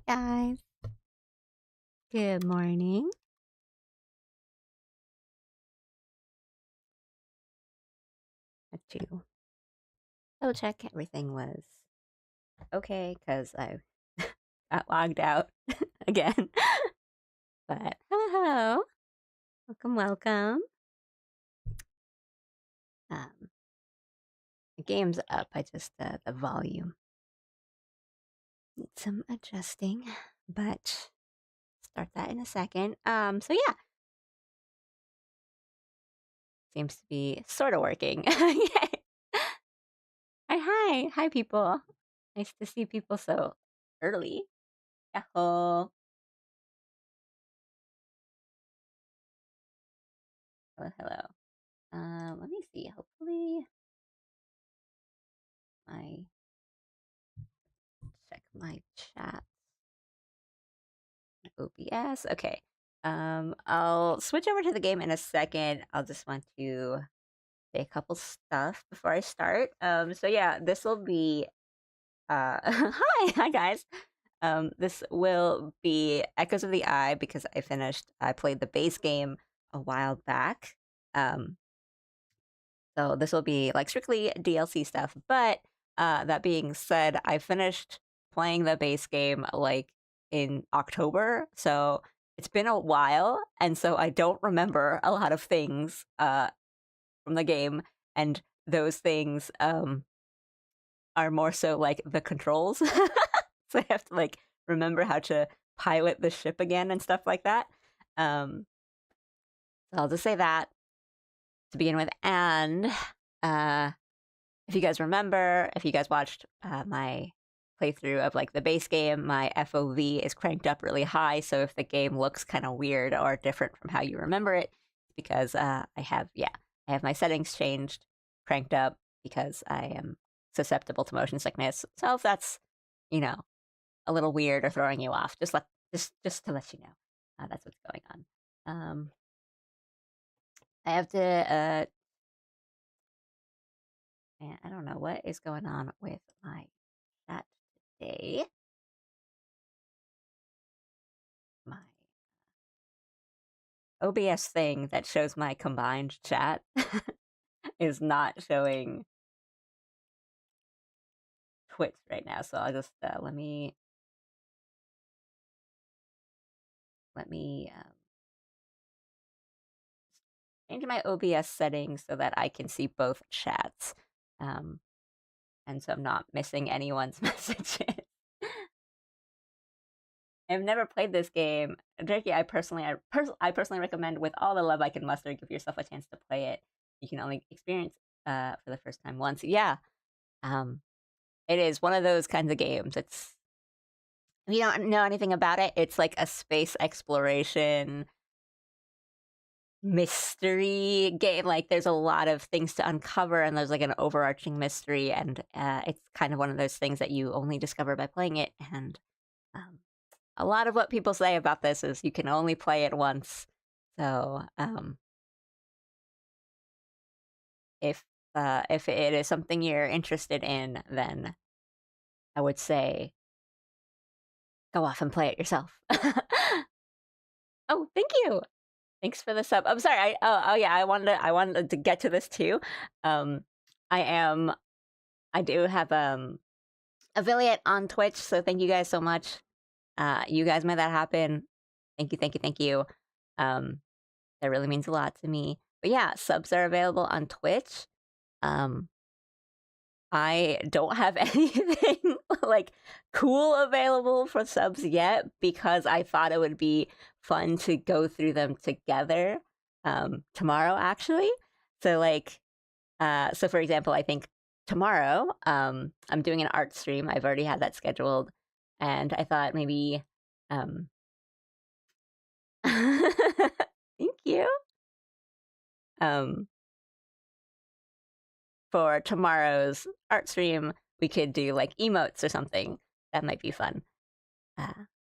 Guys, good morning. Had to double check everything was okay because I got logged out again. But hello, welcome. The game's up. I just the volume needs some adjusting, but start that in a second. So yeah, seems to be sort of working. Yay. Hi, people. Nice to see people so early. Yahoo. Hello. Let me see. Hopefully, check my chat. OBS. Okay. I'll switch over to the game in a second. I'll just want to say a couple stuff before I start. So yeah, this will be hi guys. This will be Echoes of the Eye because I played the base game a while back. So this will be like strictly DLC stuff. But that being said, I finished playing the base game like in October. So it's been a while. And so I don't remember a lot of things from the game. And those things are more so like the controls. So I have to like remember how to pilot the ship again and stuff like that. So I'll just say that to begin with. And if you guys remember, if you guys watched my playthrough of like the base game, my FOV is cranked up really high. So if the game looks kind of weird or different from how you remember it, because I have my settings changed, cranked up because I am susceptible to motion sickness. So if that's a little weird or throwing you off, just to let you know, that's what's going on. I have to and I don't know what is going on with my chat today. My OBS thing that shows my combined chat is not showing Twitch right now. So I'll just let me change my OBS settings so that I can see both chats. And so I'm not missing anyone's messages. I've never played this game. Drake, I personally recommend with all the love I can muster, give yourself a chance to play it. You can only experience for the first time once. Yeah. It is one of those kinds of games. If you don't know anything about it, it's like a space exploration mystery game. Like there's a lot of things to uncover and there's like an overarching mystery, and it's kind of one of those things that you only discover by playing it. And a lot of what people say about this is you can only play it once. So if it is something you're interested in, then I would say go off and play it yourself. Oh, thank you. Thanks for the sub. I'm sorry. I wanted to get to this too. I do have affiliate on Twitch, so thank you guys so much. You guys made that happen. Thank you. That really means a lot to me. But yeah, subs are available on Twitch. I don't have anything like cool available for subs yet because I thought it would be fun to go through them together tomorrow actually. So like so for example, I think tomorrow I'm doing an art stream. I've already had that scheduled, and I thought maybe thank you. For tomorrow's art stream, we could do like emotes or something. That might be fun.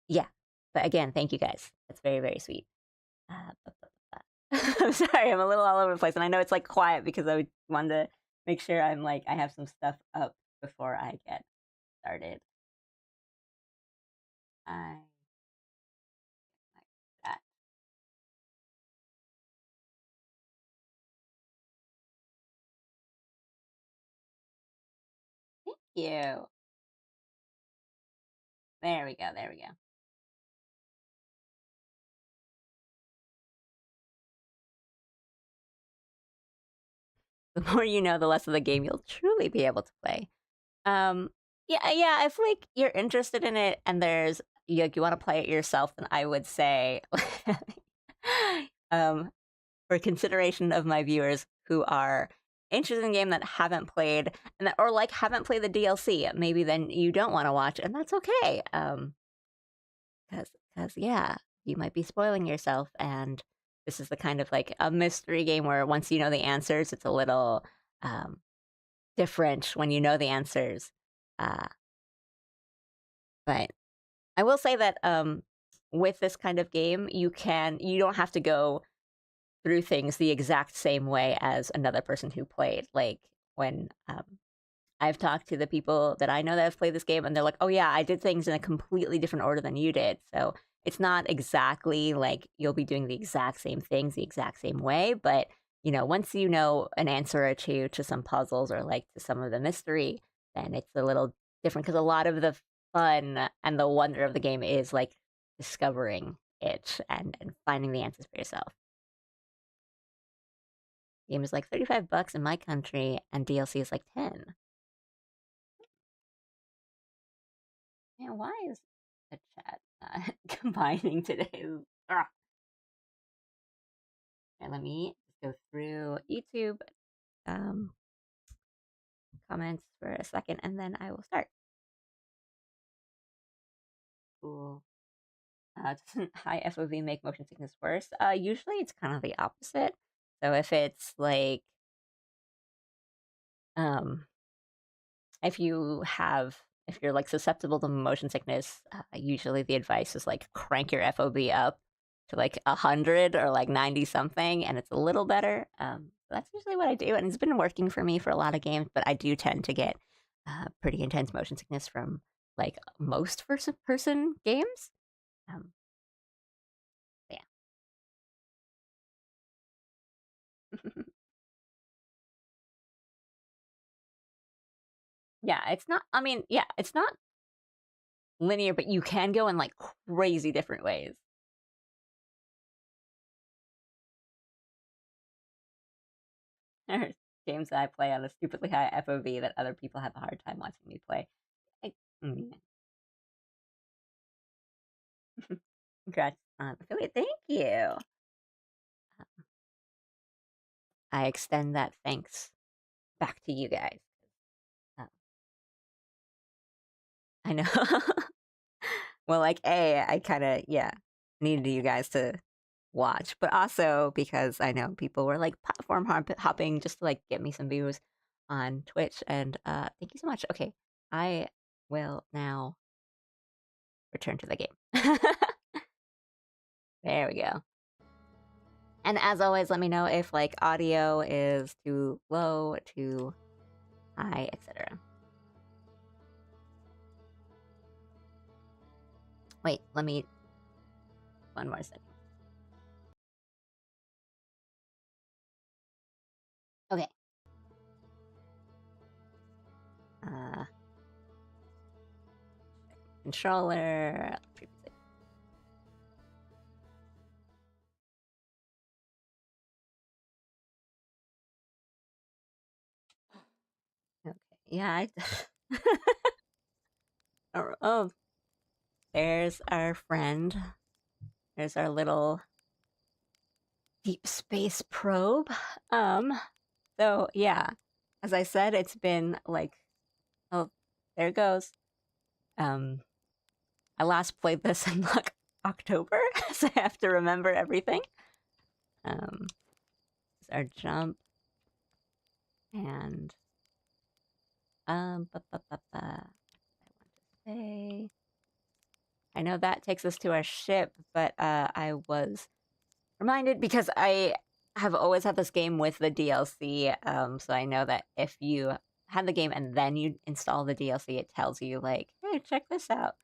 Yeah. But again, thank you guys. That's very, very sweet. I'm sorry, I'm a little all over the place. And I know it's like quiet because I wanted to make sure I have some stuff up before I get started. I like that. Thank you. There we go. There we go. The more you know, the less of the game you'll truly be able to play. Um, yeah. If like you're interested in it and there's you want to play it yourself, then I would say, um, for consideration of my viewers who are interested in a game that haven't played and that, or like haven't played the DLC, maybe then you don't want to watch, and that's okay. Because yeah, you might be spoiling yourself, and this is the kind of like a mystery game where once you know the answers, it's a little um different when you know the answers. Uh, but I will say that with this kind of game, you don't have to go through things the exact same way as another person who played. Like when I've talked to the people that I know that have played this game, and they're like, "Oh yeah, I did things in a completely different order than you did." So it's not exactly like you'll be doing the exact same things the exact same way, but once you know an answer or two to some puzzles or like to some of the mystery, then it's a little different because a lot of the fun and the wonder of the game is like discovering it and finding the answers for yourself. The game is like $35 in my country, and DLC is like 10. Man, why is the chat not combining today? Ugh. Okay, let me just go through YouTube comments for a second, and then I will start. Cool. Doesn't high FOV make motion sickness worse? Usually it's kind of the opposite. So if it's like, um, if you're like susceptible to motion sickness, usually the advice is like crank your FOV up to like 100 or like 90 something, and it's a little better. That's usually what I do, and it's been working for me for a lot of games. But I do tend to get pretty intense motion sickness from like most first person games. Um, yeah. Yeah, it's not. I mean, yeah, it's not linear, but you can go in like crazy different ways. There's games that I play on a stupidly high FOV that other people have a hard time watching me play. I, mm. Congrats on affiliate. Thank you. I extend that thanks back to you guys. Uh, I know. Well, like, I kind of, yeah, needed you guys to watch, but also because I know people were like platform hopping just to like get me some views on Twitch. And thank you so much. Okay, I will now return to the game. There we go. And as always, let me know if like audio is too low, too high, etc. Wait, let me one more second. Okay. Uh, controller. Okay. Yeah. Oh, there's our friend. There's our little deep space probe. So yeah, as I said, it's been like, oh, there it goes. I last played this in like October, so I have to remember everything. It's our jump, and I want to say, I know that takes us to our ship, but I was reminded because I have always had this game with the DLC, so I know that if you had the game and then you install the DLC, it tells you like, hey, check this out.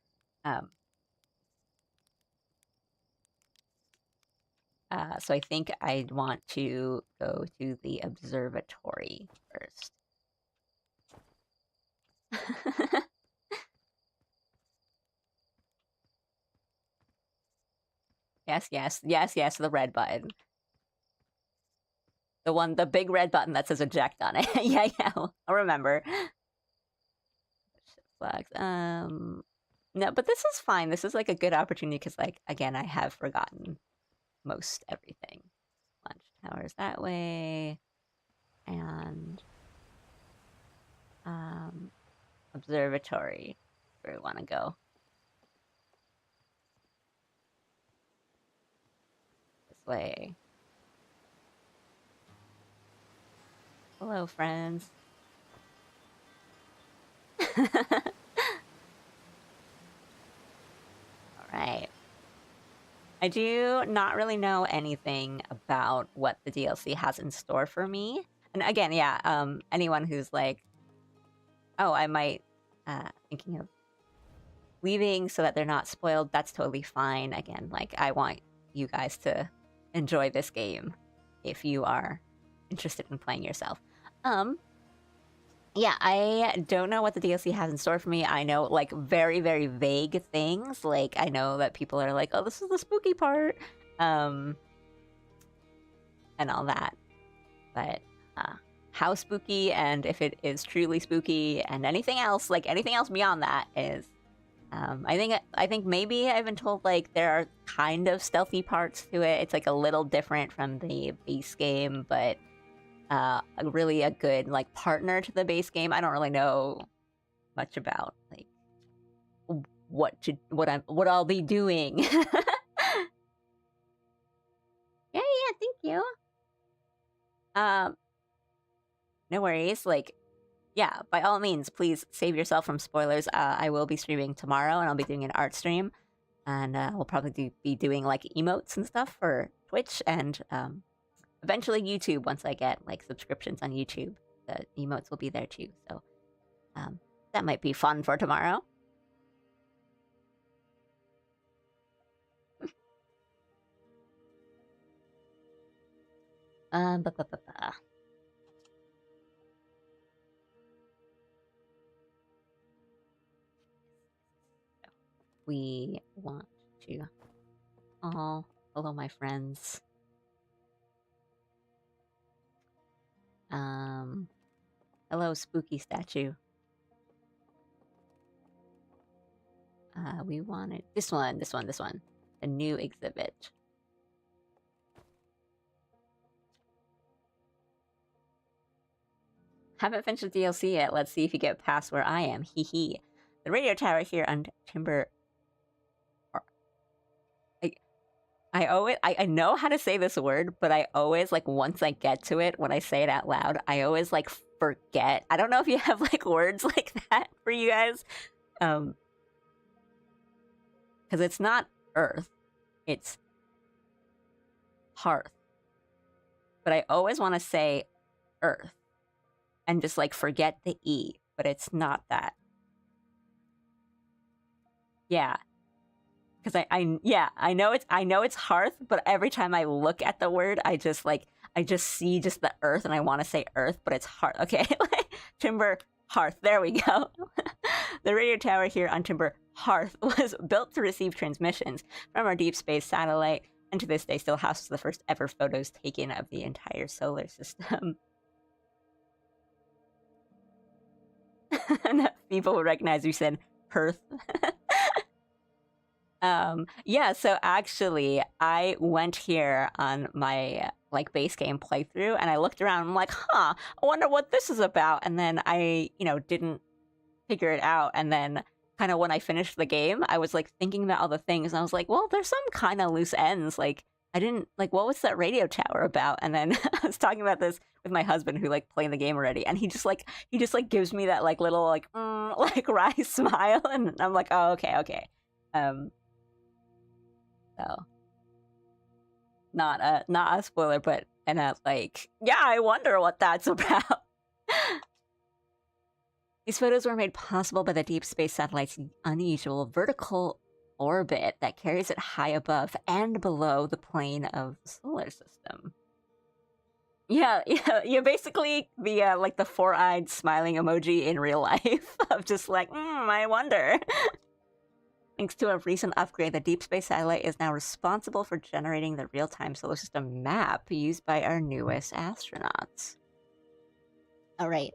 So I think I'd want to go to the observatory first. Yes, yes, yes, yes, the red button. The big red button that says eject on it. Yeah, yeah, I'll remember. Flags. No, but this is fine. This is like a good opportunity because, like, again, I have forgotten most everything. Lunch towers that way, and observatory. Where we want to go. This way. Hello, friends. All right. I do not really know anything about what the DLC has in store for me. And again, yeah, anyone who's like, oh, I might thinking of leaving so that they're not spoiled, that's totally fine. Again, like, I want you guys to enjoy this game if you are interested in playing yourself. Yeah, I don't know what the DLC has in store for me. I know, like, very, very vague things. Like, I know that people are like, oh, this is the spooky part, and all that. But how spooky, and if it is truly spooky, and anything else, like, anything else beyond that is... I think maybe I've been told, like, there are kind of stealthy parts to it. It's, like, a little different from the base game, but... really a good, like, partner to the base game. I don't really know much about, like, what I'll be doing. Yeah, thank you. No worries. Like, yeah, by all means, please save yourself from spoilers. I will be streaming tomorrow, and I'll be doing an art stream, and we'll probably be doing, like, emotes and stuff for Twitch, and eventually YouTube. Once I get, like, subscriptions on YouTube, the emotes will be there too. So that might be fun for tomorrow. We want to... Oh, hello, my friends. Hello, spooky statue. We wanted this one. A new exhibit. Haven't finished the DLC yet. Let's see if you get past where I am. Hee hee. The radio tower here on Timber... I know how to say this word, but I always, like, once I get to it, when I say it out loud, I always, like, forget. I don't know if you have, like, words like that for you guys. Because it's not earth. It's hearth. But I always want to say earth. And just, like, forget the E. But it's not that. Yeah. Because I know it's hearth, but every time I look at the word, I just see just the earth, and I want to say earth, but it's hearth. Okay, Timber Hearth. There we go. The radio tower here on Timber Hearth was built to receive transmissions from our deep space satellite, and to this day still houses the first ever photos taken of the entire solar system. Enough people will recognize you said Hearth. Yeah, so actually, I went here on my, like, base game playthrough, and I looked around, and I'm like, huh, I wonder what this is about, and then I, didn't figure it out, and then kind of when I finished the game, I was, like, thinking about all the things, and I was like, well, there's some kind of loose ends, like, I didn't, like, what was that radio tower about? And then I was talking about this with my husband, who, like, played the game already, and he just gives me that, like, little, like, like, wry smile, and I'm like, oh, okay. So, not a spoiler, but like, yeah, I wonder what that's about. These photos were made possible by the deep space satellite's unusual vertical orbit that carries it high above and below the plane of the solar system. Yeah, you're basically the like the four-eyed smiling emoji in real life of just like, I wonder. Thanks to a recent upgrade, the deep space satellite is now responsible for generating the real-time solar system map used by our newest astronauts. All right.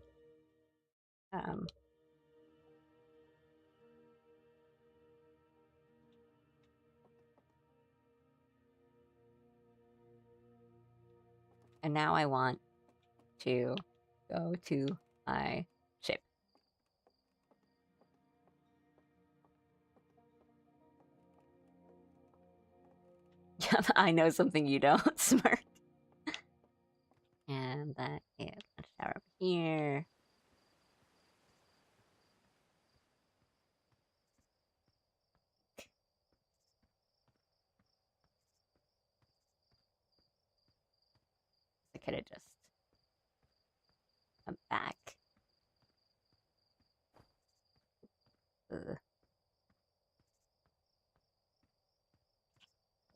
And now I want to go to my ship. I know something you don't, smart. And that is a tower up here. I could have just come back. Ugh.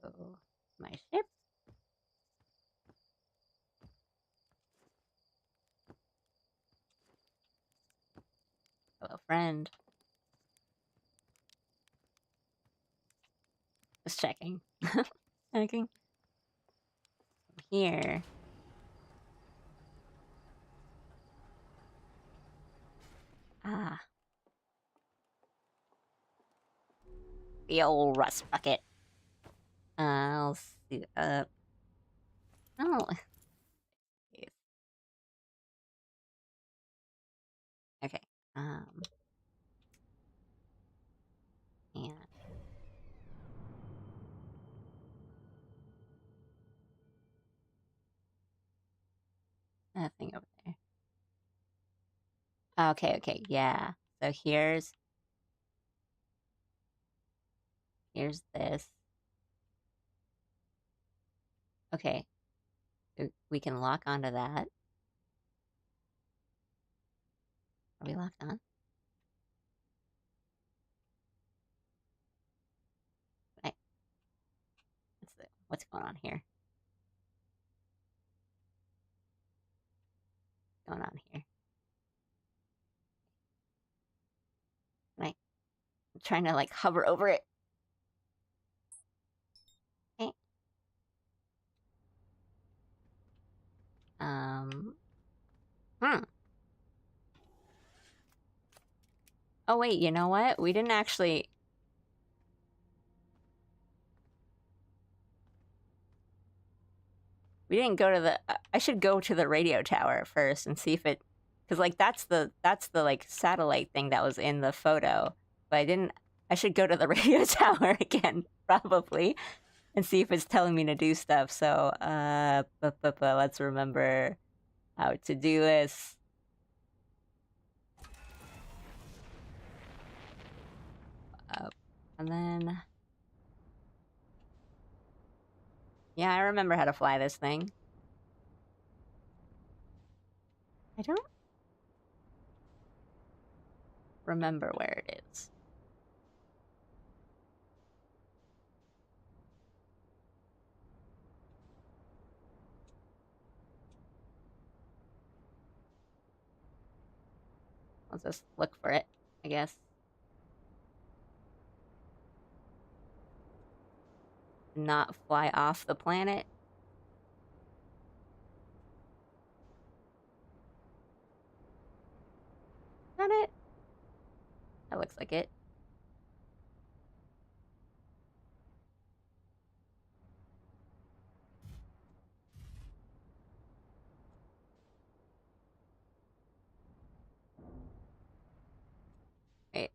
Oh, my ship. Hello, friend. Just checking. Checking. Here. Ah. The old rust bucket. I'll see. Oh. Okay. And nothing over there. Okay, yeah. So here's this. Okay. We can lock onto that. Are we locked on? Right. What's going on here? What's going on here? Right. I'm trying to like hover over it. Okay. Oh wait, you know what? We didn't actually. We didn't go to the. I should go to the radio tower first and see if it, because like that's the like satellite thing that was in the photo. But I didn't. I should go to the radio tower again probably, and see if it's telling me to do stuff. So let's remember how to do this. And then, yeah, I remember how to fly this thing. I don't remember where it is. I'll just look for it, I guess. Not fly off the planet. Is that it? That looks like it. Wait.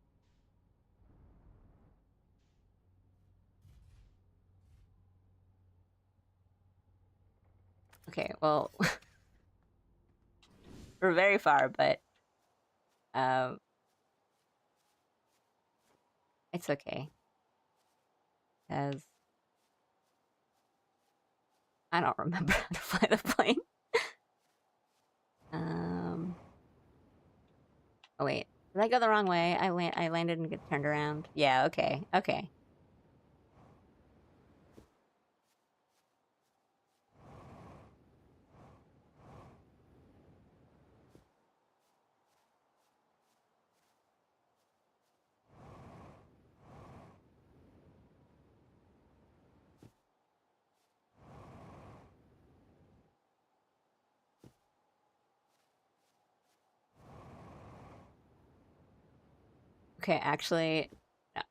Okay, well, we're very far, but it's okay. Because I don't remember how to fly the plane. Oh wait, did I go the wrong way? I landed and get turned around. Yeah, okay. Okay, actually, no.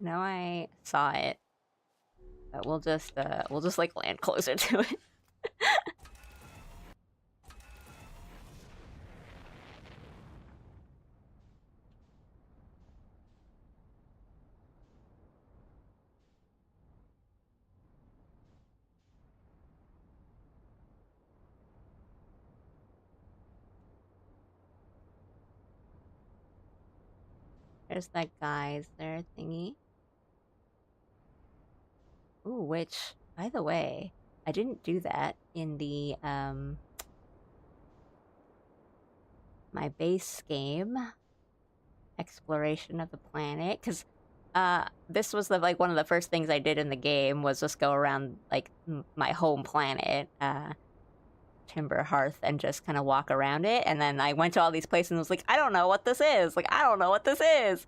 No, I saw it, but we'll just like land closer to it. There's that geyser thingy. Ooh, which, by the way, I didn't do that in the my base game exploration of the planet, because this was the like one of the first things I did in the game was just go around like my home planet, Timber Hearth, and just kind of walk around it. And then I went to all these places and was like, I don't know what this is. Like, I don't know what this is.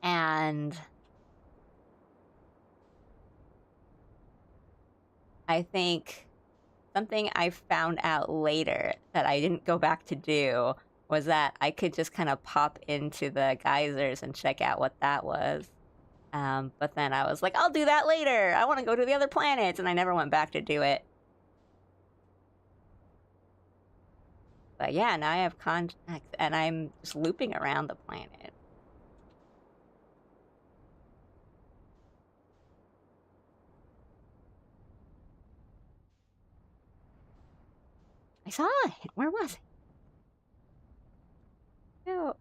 And I think something I found out later that I didn't go back to do was that I could just kind of pop into the geysers and check out what that was. But then I was like, I'll do that later. I want to go to the other planets, and I never went back to do it. But yeah, now I have contacts, and I'm just looping around the planet. I saw it. Where was it? No.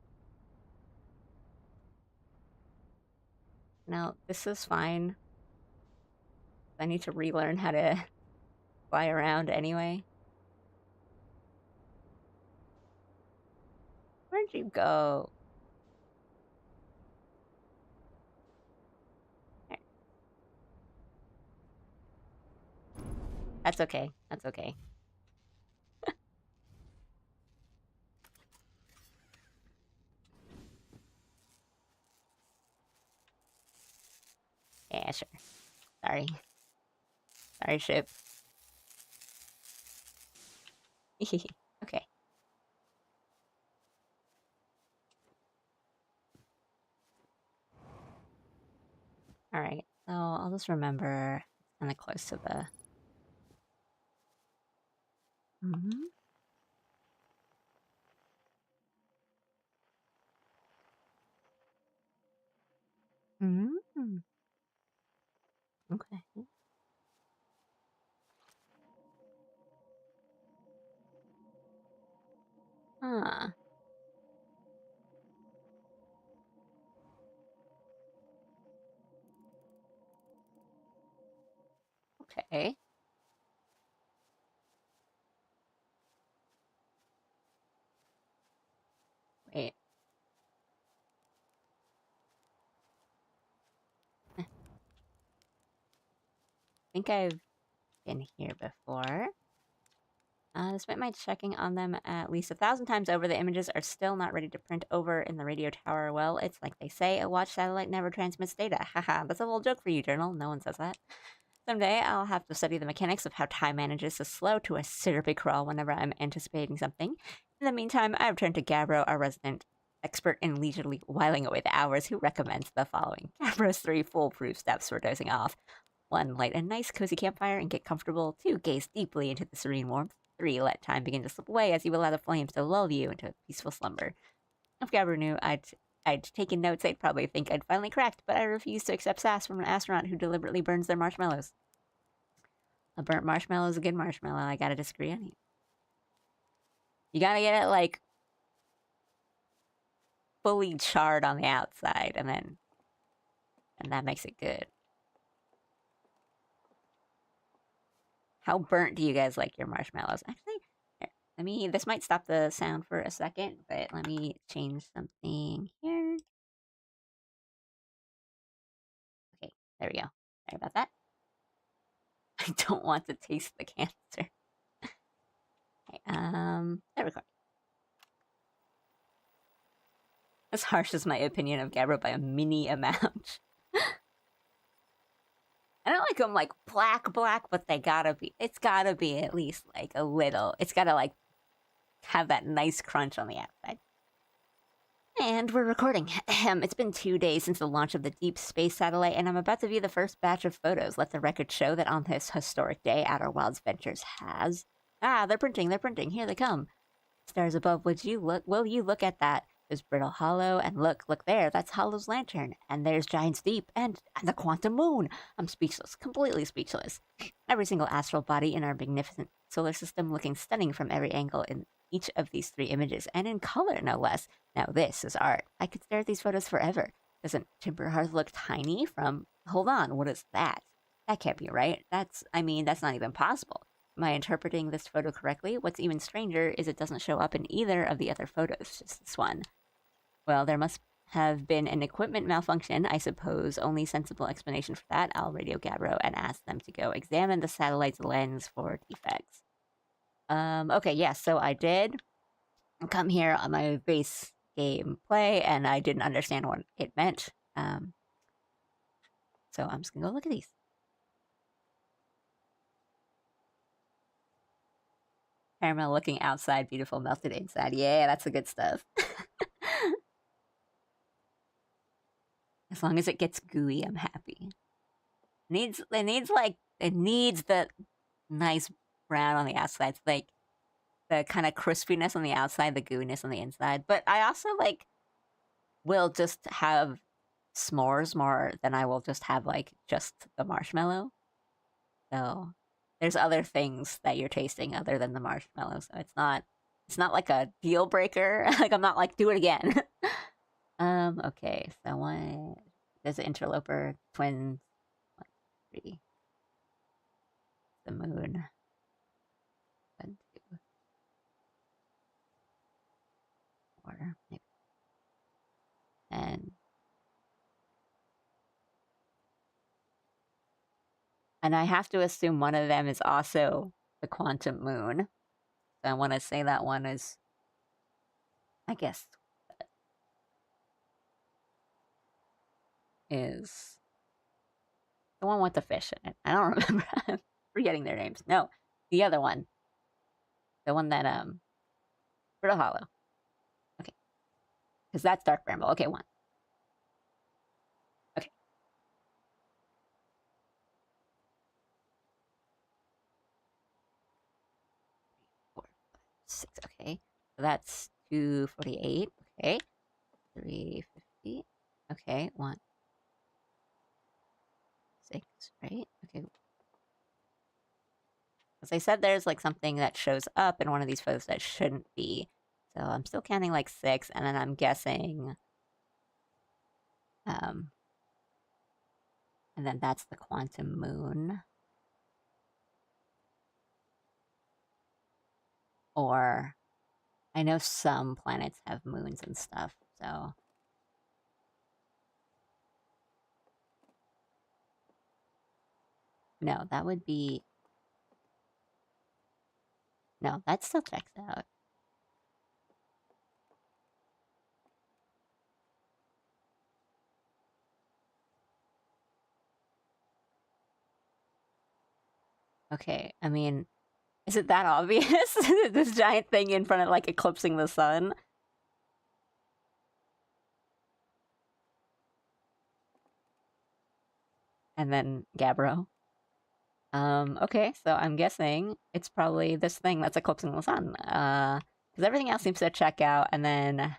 No, this is fine. I need to relearn how to fly around anyway. Where'd you go? There. That's okay. That's okay. Yeah, sure. Sorry. Sorry, ship. Okay. Alright. So I'll just remember it's kind of close to the... Mm-hmm. Mm-hmm. Okay. Huh. Okay. Wait. I think I've been here before. Despite my checking on them at least 1,000 times over, the images are still not ready to print over in the radio tower. Well, it's like they say, a watch satellite never transmits data. Haha, that's a little joke for you, Journal. No one says that. Someday, I'll have to study the mechanics of how time manages to slow to a syrupy crawl whenever I'm anticipating something. In the meantime, I've turned to Gabbro, our resident expert in leisurely whiling away the hours, who recommends the following. Gabbro's 3 foolproof steps for dozing off. 1. Light a nice cozy campfire and get comfortable. 2. Gaze deeply into the serene warmth. 3. Let time begin to slip away as you allow the flames to lull you into a peaceful slumber. If Gabbro knew I'd taken notes, they'd probably think I'd finally cracked, but I refuse to accept sass from an astronaut who deliberately burns their marshmallows. A burnt marshmallow is a good marshmallow. I gotta disagree on you. You gotta get it, like, fully charred on the outside, and that makes it good. How burnt do you guys like your marshmallows? Actually, here, this might stop the sound for a second, but let me change something here. Okay, there we go. Sorry about that. I don't want to taste the cancer. Okay, there we go. As harsh as my opinion of Gabbro by a mini amount. I don't like them like black, but they gotta be. It's gotta be at least like a little. It's gotta like have that nice crunch on the outside. And we're recording. It's been 2 days since the launch of the Deep Space Satellite, and I'm about to view the first batch of photos. Let the record show that on this historic day, Outer Wilds Ventures has... Ah, they're printing. Here they come. Stars above, will you look at that? There's Brittle Hollow, and look there, that's Hollow's lantern. And there's Giant's Deep, and the Quantum Moon. I'm speechless, completely speechless. Every single astral body in our magnificent solar system looking stunning from every angle in each of these 3 images, and in color, no less. Now this is art. I could stare at these photos forever. Doesn't Timberhearth look tiny from... Hold on, what is that? That can't be right. That's not even possible. Am I interpreting this photo correctly? What's even stranger is it doesn't show up in either of the other photos, just this one. Well, there must have been an equipment malfunction. I suppose only sensible explanation for that. I'll radio Gabbro and ask them to go examine the satellite's lens for defects. Okay, yeah, so I did come here on my base game play, and I didn't understand what it meant. So I'm just gonna go look at these. Caramel looking outside, beautiful melted inside. Yeah, that's the good stuff. As long as it gets gooey, I'm happy. It needs the nice brown on the outside. It's like the kind of crispiness on the outside, the gooiness on the inside. But I also will just have s'mores more than I will just have just the marshmallow. So there's other things that you're tasting other than the marshmallow. So it's not like a deal breaker. I'm not do it again. Okay, so there's an interloper, twins, 1, 3, the moon, 1, 2, 4, maybe, and I have to assume one of them is also the quantum moon. So I want to say that one is, I guess, is the one with the fish in it. I don't remember. I'm forgetting their names. No, the other one. The one that, Brittle Hollow. Okay. Because that's Dark Bramble. Okay, 1. Okay. 4, 5, 6. Okay. So that's 248. Okay. 350. Okay, 1, 6, right? Okay. As I said, there's something that shows up in one of these photos that shouldn't be. So I'm still counting 6, and then I'm guessing, and then that's the quantum moon. Or, I know some planets have moons and stuff, so... No, that would be... No, that still checks out. Okay, I mean, is it that obvious? This giant thing in front of, eclipsing the sun? And then Gabbro. Okay, so I'm guessing it's probably this thing that's eclipsing the sun. Because everything else seems to check out, and then...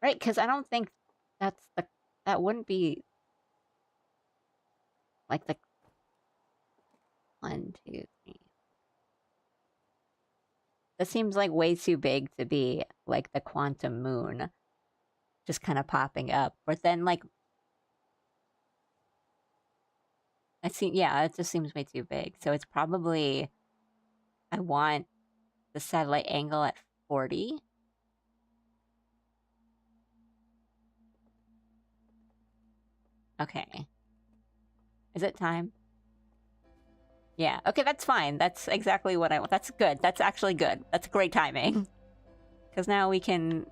Right, because I don't think that wouldn't be... the... 1, 2, 3... This seems way too big to be, the quantum moon. Just kind of popping up. But then, yeah, it just seems way too big. So it's probably... I want the satellite angle at 40. Okay. Is it time? Yeah, okay, that's fine. That's exactly what I want. That's good. That's actually good. That's great timing. Because now we can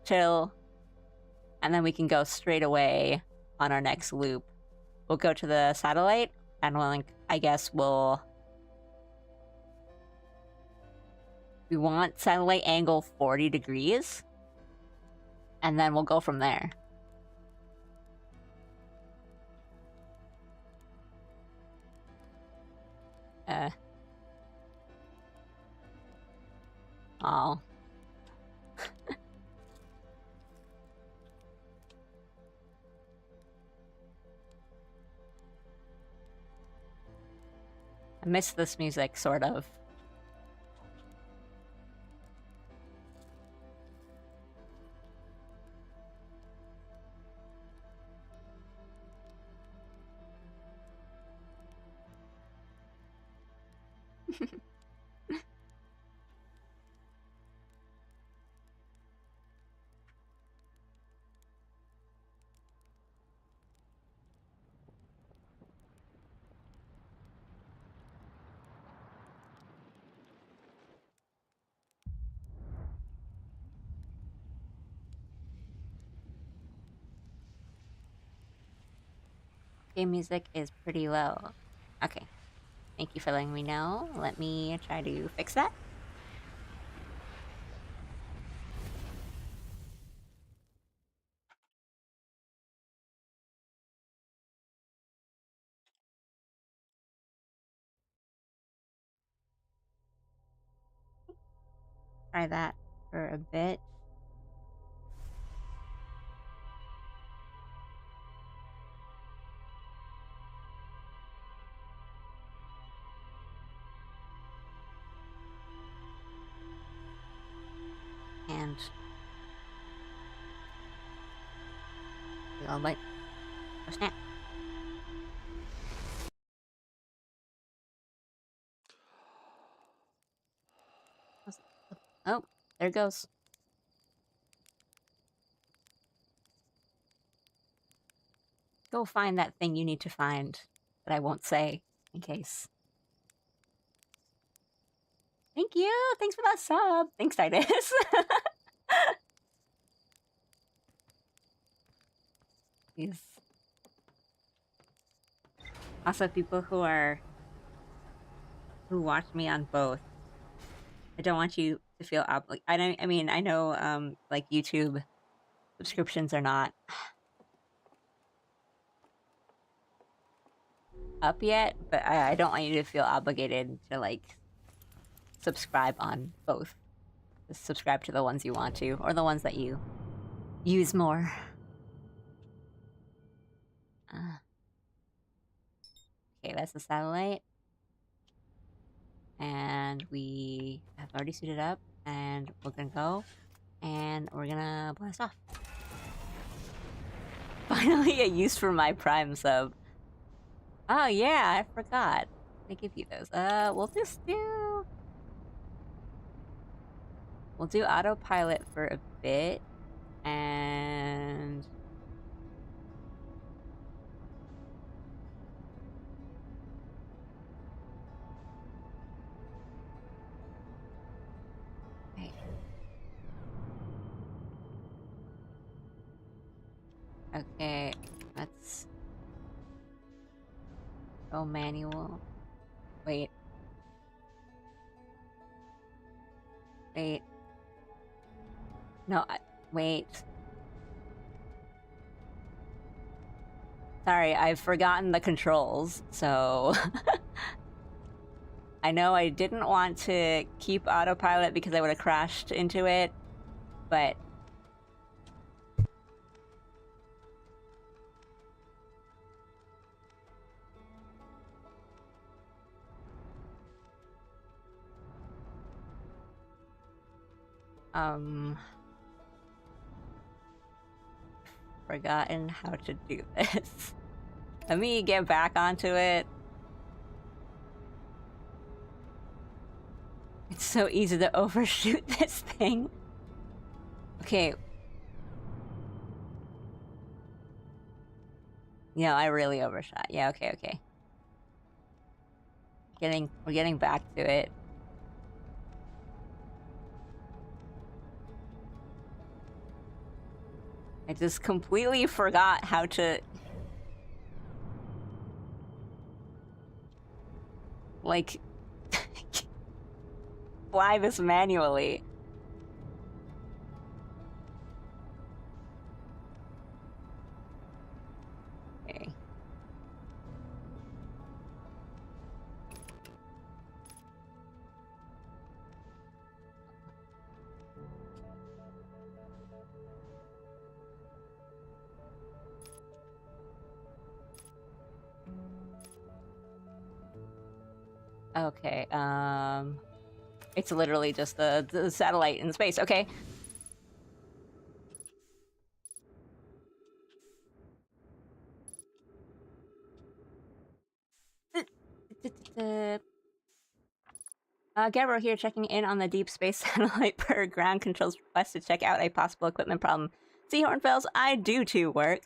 chill, and then we can go straight away on our next loop. We'll go to the satellite, and we'll, like, I guess we want satellite angle 40 degrees, and then we'll go from there. Oh. I miss this music, sort of. Game music is pretty low. Okay. Thank you for letting me know. Let me try to fix that. Try that for a bit. And we'll like, oh snap. Oh, there it goes. Go find that thing you need to find that I won't say in case. Thank you. Thanks for that sub. Thanks, Titus. These also people who watch me on both. I don't want you to feel I know like YouTube subscriptions are not up yet, but I don't want you to feel obligated to like subscribe on both. Just subscribe to the ones you want to, or the ones that you use more. Okay, that's the satellite. And we have already suited up, and we're gonna go, and we're gonna blast off. Finally a use for my Prime sub. Oh yeah, I forgot. They give you those. We'll do autopilot for a bit, and okay, let's go manual. Wait. No, wait. Sorry, I've forgotten the controls, so... I know I didn't want to keep autopilot because I would have crashed into it, but... Forgotten how to do this. Let me get back onto it. It's so easy to overshoot this thing. Okay. Yeah, I really overshot. Yeah, okay. We're getting back to it. I just completely forgot how to like, fly this manually. Okay. Okay, it's literally just the satellite in space. Okay. Gabriel here, checking in on the deep space satellite per ground control's request to check out a possible equipment problem. Seahorn Fells, I do too, work.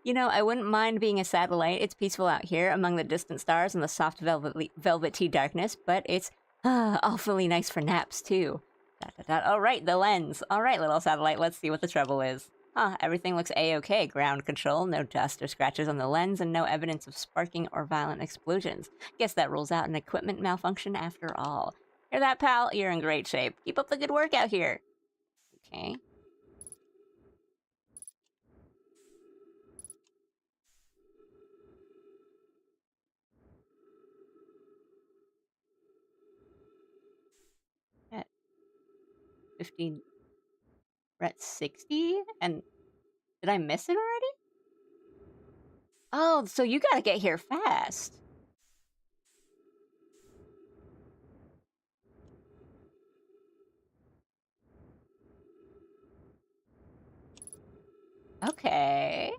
You know, I wouldn't mind being a satellite. It's peaceful out here among the distant stars and the soft velvety darkness, but it's awfully nice for naps too. Oh, right, the lens. All right, little satellite, let's see what the trouble is. Everything looks a-okay. Ground control, no dust or scratches on the lens, and no evidence of sparking or violent explosions. Guess that rules out an equipment malfunction after all. Hear that, pal? You're in great shape. Keep up the good work out here. Okay. At 15... We're at 60? And did I miss it already? Oh, so you gotta get here fast. Okay.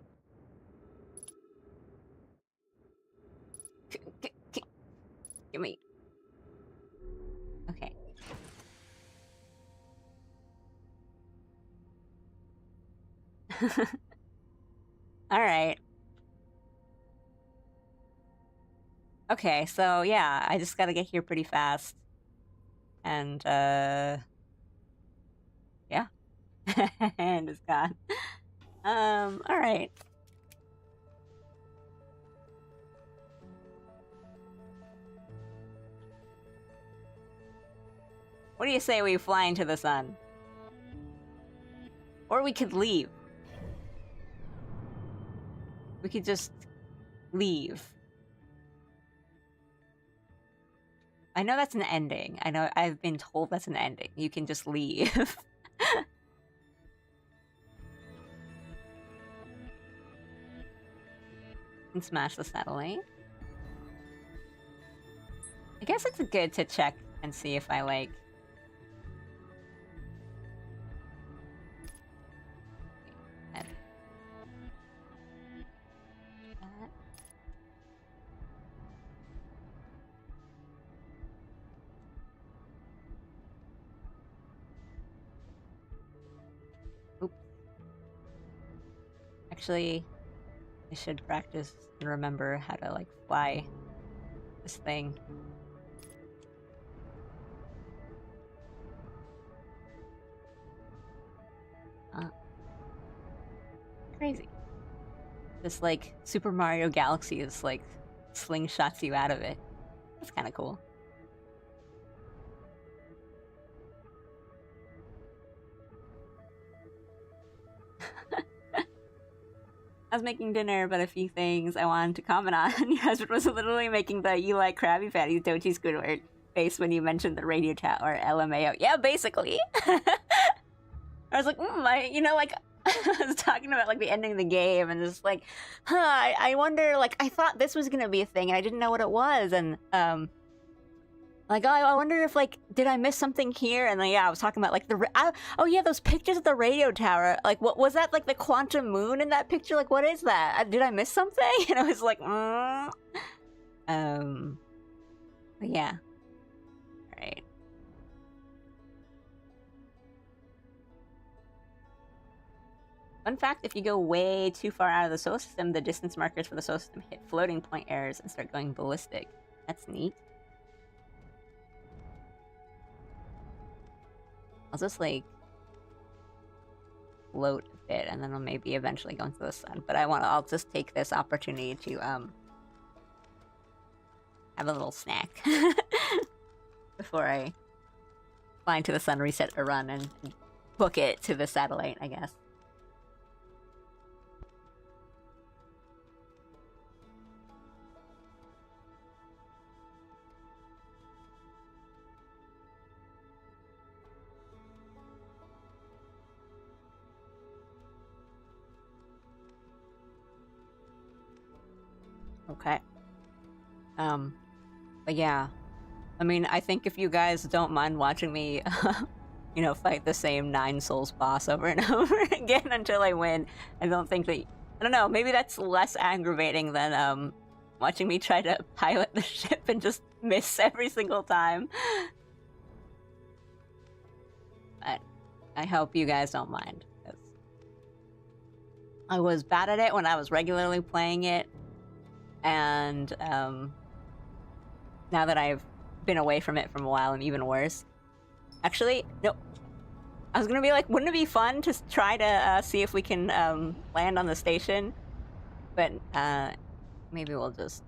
Give me. Okay. Alright. Okay, so yeah, I just gotta get here pretty fast. And, yeah. And it's gone. Alright. What do you say we fly into the sun? Or we could leave. We could just leave. I know that's an ending. I know I've been told that's an ending. You can just leave. And smash the satellite. I guess it's good to check and see if I, like... Oops. Actually, I should practice and remember how to, like, fly this thing. Crazy. This, like, Super Mario Galaxy is, like, slingshots you out of it. That's kind of cool. I was making dinner, but a few things I wanted to comment on. Your husband was literally making the "you like Krabby Patties, don't you, Squidward" face when you mentioned the radio chat or LMAO. Yeah, basically. I was like, you know, like, I was talking about, like, the ending of the game, and just like, I wonder, like, I thought this was gonna be a thing, and I didn't know what it was, and, like, oh, I wonder if, like, did I miss something here? And then, yeah, I was talking about, like, oh, yeah, those pictures of the radio tower. Like, what was that, like, the quantum moon in that picture? Like, what is that? Did I miss something? And I was like, but yeah. Alright. Fun fact, if you go way too far out of the solar system, the distance markers for the solar system hit floating point errors and start going ballistic. That's neat. I'll just, like, float a bit, and then I'll maybe eventually go into the sun. But I'll just take this opportunity to, have a little snack before I fly into the sun, reset a run, and book it to the satellite, I guess. Okay. But yeah. I mean, I think if you guys don't mind watching me, you know, fight the same 9 souls boss over and over again until I win, I don't think that... I don't know, maybe that's less aggravating than, watching me try to pilot the ship and just miss every single time. But I hope you guys don't mind, because I was bad at it when I was regularly playing it, and, now that I've been away from it for a while, I'm even worse. Actually, no. I was gonna be like, wouldn't it be fun to try to see if we can land on the station? But maybe we'll just...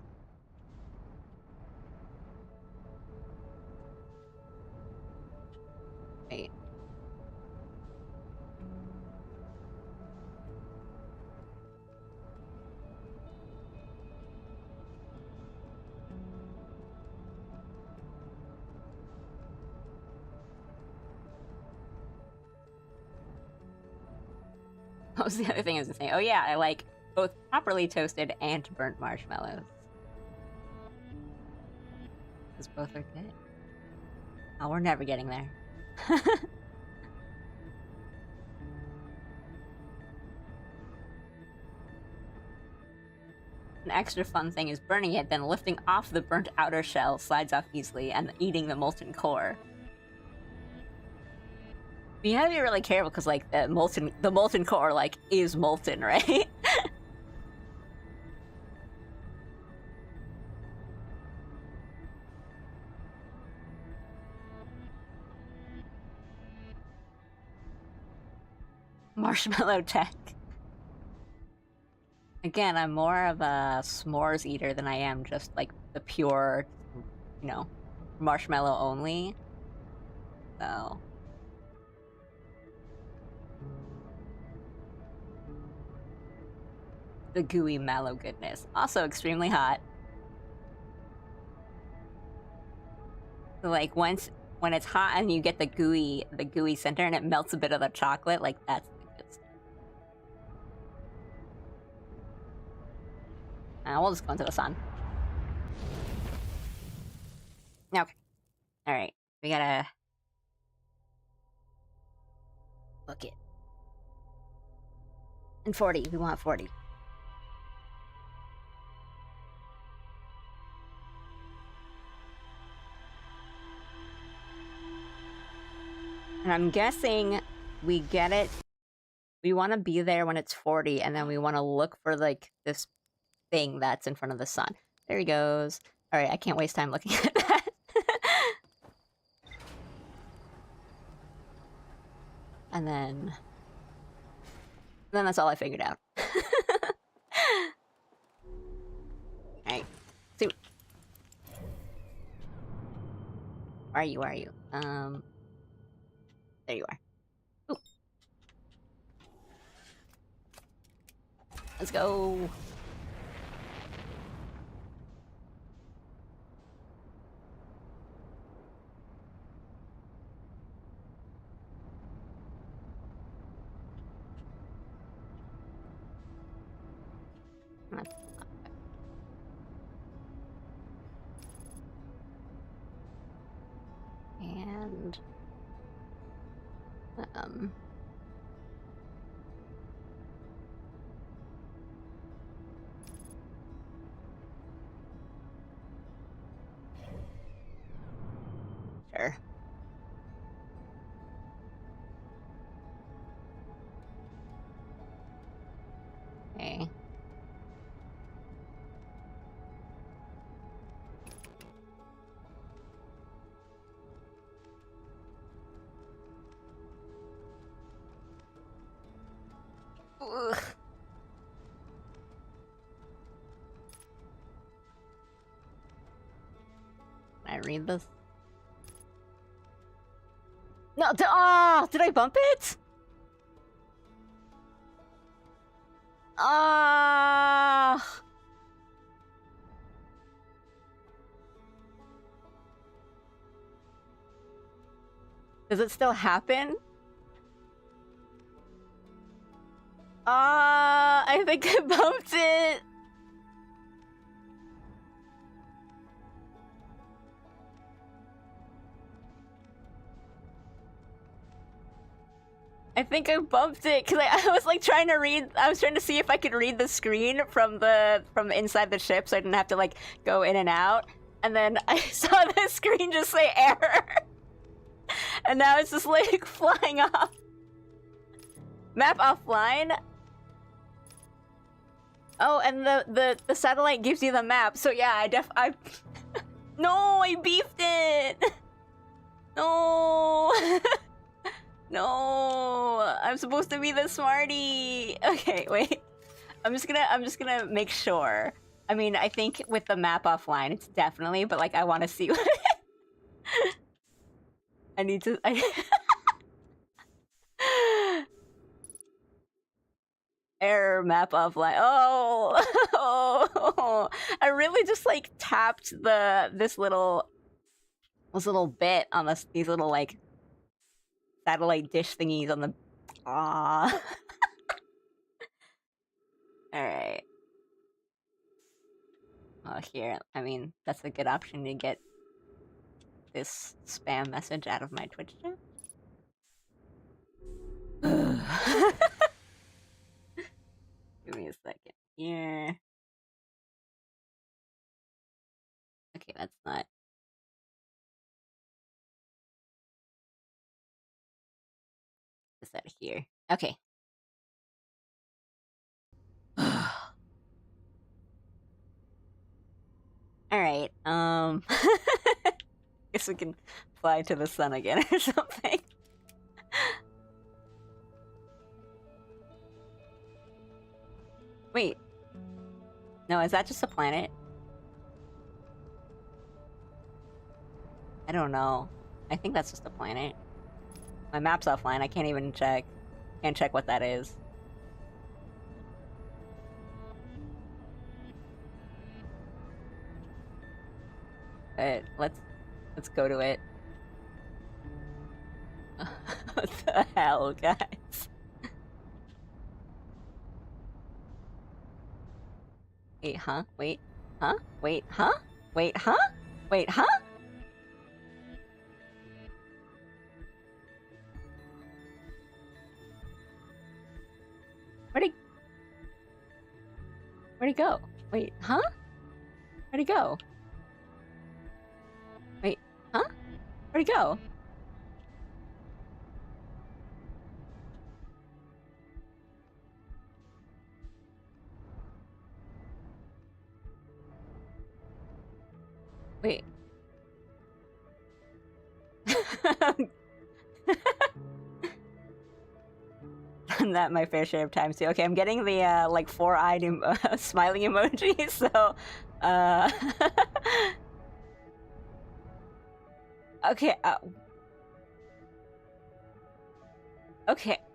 wait. What was the other thing I was saying? Oh yeah, I like both properly toasted and burnt marshmallows. Because both are good. Oh, we're never getting there. An extra fun thing is burning it, then lifting off the burnt outer shell slides off easily, and eating the molten core. But you have to be really careful, because like the molten core like is molten, right? Marshmallow tech. Again, I'm more of a s'mores eater than I am just like the pure, you know, marshmallow only. So the gooey mallow goodness. Also extremely hot. So like when it's hot and you get the gooey center and it melts a bit of the chocolate, like that's the good stuff. We'll just go into the sun. Okay. Alright. We gotta book it. And 40. We want 40. And I'm guessing we get it. We want to be there when it's 40, and then we want to look for, like, this thing that's in front of the sun. There he goes. Alright, I can't waste time looking at that. And then that's all I figured out. Alright. So, where are you? There you are. Ooh. Let's go. And sure. Okay. Ugh. read this? No, did I bump it? Does it still happen? I think I bumped it. I think I bumped it because I was like trying to read. I was trying to see if I could read the screen from inside the ship, so I didn't have to like go in and out. And then I saw the screen just say error, and now it's just like flying off. Map offline. Oh, and the satellite gives you the map. So yeah, I no, I beefed it. No. No, I'm supposed to be the smarty. Okay, wait. I'm just gonna make sure. I mean, I think with the map offline, it's definitely, but like I want to see what I need to. Error map offline. Oh, I really just like tapped this little bit on these little like satellite dish thingies on the. All right. Oh, here. I mean, that's a good option to get this spam message out of my Twitch chat. Give me a second here. Okay, that's not. Is that here? Okay. Alright, guess we can fly to the sun again or something. Wait. No, is that just a planet? I don't know. I think that's just a planet. My map's offline, I can't even check. Can't check what that is. But let's go to it. What the hell, guys? Wait, huh? Wait, huh? Wait, huh? Wait, huh? Wait, huh? Where'd he go? Wait, huh? Where'd he go? Wait, huh? Where'd he go? Wait. Done that my fair share of times too. Okay, I'm getting the like four-eyed smiling emoji, so okay,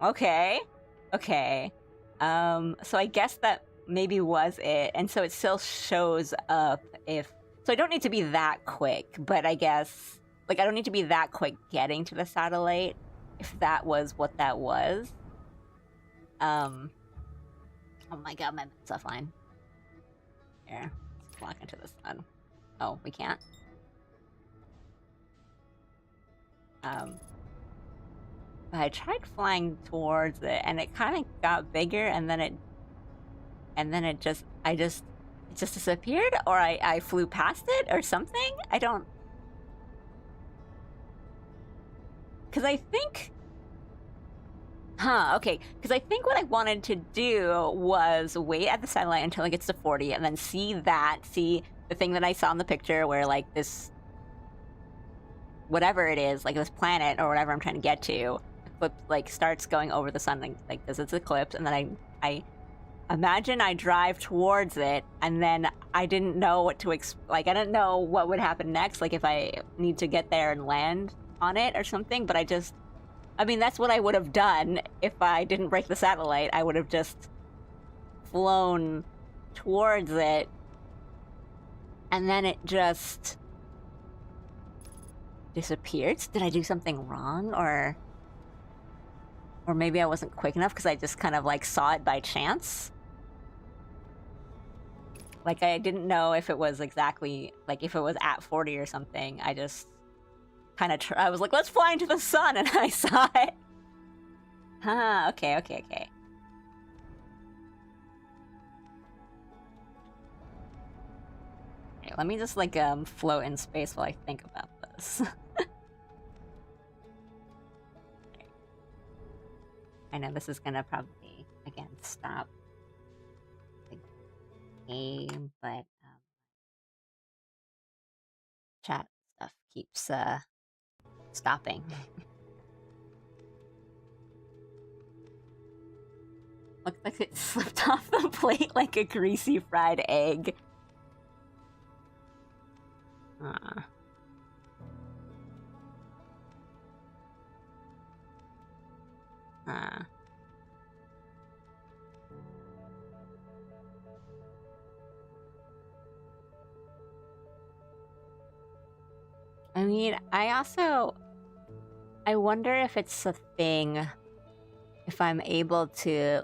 okay. So I guess that maybe was it, and so it still shows up if. So I don't need to be that quick, but I guess like I don't need to be that quick getting to the satellite if that was what that was. Oh my god, my map's offline. Here, let's walk into the sun. Oh, we can't? I tried flying towards it, and it kind of got bigger, and then it just disappeared, or I flew past it, or something? I don't... Because I think... okay. Because I think what I wanted to do was wait at the satellite until it gets to 40, and then see the thing that I saw in the picture where, like, this... whatever it is, like this planet or whatever I'm trying to get to, like, starts going over the sun, like does its eclipse, and then I imagine I drive towards it, and then I didn't know what to like, I didn't know what would happen next, like if I need to get there and land on it or something, but I mean, that's what I would have done if I didn't break the satellite. I would have just flown towards it, and then it just disappeared. Did I do something wrong, or maybe I wasn't quick enough because I just kind of like saw it by chance? Like, I didn't know if it was exactly, like, if it was at 40 or something. I just kind of, I was like, let's fly into the sun, and I saw it. Huh, okay. Okay, let me just, like, float in space while I think about this. I know this is gonna probably, again, stop the game, but chat stuff keeps stopping. Looks like it slipped off the plate like a greasy fried egg. I mean, I wonder if it's a thing, if I'm able to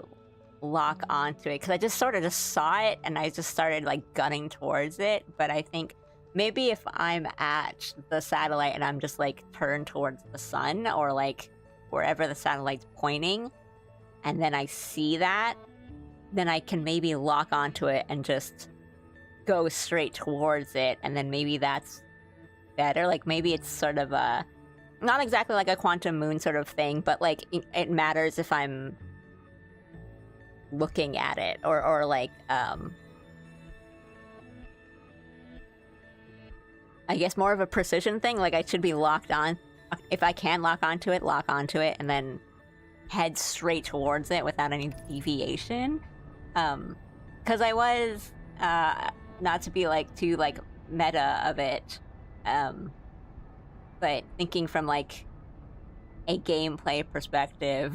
lock onto it, because I just sort of just saw it and I just started like gunning towards it, but I think maybe if I'm at the satellite and I'm just like turned towards the sun or like wherever the satellite's pointing, and then I see that, then I can maybe lock onto it and just go straight towards it, and then maybe that's better. Like maybe it's sort of a, not exactly like a quantum moon sort of thing, but like it matters if I'm looking at it, or like I guess more of a precision thing. Like I should be locked on. If I can lock onto it, and then head straight towards it without any deviation. Because I was, not to be like too like meta of it, but thinking from like a gameplay perspective,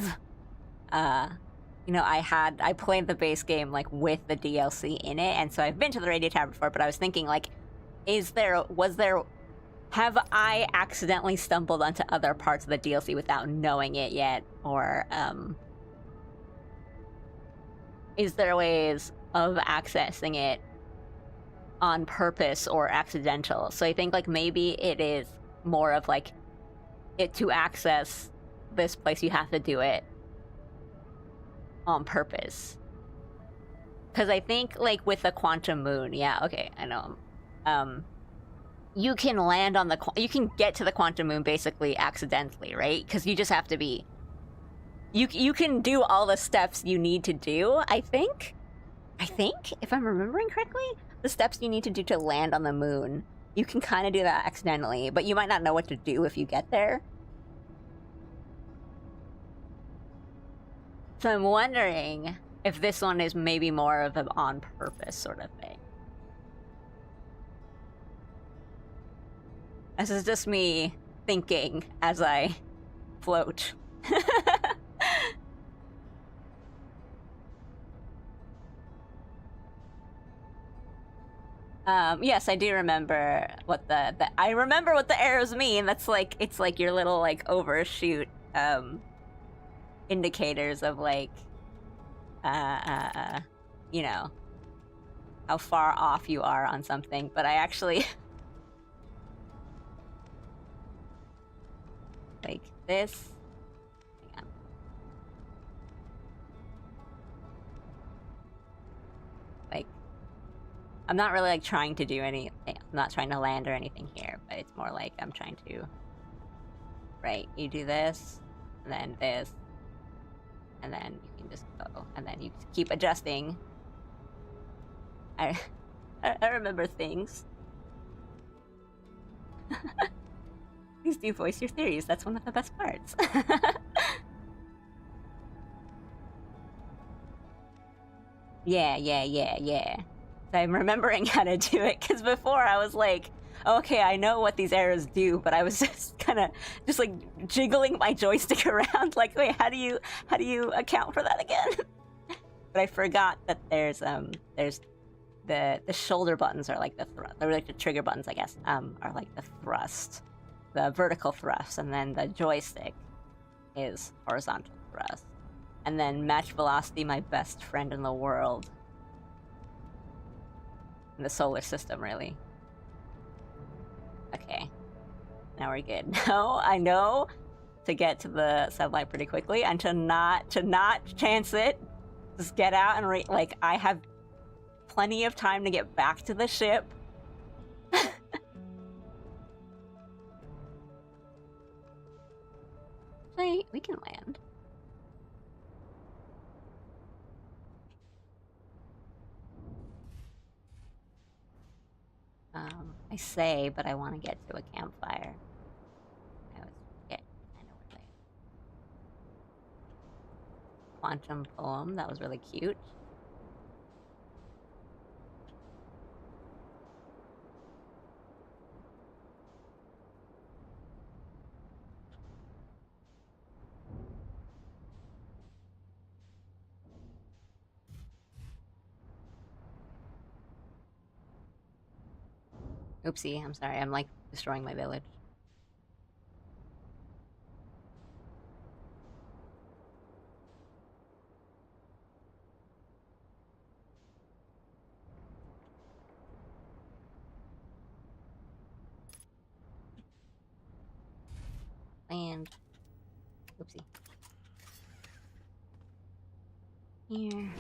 you know, I played the base game like with the DLC in it, and so I've been to the Radio Tower before, but I was thinking like, have I accidentally stumbled onto other parts of the DLC without knowing it yet? Or, is there ways of accessing it on purpose or accidental? So I think like maybe it is more of like, to access this place you have to do it on purpose. Because I think like with the quantum moon, yeah, okay, I know. You can land on you can get to the quantum moon basically accidentally, right? Because you just have to be, you can do all the steps you need to do, I think, if I'm remembering correctly, the steps you need to do to land on the moon, you can kind of do that accidentally, but you might not know what to do if you get there. So I'm wondering if this one is maybe more of an on-purpose sort of thing. This is just me thinking as I float. Yes, I do remember what I remember what the arrows mean. That's like, it's like your little like overshoot indicators of like you know, how far off you are on something. But I actually like this. Hang on. Like, I'm not really like trying to do anything. I'm not trying to land or anything here, but it's more like I'm trying to, right, you do this, and then this, and then you can just go, and then you keep adjusting. I remember things. Please do voice your theories. That's one of the best parts. Yeah. I'm remembering how to do it, because before I was like, okay, I know what these arrows do, but I was just kind of just like jiggling my joystick around, like, wait, how do you account for that again? But I forgot that there's the shoulder buttons are like the thrust, or like the trigger buttons, I guess, are like the thrust, the vertical thrust, and then the joystick is horizontal thrust. And then match velocity, my best friend in the world. In the solar system, really. Okay. Now we're good. Now I know to get to the sunlight pretty quickly, and to not chance it. Just get out and like, I have plenty of time to get back to the ship. We can land. I say, but I want to get to a campfire. I always forget. I know where they are. Quantum poem. That was really cute. Oopsie, I'm sorry. I'm like destroying my village. And oopsie. Here.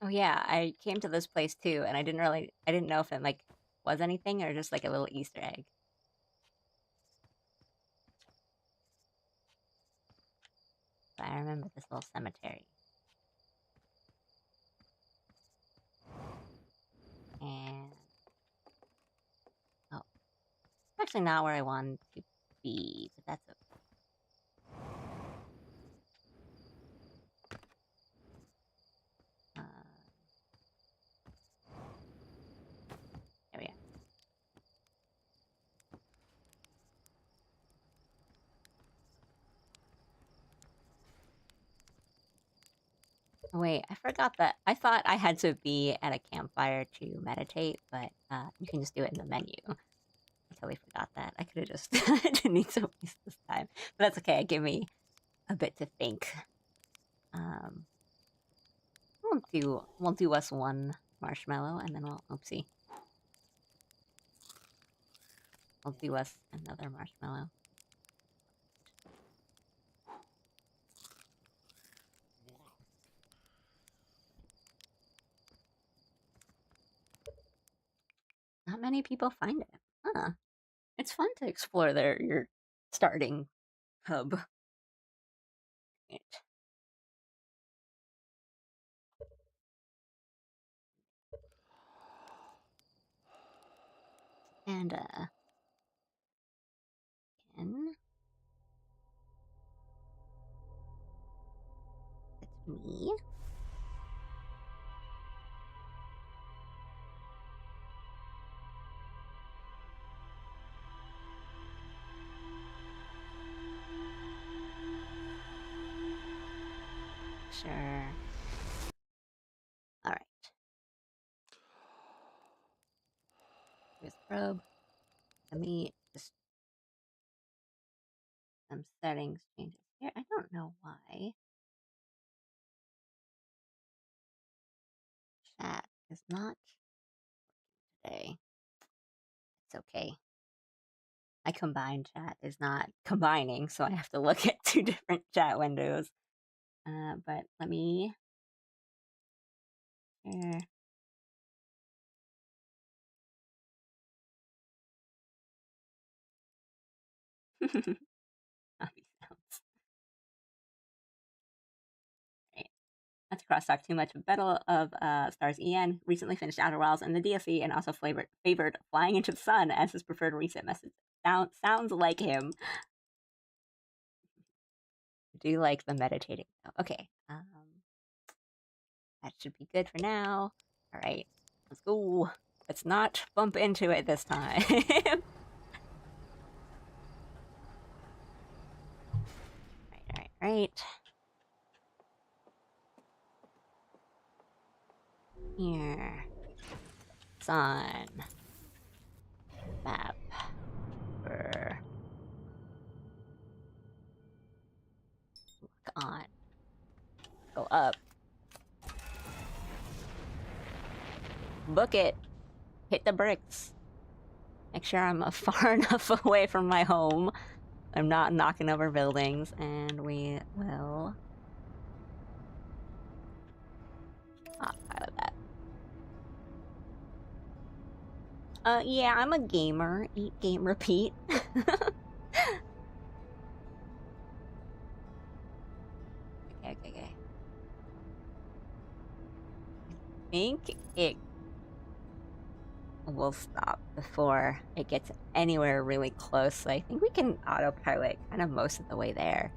Oh yeah, I came to this place too, and I didn't know if it like was anything or just like a little Easter egg. But I remember this little cemetery. And oh, actually not where I wanted to be, but that's okay. There we are. Oh, wait, I forgot that. I thought I had to be at a campfire to meditate, but you can just do it in the menu. I totally forgot that. I could have just didn't need to waste this time, but that's okay. Give me a bit to think. We'll do us one marshmallow, and then oopsie. We'll do us another marshmallow. Not many people find it. Huh. It's fun to explore your starting hub. Right. And again. It's me. Sure. Alright. Here's the probe. Let me just some settings changes here. I don't know why. Chat is not today. It's okay. My combined chat is not combining, so I have to look at two different chat windows. But let me share. Happy sounds. Right. not to crosstalk too much, but Battle of Stars EN recently finished Outer Wilds and the DLC, and also favored Flying into the Sun as his preferred reset message. Sounds like him. Do you like the meditating? Okay, that should be good for now. All right, let's go. Let's not bump into it this time. Right. Here. Sun. Map. Look on. Go up. Book it. Hit the bricks. Make sure I'm far enough away from my home. I'm not knocking over buildings, and we will pilot that. Yeah, I'm a gamer. Eat, game, repeat. Okay. I think it will stop before it gets anywhere really close, so I think we can autopilot kind of most of the way there.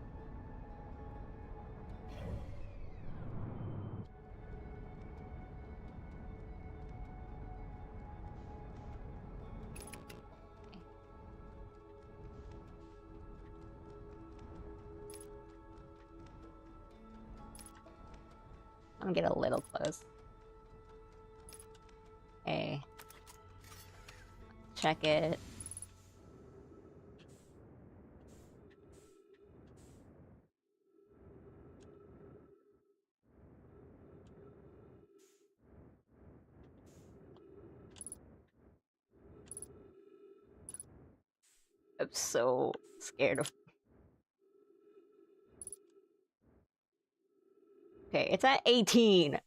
I'm gonna get a little close. Okay. Check it. I'm so scared of... Okay, it's at 18.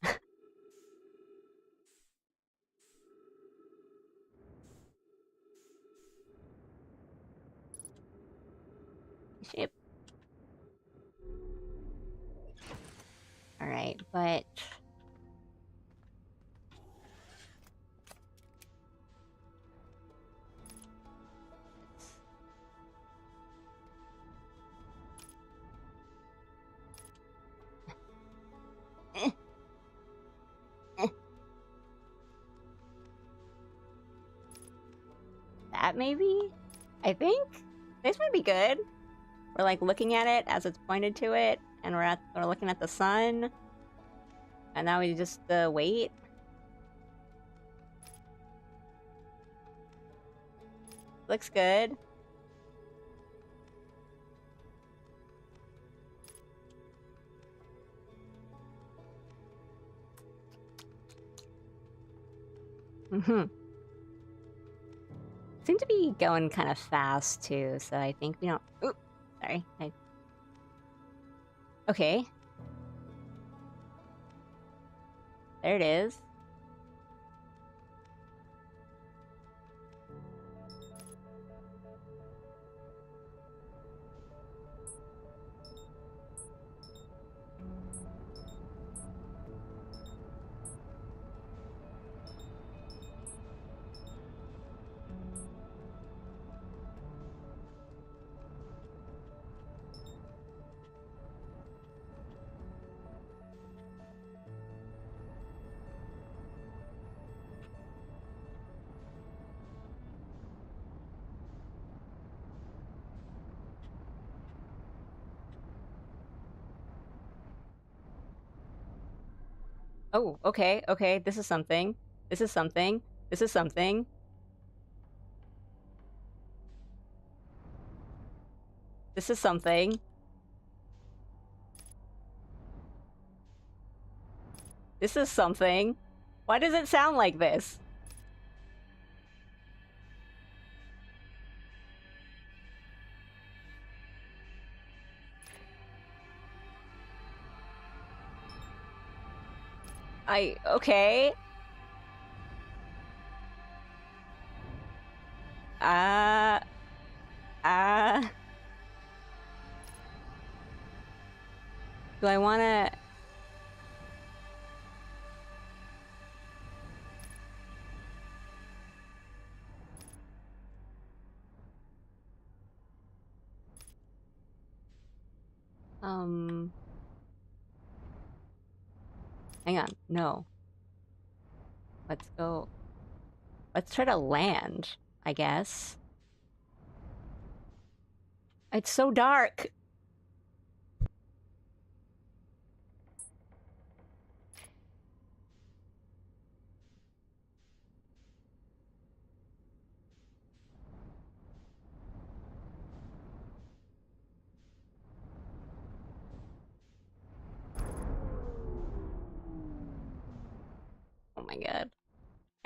Ship. Alright, but... That maybe? I think? This might be good. We're like looking at it as it's pointed to it, and we're looking at the sun. And now we just wait. Looks good. Seem to be going kind of fast too, so I think we don't... Oop! Sorry. Okay. There it is. Oh, okay. This is something. This is something. This is something. This is something. This is something. Why does it sound like this? Okay. Do I wanna... Hang on. No. Let's go. Let's try to land, I guess. It's so dark. Oh my god.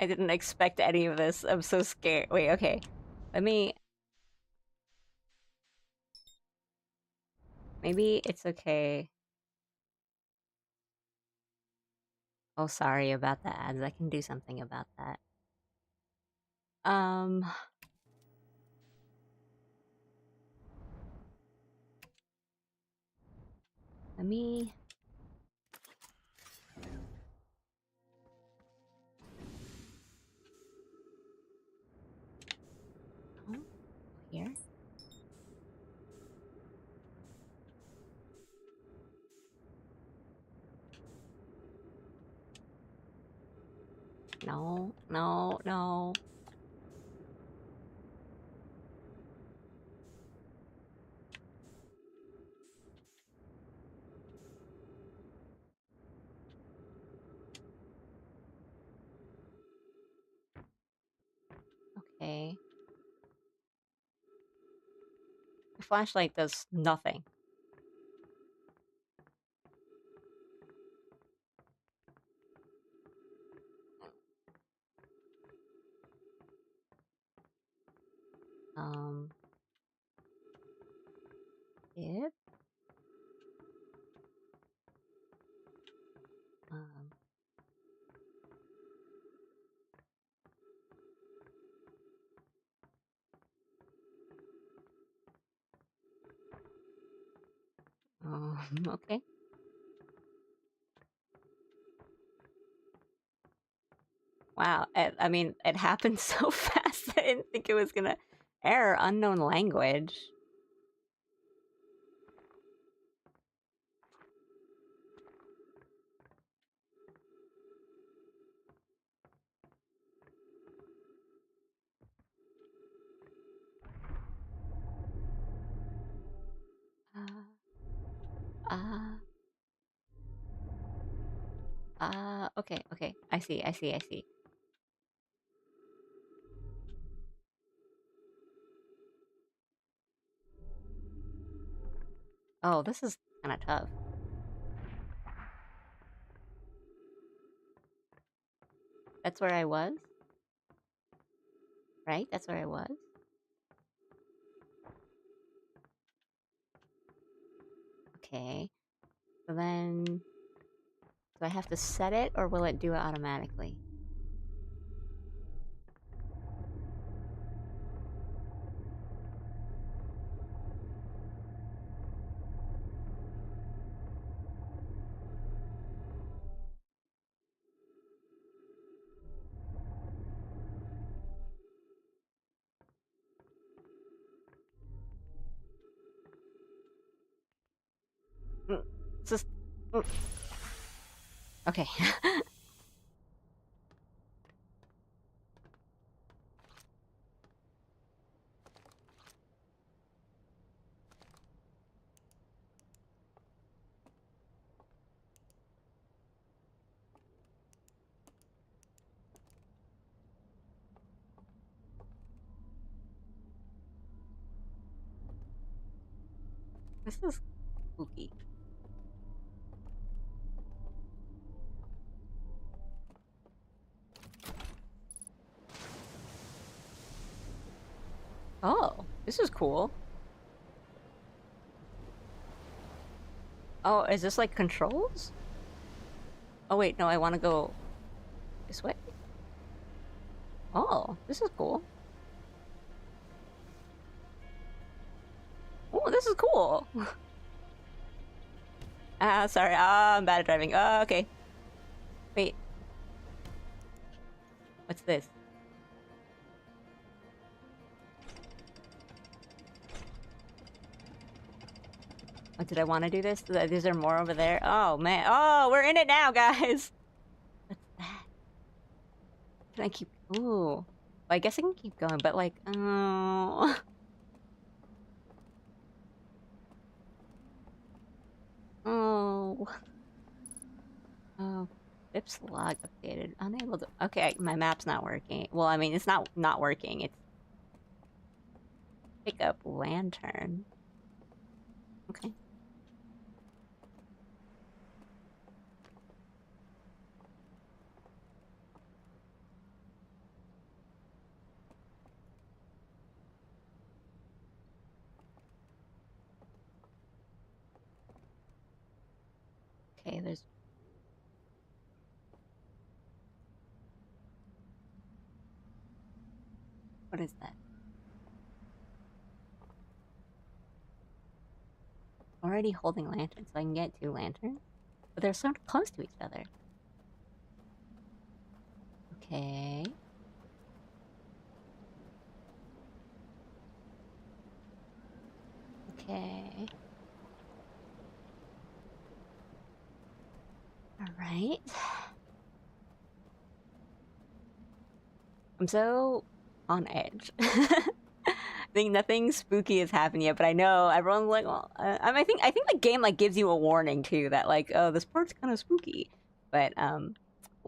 I didn't expect any of this. I'm so scared. Wait, okay. Let me... Maybe it's okay. Oh, sorry about the ads. I can do something about that. Let me... Oh, here? No, no, no. Okay. The flashlight does nothing. If... Um... okay. Wow, I mean, it happened so fast, I didn't think it was gonna... Error, unknown language. Okay, okay. I see, I see, I see. Oh, this is kind of tough. That's where I was? Right? That's where I was? Okay. So then... Do I have to set it, or will it do it automatically? Just... Okay. This is spooky. Oh, this is cool. Oh, is this like controls? Oh wait, no, I want to go this way. Oh, this is cool. Oh, this is cool. Sorry, I'm bad at driving. Okay. Wait. What's this? Oh, did I want to do this? Is there more over there? Oh, man. Oh, we're in it now, guys! What's that? Can I keep... Ooh. Well, I guess I can keep going, but like... Oh... Oh... Oh... Vips log updated. Unable to... Okay, my map's not working. Well, I mean, it's not working. It's... Pick up lantern. Okay. Okay, there's... What is that? Already holding lanterns, so I can get 2 lanterns? But they're so close to each other. Okay. Okay. Alright. I'm so on edge. I think nothing spooky has happened yet, but I know everyone's like, well, I think the game like gives you a warning too that like, oh, this part's kind of spooky, but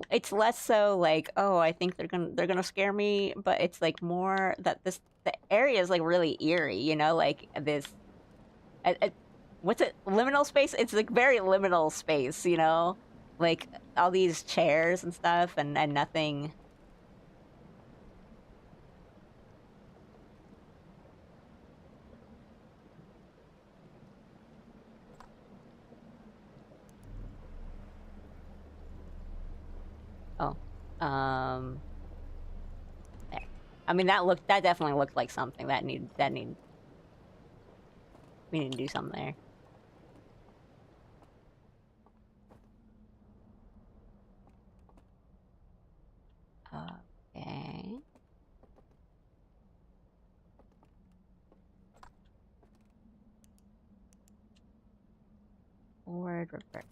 it's less so like, oh, I think they're gonna scare me, but it's like more that the area is like really eerie, you know, like this, what's it, liminal space? It's like very liminal space, you know, like all these chairs and stuff, and nothing. Oh, there. I mean, that definitely looked like something we need to do something there. Okay. Forward, reverse.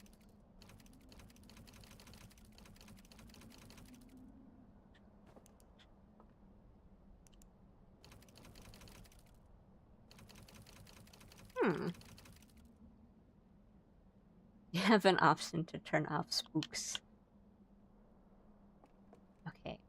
You have an option to turn off spooks. Okay.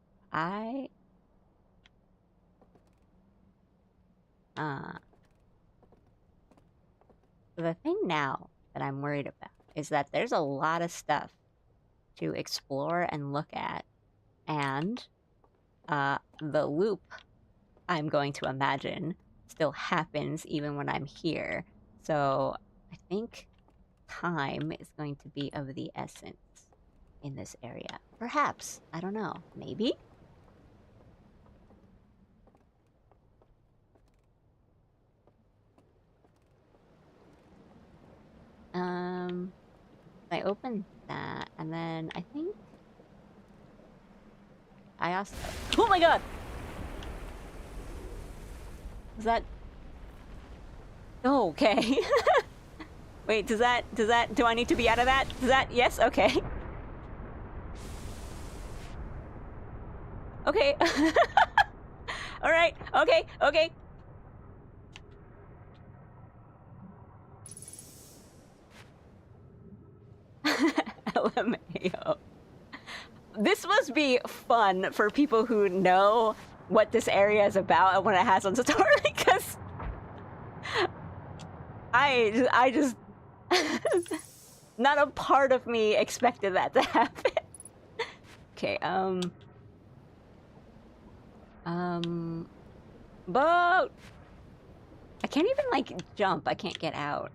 The thing now that I'm worried about is that there's a lot of stuff to explore and look at, and the loop, I'm going to imagine, still happens even when I'm here. So I think time is going to be of the essence in this area. Perhaps. I don't know. Maybe? I opened that, and then I think I also... Oh my god! Is that... Oh, okay. Wait, do I need to be out of that? Yes? Okay. Okay. Alright, okay. LMAO. This must be fun for people who know what this area is about and what it has on story, because I just not a part of me expected that to happen. Okay, boat! I can't even, like, jump. I can't get out.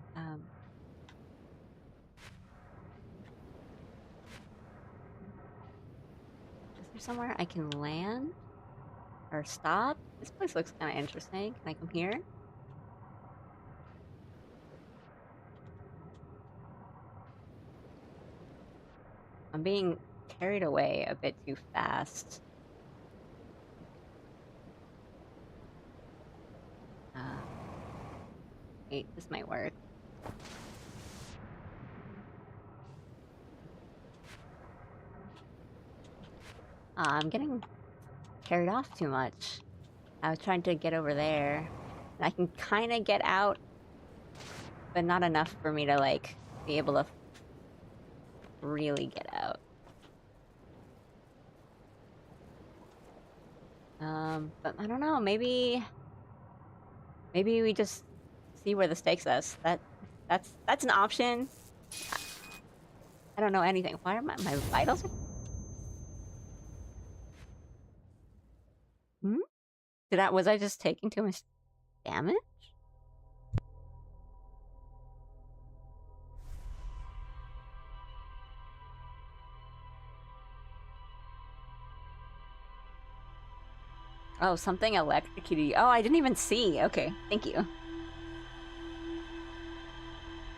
Is there somewhere I can land? Or stop? This place looks kind of interesting. Can I come here? I'm being carried away a bit too fast. Wait, this might work. I'm getting carried off too much. I was trying to get over there. And I can kind of get out, but not enough for me to, like, be able to really get out. But I don't know, maybe we just see where this takes us. That's an option. I don't know anything. Why are my vitals? Hmm? Was I just taking too much damage? Oh, something electrocuted you. Oh, I didn't even see. Okay, thank you.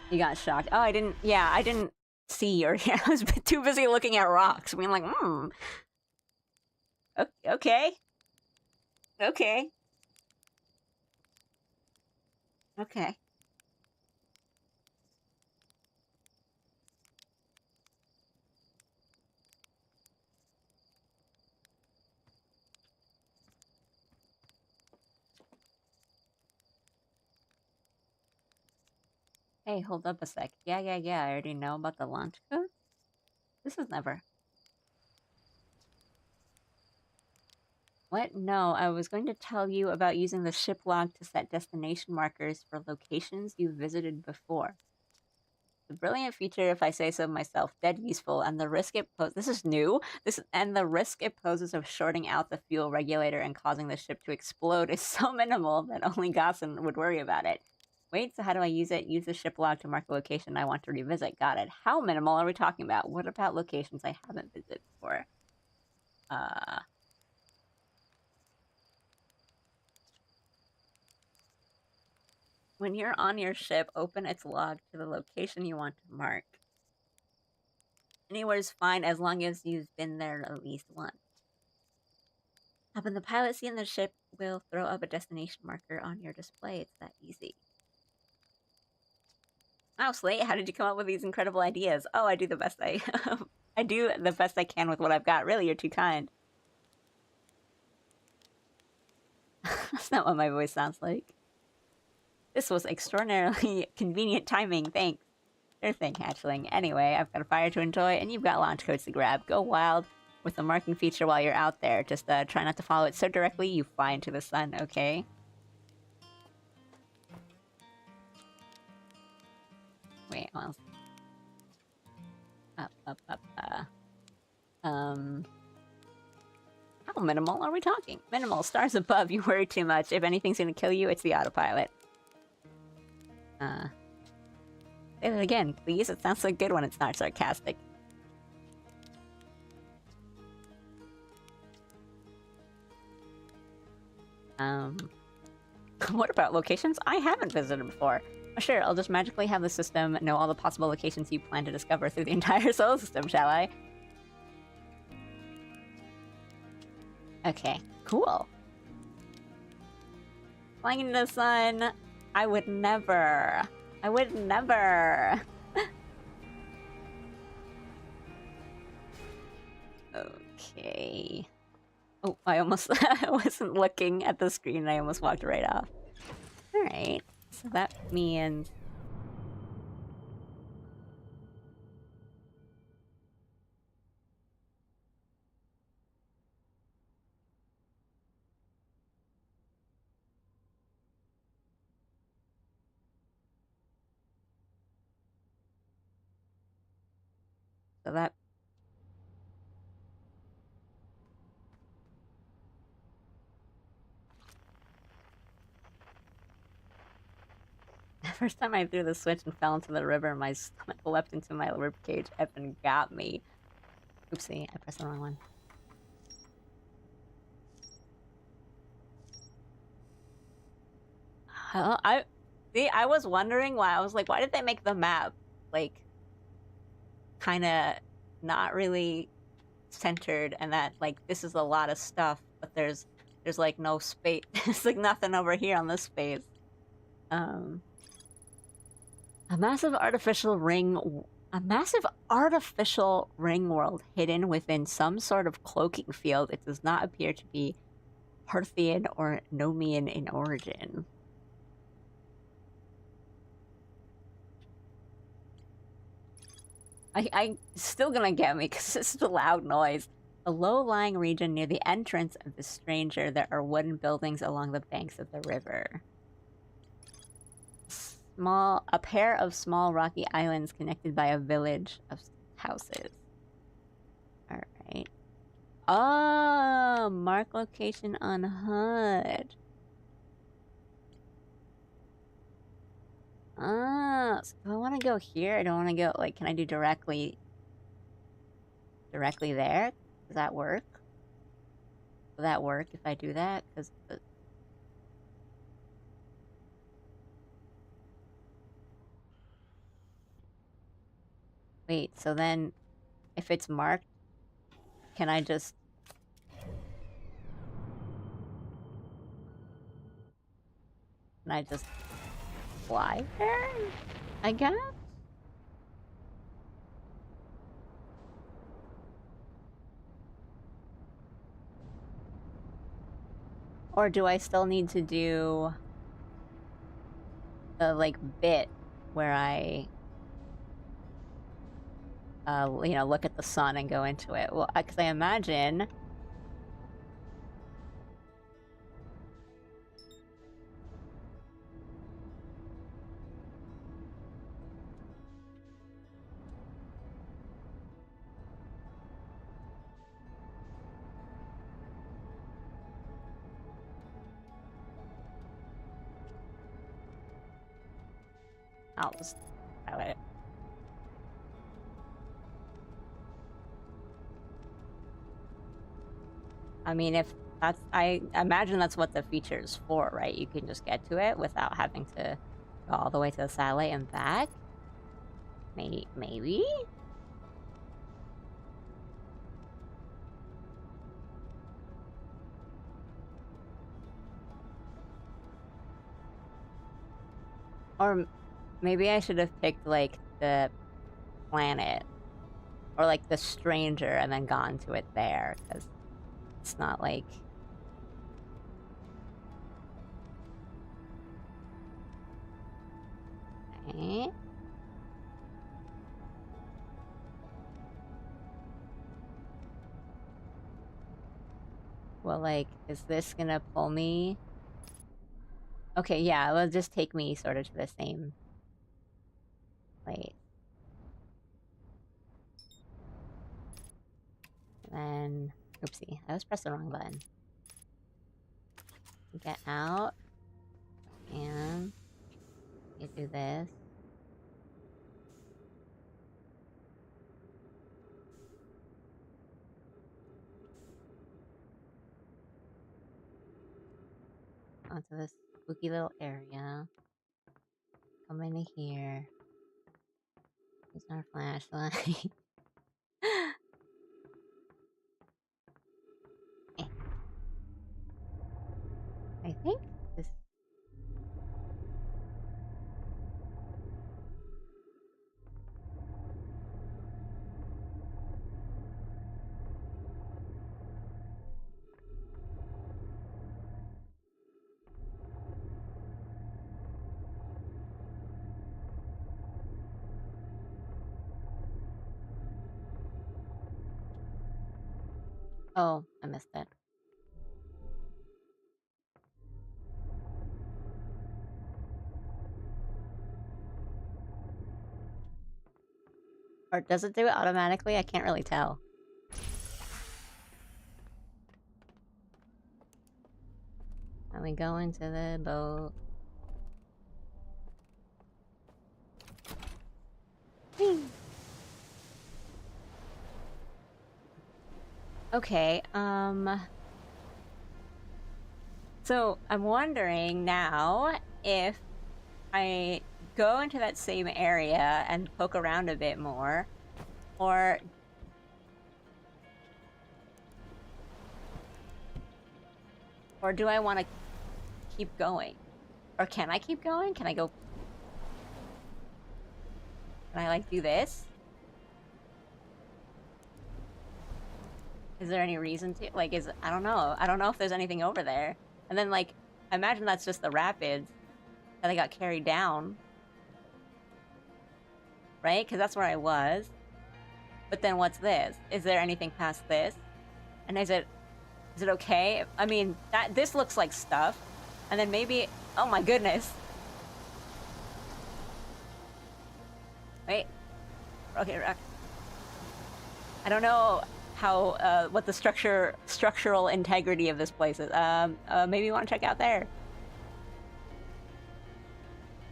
You got shocked. Oh, I didn't see, or I was too busy looking at rocks, being like, okay. Okay. Okay. Hey, hold up a sec. Yeah, I already know about the launch code. This is never. What? No, I was going to tell you about using the ship log to set destination markers for locations you've visited before. A brilliant feature, if I say so myself, dead useful, and the risk it poses— this is new. The risk it poses of shorting out the fuel regulator and causing the ship to explode is so minimal that only Gossen would worry about it. Wait, so how do I use it? Use the ship log to mark a location I want to revisit. Got it. How minimal are we talking about? What about locations I haven't visited before? When you're on your ship, open its log to the location you want to mark. Anywhere's fine as long as you've been there at least once. When the pilot seeing the ship will throw up a destination marker on your display. It's that easy. Wow, Slate, how did you come up with these incredible ideas? Oh, I do the best I do the best I can with what I've got. Really, you're too kind. That's not what my voice sounds like. This was extraordinarily convenient timing, thanks. Sure thing, hatchling. Anyway, I've got a fire to enjoy, and you've got launch codes to grab. Go wild with the marking feature while you're out there. Just try not to follow it so directly you fly into the sun, okay? Wait, what else? Up. How minimal are we talking? Minimal. Stars above, you worry too much. If anything's gonna kill you, it's the autopilot. Say that again, please. It sounds so good when it's not sarcastic. What about locations I haven't visited before? Oh, sure, I'll just magically have the system know all the possible locations you plan to discover through the entire solar system, shall I? Okay, cool. Flying into the sun, I would never. Okay. Oh, I wasn't looking at the screen. I almost walked right off. Alright, so that means... So that... The first time I threw the switch and fell into the river, my stomach leapt into my ribcage and got me. Oopsie, I pressed the wrong one. I was wondering why. I was like, why did they make the map, like, kind of not really centered, and that, like, this is a lot of stuff, but there's like no space. There's like nothing over here on this space. A massive artificial ring A massive artificial ring world hidden within some sort of cloaking field. It does not appear to be Parthian or Nomian in origin. I still gonna get me because it's such a loud noise. A low-lying region near the entrance of the stranger. There are wooden buildings along the banks of the river. A pair of small rocky islands connected by a village of houses. Alright. Oh, mark location on HUD. Ah, so do I want to go here? I don't want to go, like, can I do directly there? Does that work? Will that work if I do that? Because wait, so then if it's marked, can I just fly there? I guess? Or do I still need to do the, like, bit where I, you know, look at the sun and go into it? Well, because I imagine... I'll just try it. I mean, if that's... I imagine that's what the feature is for, right? You can just get to it without having to go all the way to the satellite and back? Maybe? Or maybe I should have picked, like, the planet. Or, like, the stranger and then gone to it there, because it's not like... Okay. Well, like, is this gonna pull me? Okay, yeah, it'll just take me sort of to the same place. And then... Oopsie, I was pressing the wrong button. Get out. And... you do this. Onto this spooky little area. Come into here. Use our flashlight. Eh. I think this... Oh, I missed it. Or does it do it automatically? I can't really tell. And we go into the boat. Okay, so I'm wondering now if I go into that same area and poke around a bit more, or do I want to keep going? Or can I keep going? Can I go... Can I, like, do this? Is there any reason to? Like, I don't know. I don't know if there's anything over there. And then, like, I imagine that's just the rapids that I got carried down. Right? Because that's where I was. But then what's this? Is there anything past this? And is it okay? I mean, this looks like stuff. And then maybe, oh my goodness. Wait. Okay, rock. I don't know how, what the structural integrity of this place is. Maybe you want to check out there.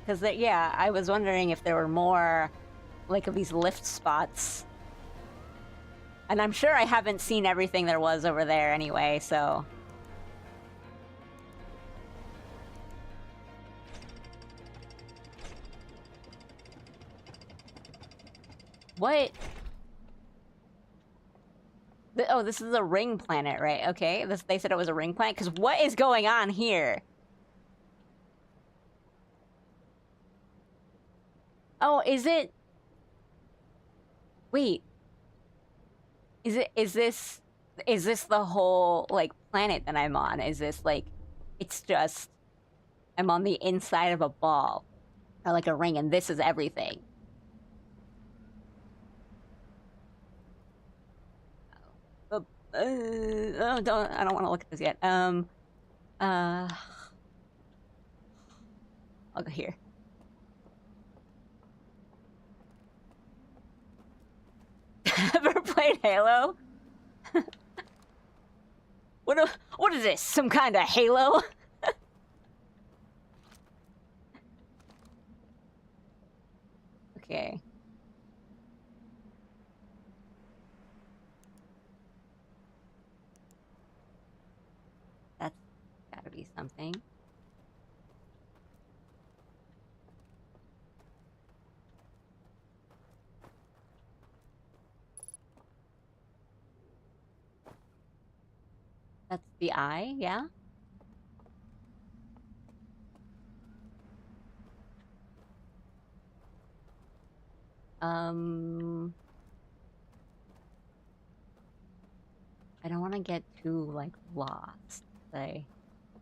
Because, yeah, I was wondering if there were more, like, of these lift spots. And I'm sure I haven't seen everything there was over there anyway, so... What? Oh, this is a ring planet, right? Okay, they said it was a ring planet? Because what is going on here? Oh, is it... Wait. Is this the whole, like, planet that I'm on? Is this, like... It's just... I'm on the inside of a ball. Or, like, a ring, and this is everything. I don't want to look at this yet. I'll go here. Ever played Halo? What is this? Some kind of Halo? Okay. That's gotta be something. That's the eye, yeah? I don't want to get too, like, lost. I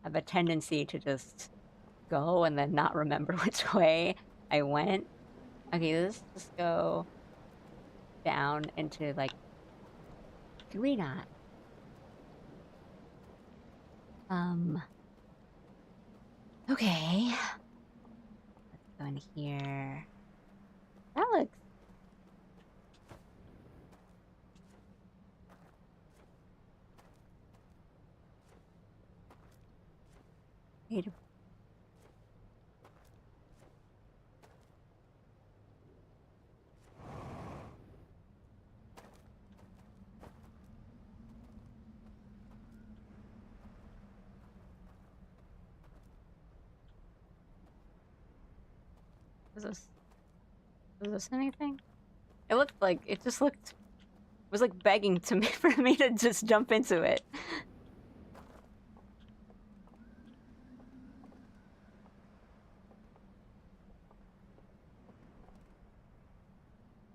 have a tendency to just go and then not remember which way I went. Okay, let's just go down into, like... Can we not? Okay. Let's go in here. That looks... Wait. Was this anything? It looked like... It just looked... It was like begging to me for me to just jump into it.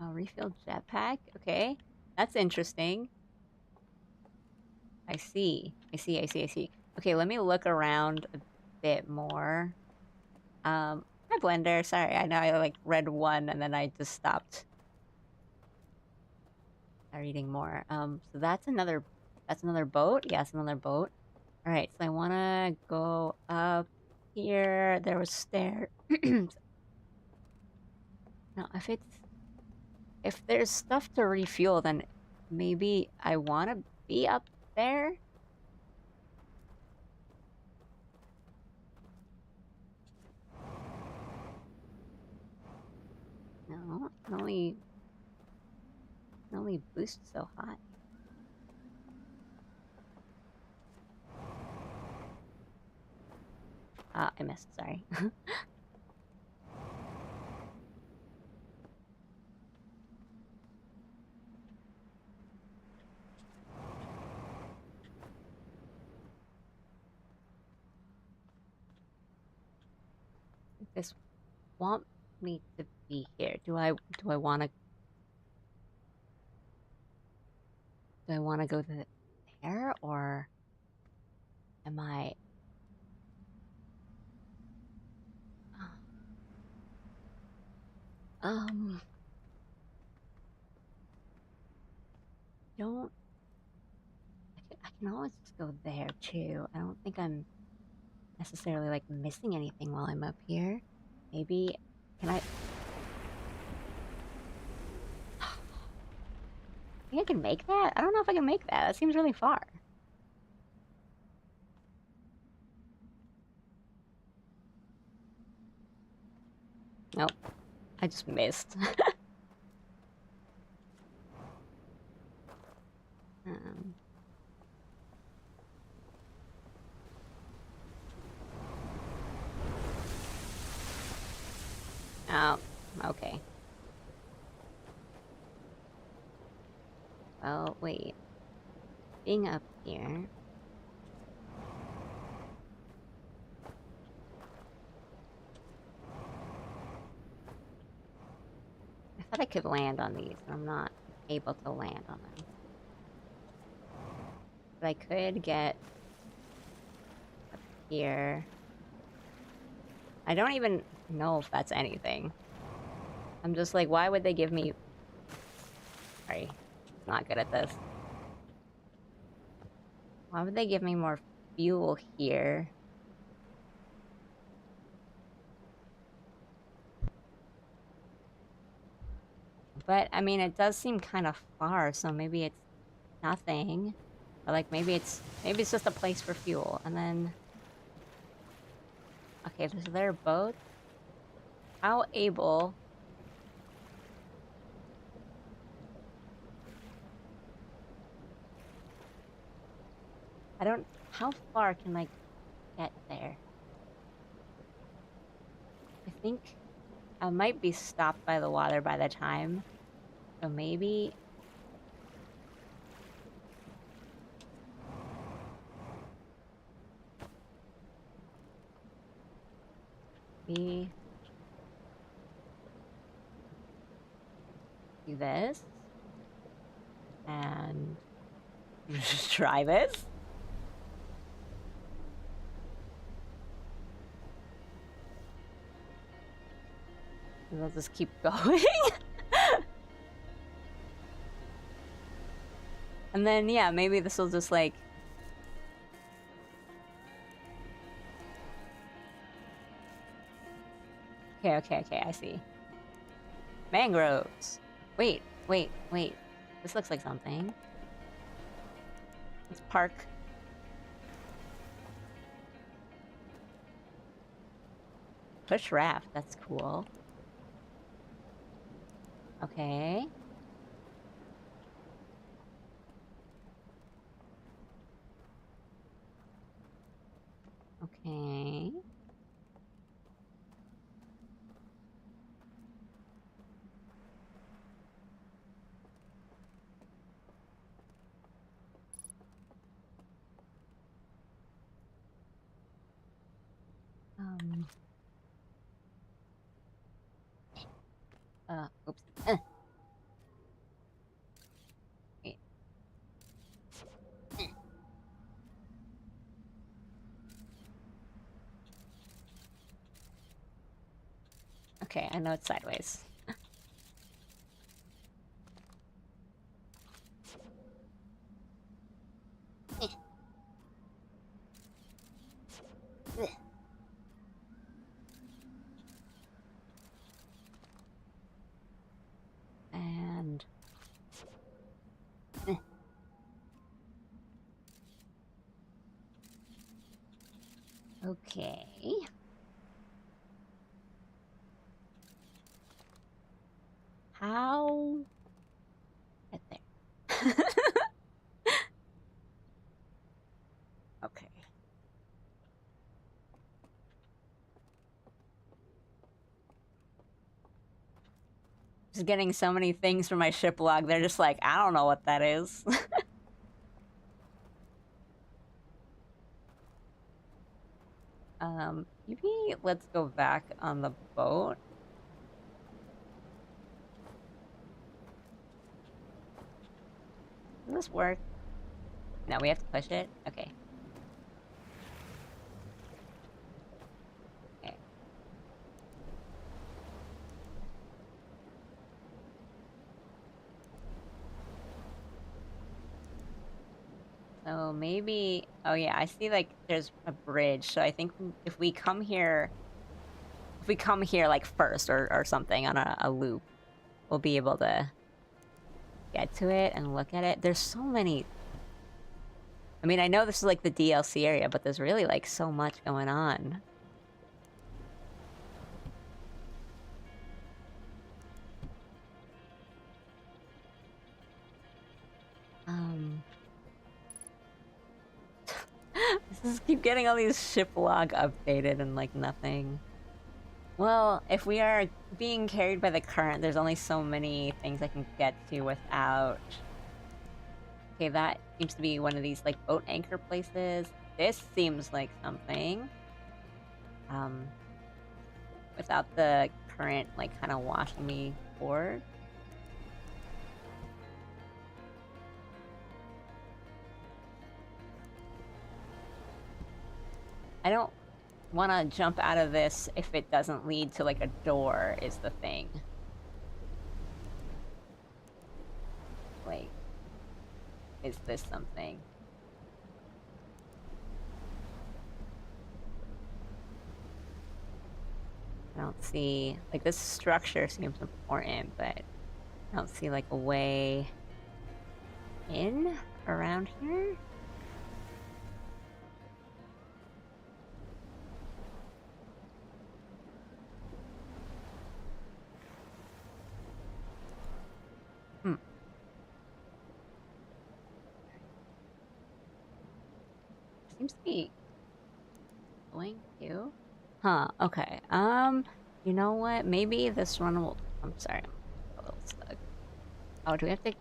Oh, refilled jetpack? Okay. That's interesting. I see. Okay, let me look around a bit more. Hi, Blender. Sorry, I know I, like, read one and then I just stopped reading more. So that's another boat? Yes, another boat. Alright, so I wanna go up here. There was stairs. Now, if there's stuff to refuel, then maybe I want to be up there? No, it can only boost so high. Ah, I missed, sorry. This want me to be here. Do I want to go to there, or am I... don't... I can always just go there, too. I don't think I'm necessarily, like, missing anything while I'm up here. Maybe... Can I... I think I can make that? I don't know if I can make that. That seems really far. Nope. I just missed. um... Oh, okay. Well, wait. Being up here... I thought I could land on these, but I'm not able to land on them. But I could get up here. I don't even know if that's anything. I'm just like, why would they give me... Sorry, not good at this. Why would they give me more fuel here? But, I mean, it does seem kind of far, so maybe it's nothing. Or, like, maybe it's just a place for fuel, and then... Okay, so they're both... How able... I don't... How far can I get there? I think I might be stopped by the water by the time. So maybe... We... do this. And... just try this. And we'll just keep going. And then, yeah, maybe this will just, like... Okay, I see. Mangroves! Wait. This looks like something. Let's park. Push raft, that's cool. Okay. Okay. Oops. Wait. Okay, I know it's sideways. And... Okay. How... Get there. Okay. Just getting so many things from my ship log, they're just like, I don't know what that is. Maybe let's go back on the boat. Does this work? No, we have to push it? Okay. Okay. So maybe... Oh yeah, I see like there's a bridge. So I think if we come here... If we come here like first or something on a loop, we'll be able to get to it and look at it. There's so many... I mean, I know this is like the DLC area, but there's really like so much going on. Just keep getting all these ship log updated and like nothing. Well, if we are being carried by the current, there's only so many things I can get to without... Okay, that seems to be one of these like boat anchor places. This seems like something. Without the current like kind of washing me forward. I don't want to jump out of this if it doesn't lead to like a door is the thing. Like, is this something? I don't see... Like, this structure seems important, but I don't see like a way in around here. Seems to be going to. Huh, okay. You know what? Maybe this one will... I'm sorry, I'm a little stuck. Oh, do we have to...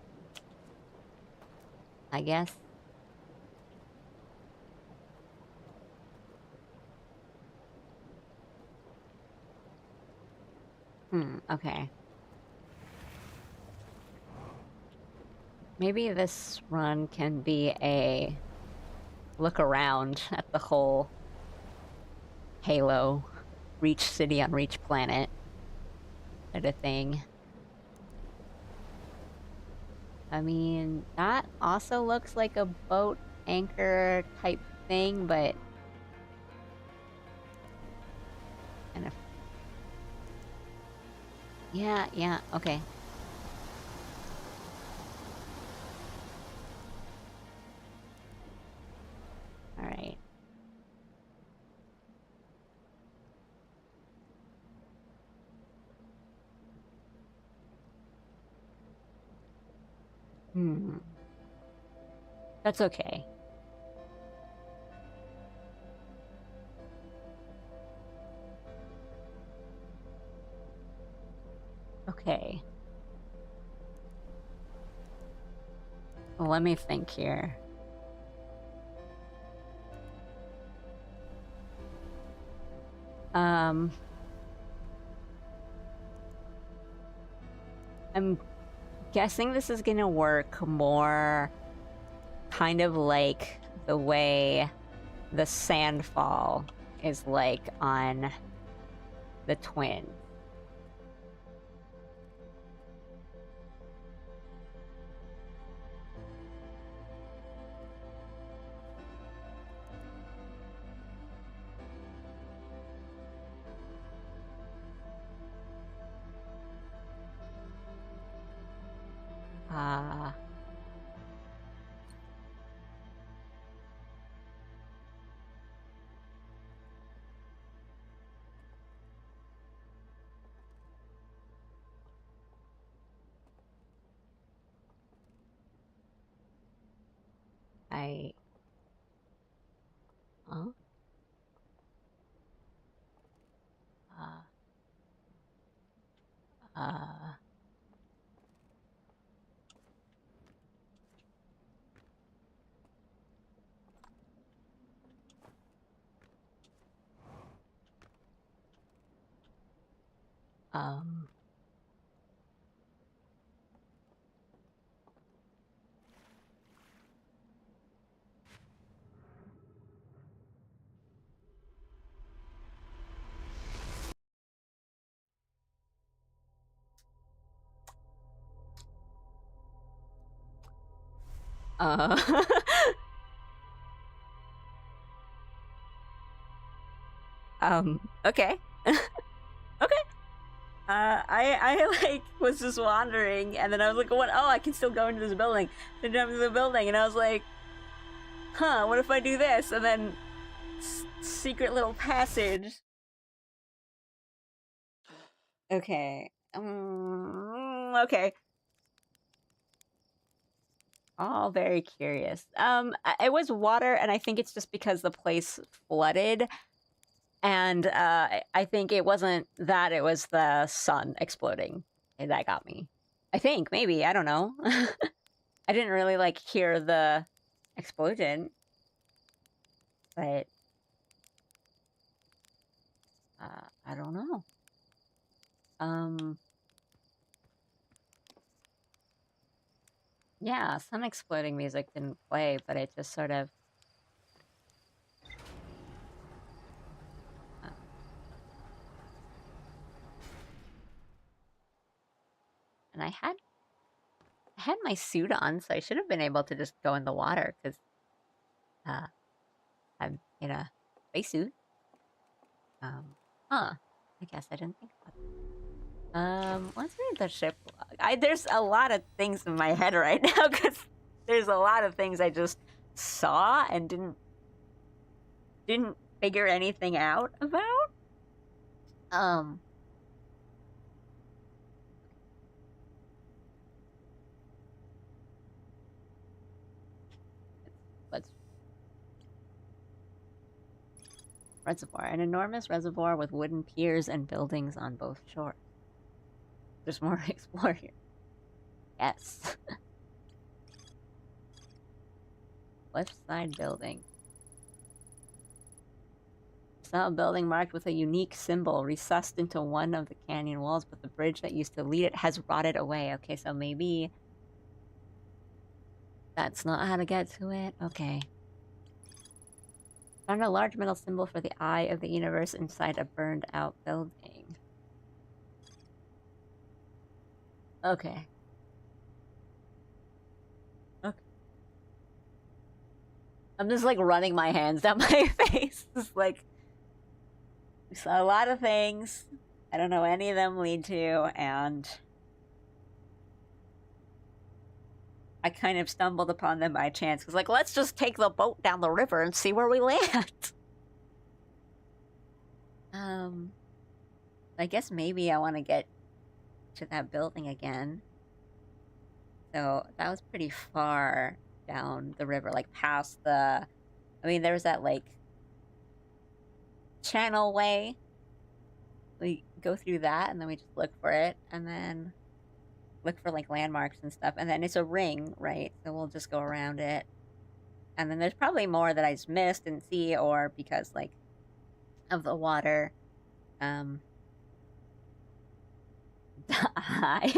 I guess... Okay. Maybe this run can be a look around at the whole Halo, Reach City on Reach Planet sort of thing. I mean, that also looks like a boat anchor type thing, but kind of... Yeah, okay. Alright. That's okay. Okay. Well, let me think here. I'm guessing this is gonna work more kind of like the way the Sandfall is like on the Twin. Huh? Uh, okay. Okay. I like was just wandering, and then I was like, "What? Oh, I can still go into this building." Then jump into the building, and I was like, "Huh? What if I do this?" And then secret little passage. Okay. Okay. All very curious. It was water, and I think it's just because the place flooded, and I think it wasn't that; it was the sun exploding, and that got me. I think maybe I don't know. I didn't really like hear the explosion, but I don't know. Um, yeah, some exploding music didn't play, but it just sort of. Uh, and I had my suit on, so I should have been able to just go in the water because uh, I'm in a spacesuit. Huh. I guess I didn't think about it. Let's read the ship log. There's a lot of things in my head right now because there's a lot of things I just saw and didn't figure anything out about. Um, let's reservoir. An enormous reservoir with wooden piers and buildings on both shores. There's more to explore here. Yes. Cliffside building. Saw a building marked with a unique symbol recessed into one of the canyon walls, but the bridge that used to lead it has rotted away. Okay, so maybe that's not how to get to it. Okay. Found a large metal symbol for the eye of the universe inside a burned out building. Okay. Okay. I'm just like running my hands down my face. Just like, we saw a lot of things. I don't know any of them lead to, and I kind of stumbled upon them by chance. Because, like, let's just take the boat down the river and see where we land. I guess maybe I want to get to that building again. So that was pretty far down the river, like past the. I mean, there was that like channel way. We go through that, and then we just look for it, and then look for like landmarks and stuff, and then it's a ring, right? So we'll just go around it, and then there's probably more that I just missed and see, or because like of the water. Hi.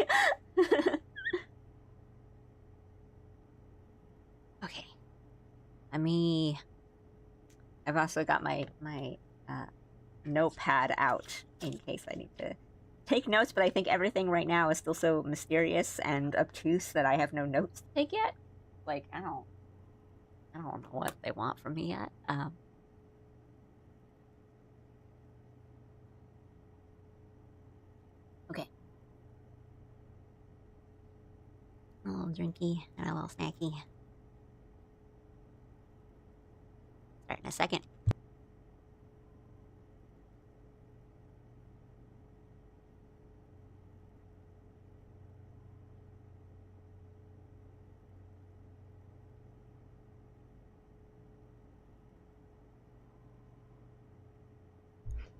Okay. I've also got my notepad out in case I need to take notes, but I think everything right now is still so mysterious and obtuse that I have no notes to take yet. Like, I don't know what they want from me yet. Okay. A little drinky and a little snacky. Start in a second.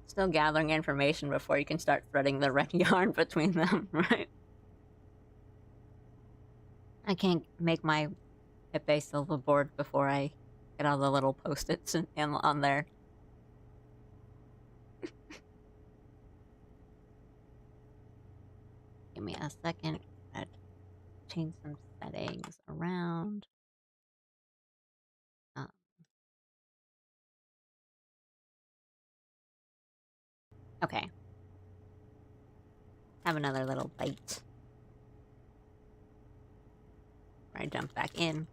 Still gathering information before you can start threading the red yarn between them, right? I can't make my Pepe Silva board before I get all the little post-its on there. Give me a second. I'd change some settings around. Okay. Have another little bite. Where I jump back in.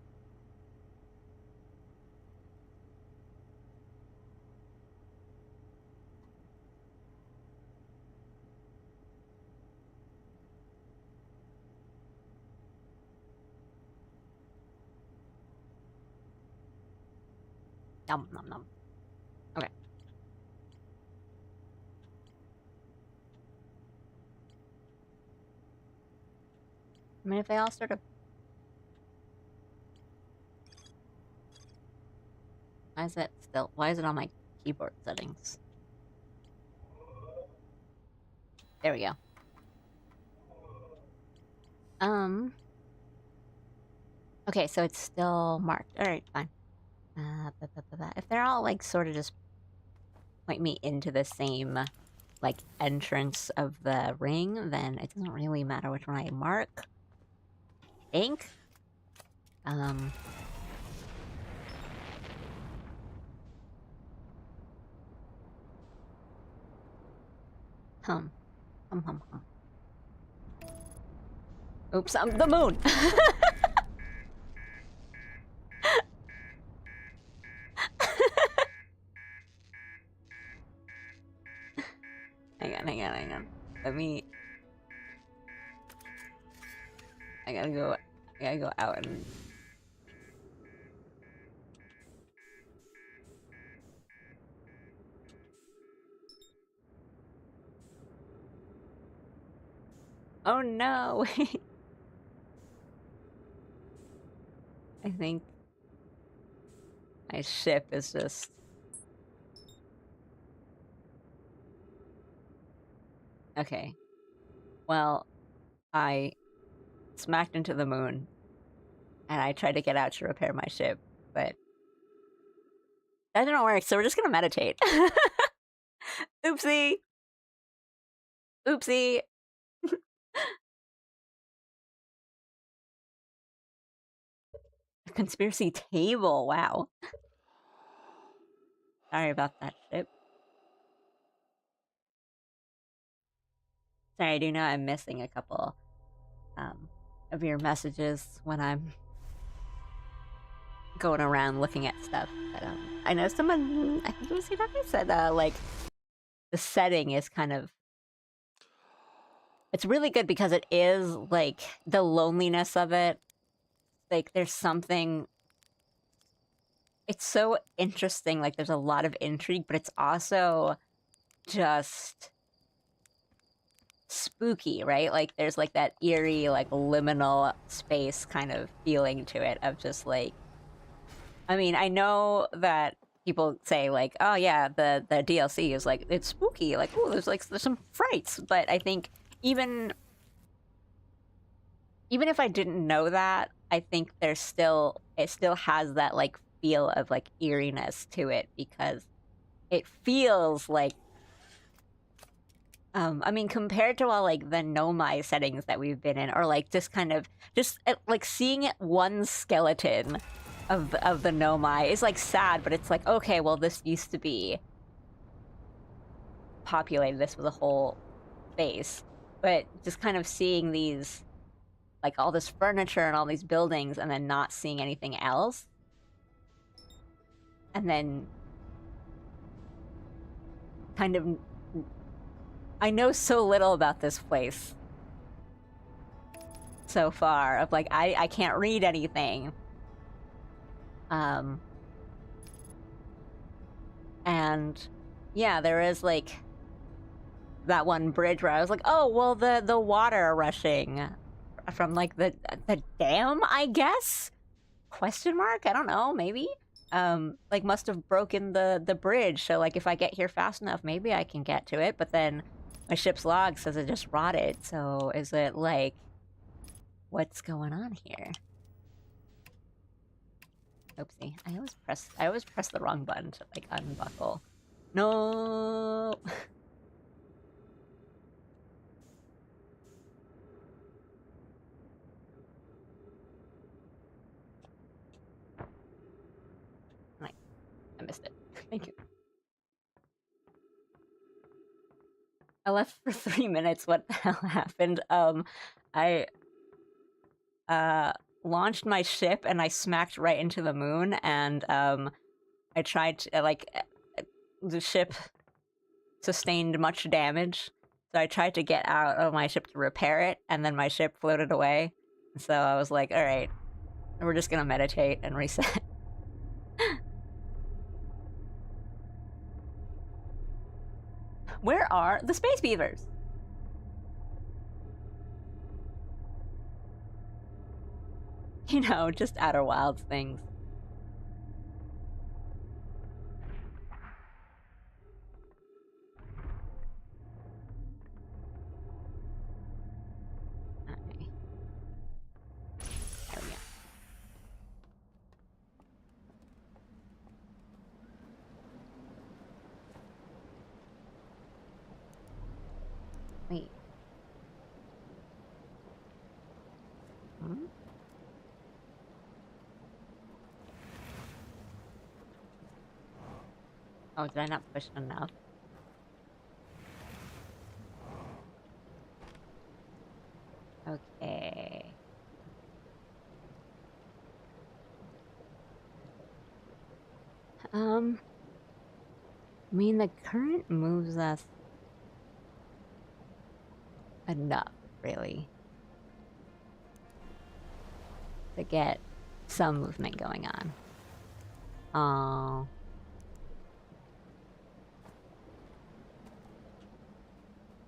Nom nom nom. Okay. I mean, if they all sort of... Why is it still... Why is it on my keyboard settings? There we go. Okay, so it's still marked. Alright, fine. If they're all, like, sort of just point me into the same, like, entrance of the ring, then it doesn't really matter which one I mark. I think. Hum. Hum, hum, hum. Oops, I'm the moon! Hang on. Let me... I gotta go out and... Oh no! I think... my ship is just... Okay. Well, I smacked into the moon, and I tried to get out to repair my ship, but that didn't work, so we're just gonna meditate. Oopsie! Oopsie! A conspiracy table, wow. Sorry about that, ship. Sorry, I do know I'm missing a couple of your messages when I'm going around looking at stuff. But I know someone, I think it was Hidaki, said like the setting is kind of... It's really good because it is like the loneliness of it. Like there's something... It's so interesting, like there's a lot of intrigue, but it's also just spooky, right? Like there's like that eerie, like liminal space kind of feeling to it of just like... I mean, I know that people say like, oh yeah, the DLC is like, it's spooky, like, oh, there's some frights, but I think even if I didn't know that, I think it still has that like feel of like eeriness to it because it feels like I mean, compared to all like the Nomai settings that we've been in, or like just kind of like seeing one skeleton of the Nomai is like sad, but it's like, okay, well, this used to be populated. This was a whole base, but just kind of seeing these, like all this furniture and all these buildings, and then not seeing anything else, and then kind of... I know so little about this place so far, of like, I can't read anything. And yeah, there is like that one bridge where I was like, oh, well, the water rushing from like the dam, I guess? Question mark? I don't know, maybe? Like must have broken the bridge, so like if I get here fast enough, maybe I can get to it, but then my ship's log says it just rotted, so is it like... What's going on here? Oopsie. I always press the wrong button to like unbuckle. No. Right. I missed it. Thank you. I left for 3 minutes. What the hell happened? I launched my ship and I smacked right into the moon, and I tried to like the ship sustained much damage, so I tried to get out of my ship to repair it, and then my ship floated away. So I was like, all right, we're just gonna meditate and reset. where are the space beavers? You know, just Outer Wilds things. Okay. There we go. Wait. Hmm? Oh, did I not push enough? Okay. I mean, the current moves us enough, really, to get some movement going on. Oh.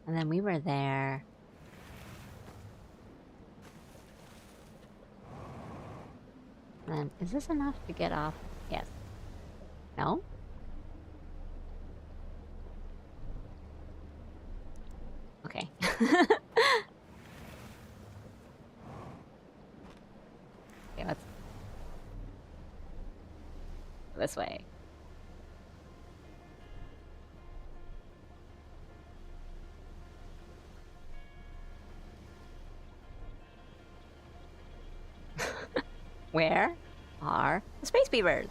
And then we were there. And is this enough to get off? Yes. No? Okay. Okay, let's go this way. Where are the space beavers?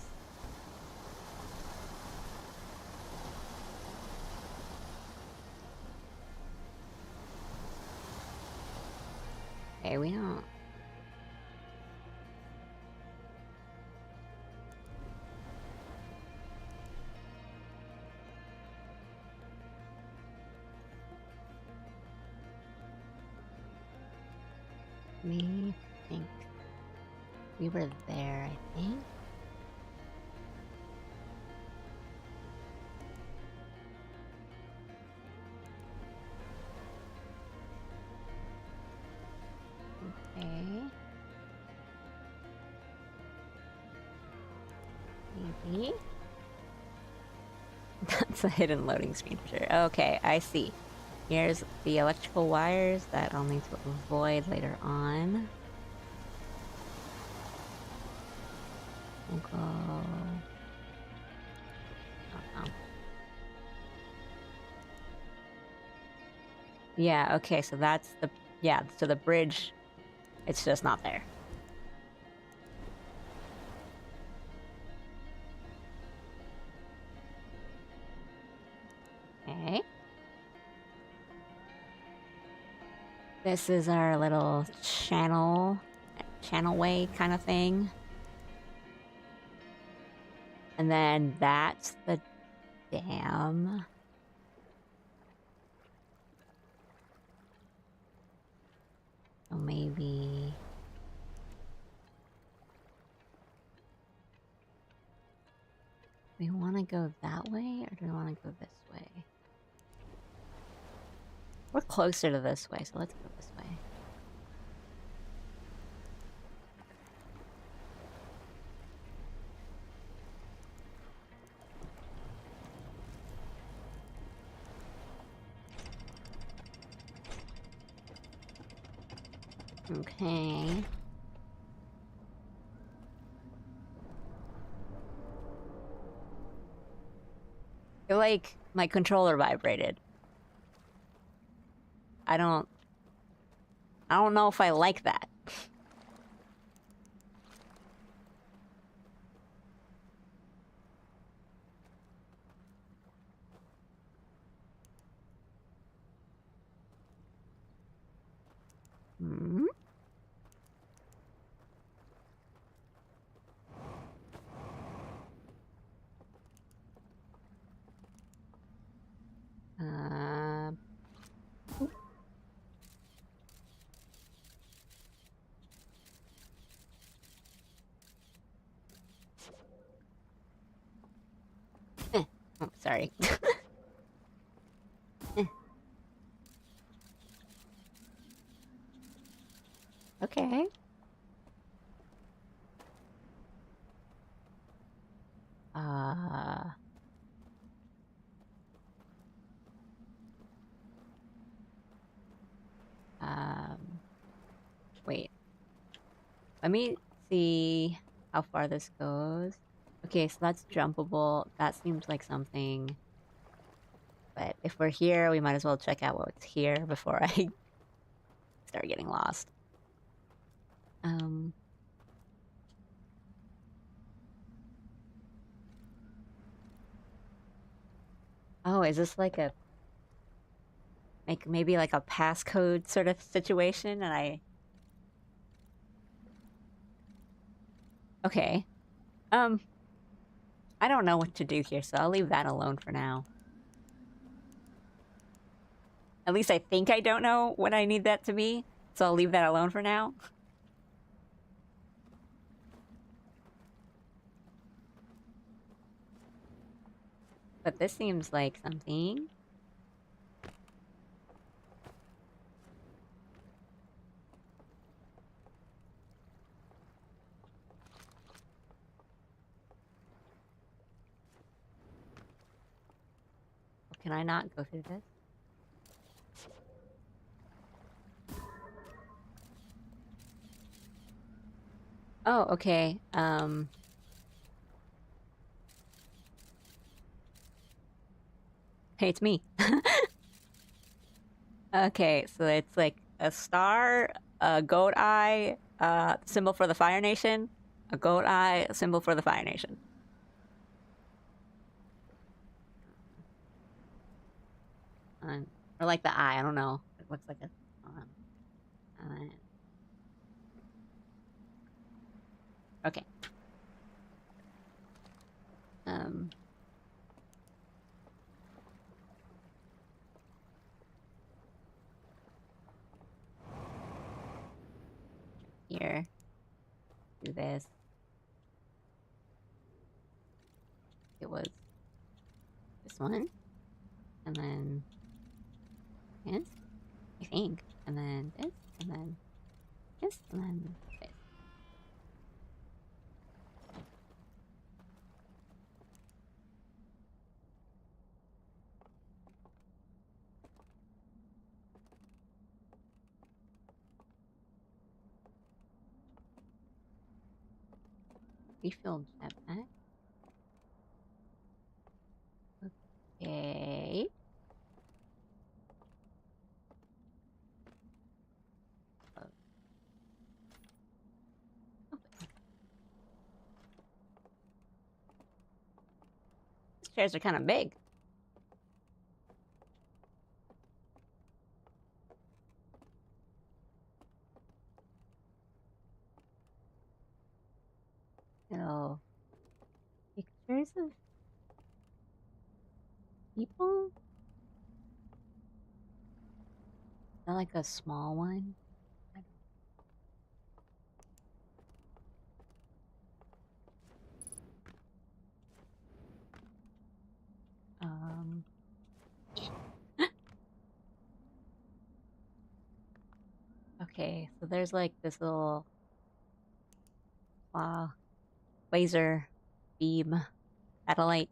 Okay, we don't. Me think we were there, I think. Okay. Maybe. That's a hidden loading screen for sure. Okay, I see. Here's the electrical wires that I'll need to avoid later on. We'll go... Oh. Yeah, okay, so that's the... Yeah, so the bridge, it's just not there. Okay. This is our little channelway kind of thing. And then that's the dam. So maybe... Do we want to go that way, or do we want to go this way? We're closer to this way, so let's go this way. Okay. I feel like my controller vibrated. I don't know if I like that. Hmm? Oh, sorry. Uh... Wait. Let me see how far this goes. Okay, so that's jumpable. That seems like something. But if we're here, we might as well check out what's here before I start getting lost. Oh, is this like a maybe like a passcode sort of situation? And okay. I don't know what to do here, so I'll leave that alone for now. At least I think I don't know what I need that to be, so I'll leave that alone for now. But this seems like something. Can I not go through this? Oh, okay. Hey, it's me. Okay, so it's like a star, a goat eye, symbol for the Fire Nation, a goat eye, a symbol for the Fire Nation. Or like the eye, I don't know. It looks like a... okay. Here. Do this. It was this one. And then this, I think. And then this, and then this, and then this. Refill jetpack. Okay. These chairs are kind of big. So, pictures of people? Is that like a small one? Okay, so there's like this little laser beam satellite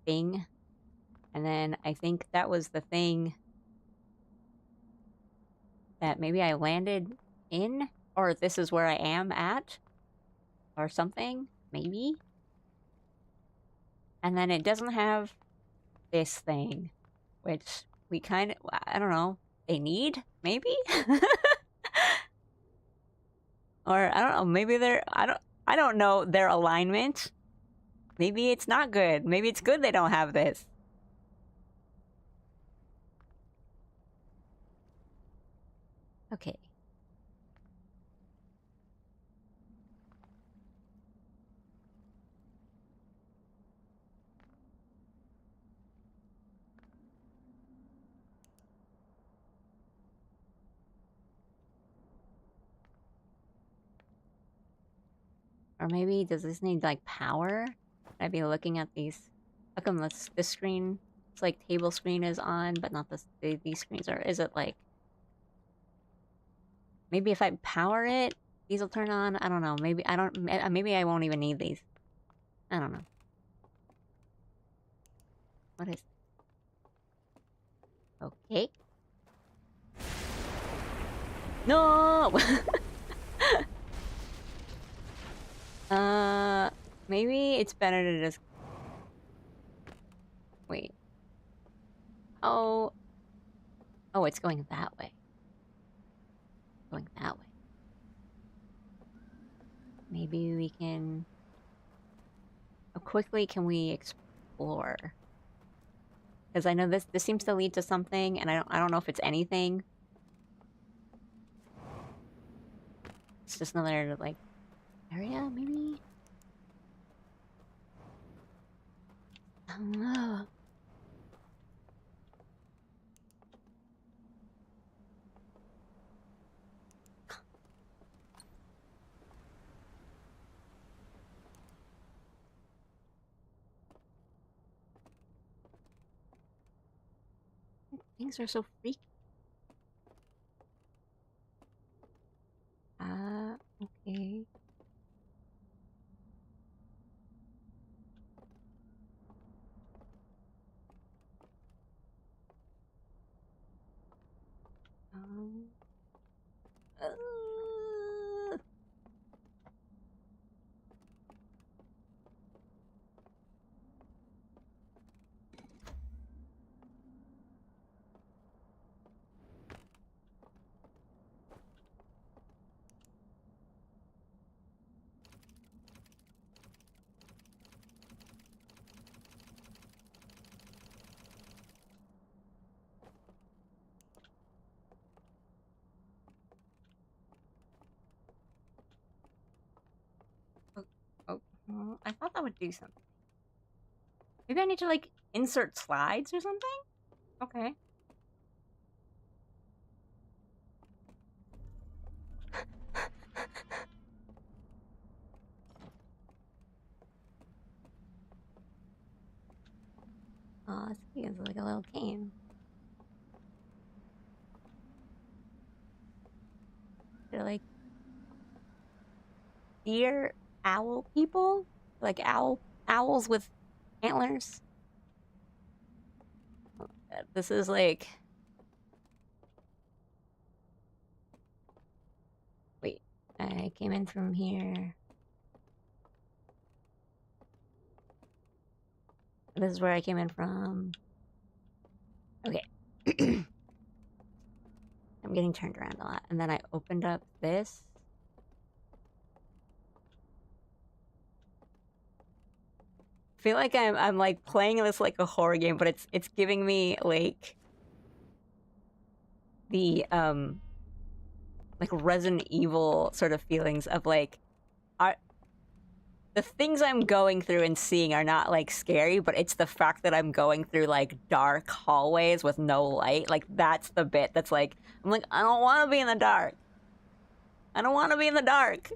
thing. And then I think that was the thing that maybe I landed in, or this is where I am at, or something, maybe. And then it doesn't have this thing, which we kind of, I don't know, they need, maybe? Or I don't know, maybe I don't know their alignment. Maybe it's not good. Maybe it's good they don't have this. Okay. Or maybe, does this need, like, power? Should I be looking at these? How come this screen, it's like table screen is on, but not these screens are, is it like... Maybe if I power it, these will turn on? I don't know. Maybe I don't, maybe I won't even need these. I don't know. What is it? Okay. No! Maybe it's better to just... Wait. Oh. Oh, it's going that way. Going that way. Maybe we can... How quickly can we explore? Because I know this seems to lead to something, and I don't know if it's anything. It's just another, like, area, maybe? I don't know. Things are so freaky. Okay. Uh, I thought that would do something. Maybe I need to, like, insert slides or something? Okay. Oh, it's cute. It's like a little cane. They're like deer owl people? Like owls with antlers? This is like... Wait, I came in from here. This is where I came in from. Okay. I'm getting turned around a lot. And then I opened up this. I feel like I'm like playing this like a horror game, but it's giving me like the like Resident Evil sort of feelings of like, are the things I'm going through and seeing are not like scary, but it's the fact that I'm going through like dark hallways with no light. Like that's the bit that's like, I'm like, I don't want to be in the dark. I don't want to be in the dark.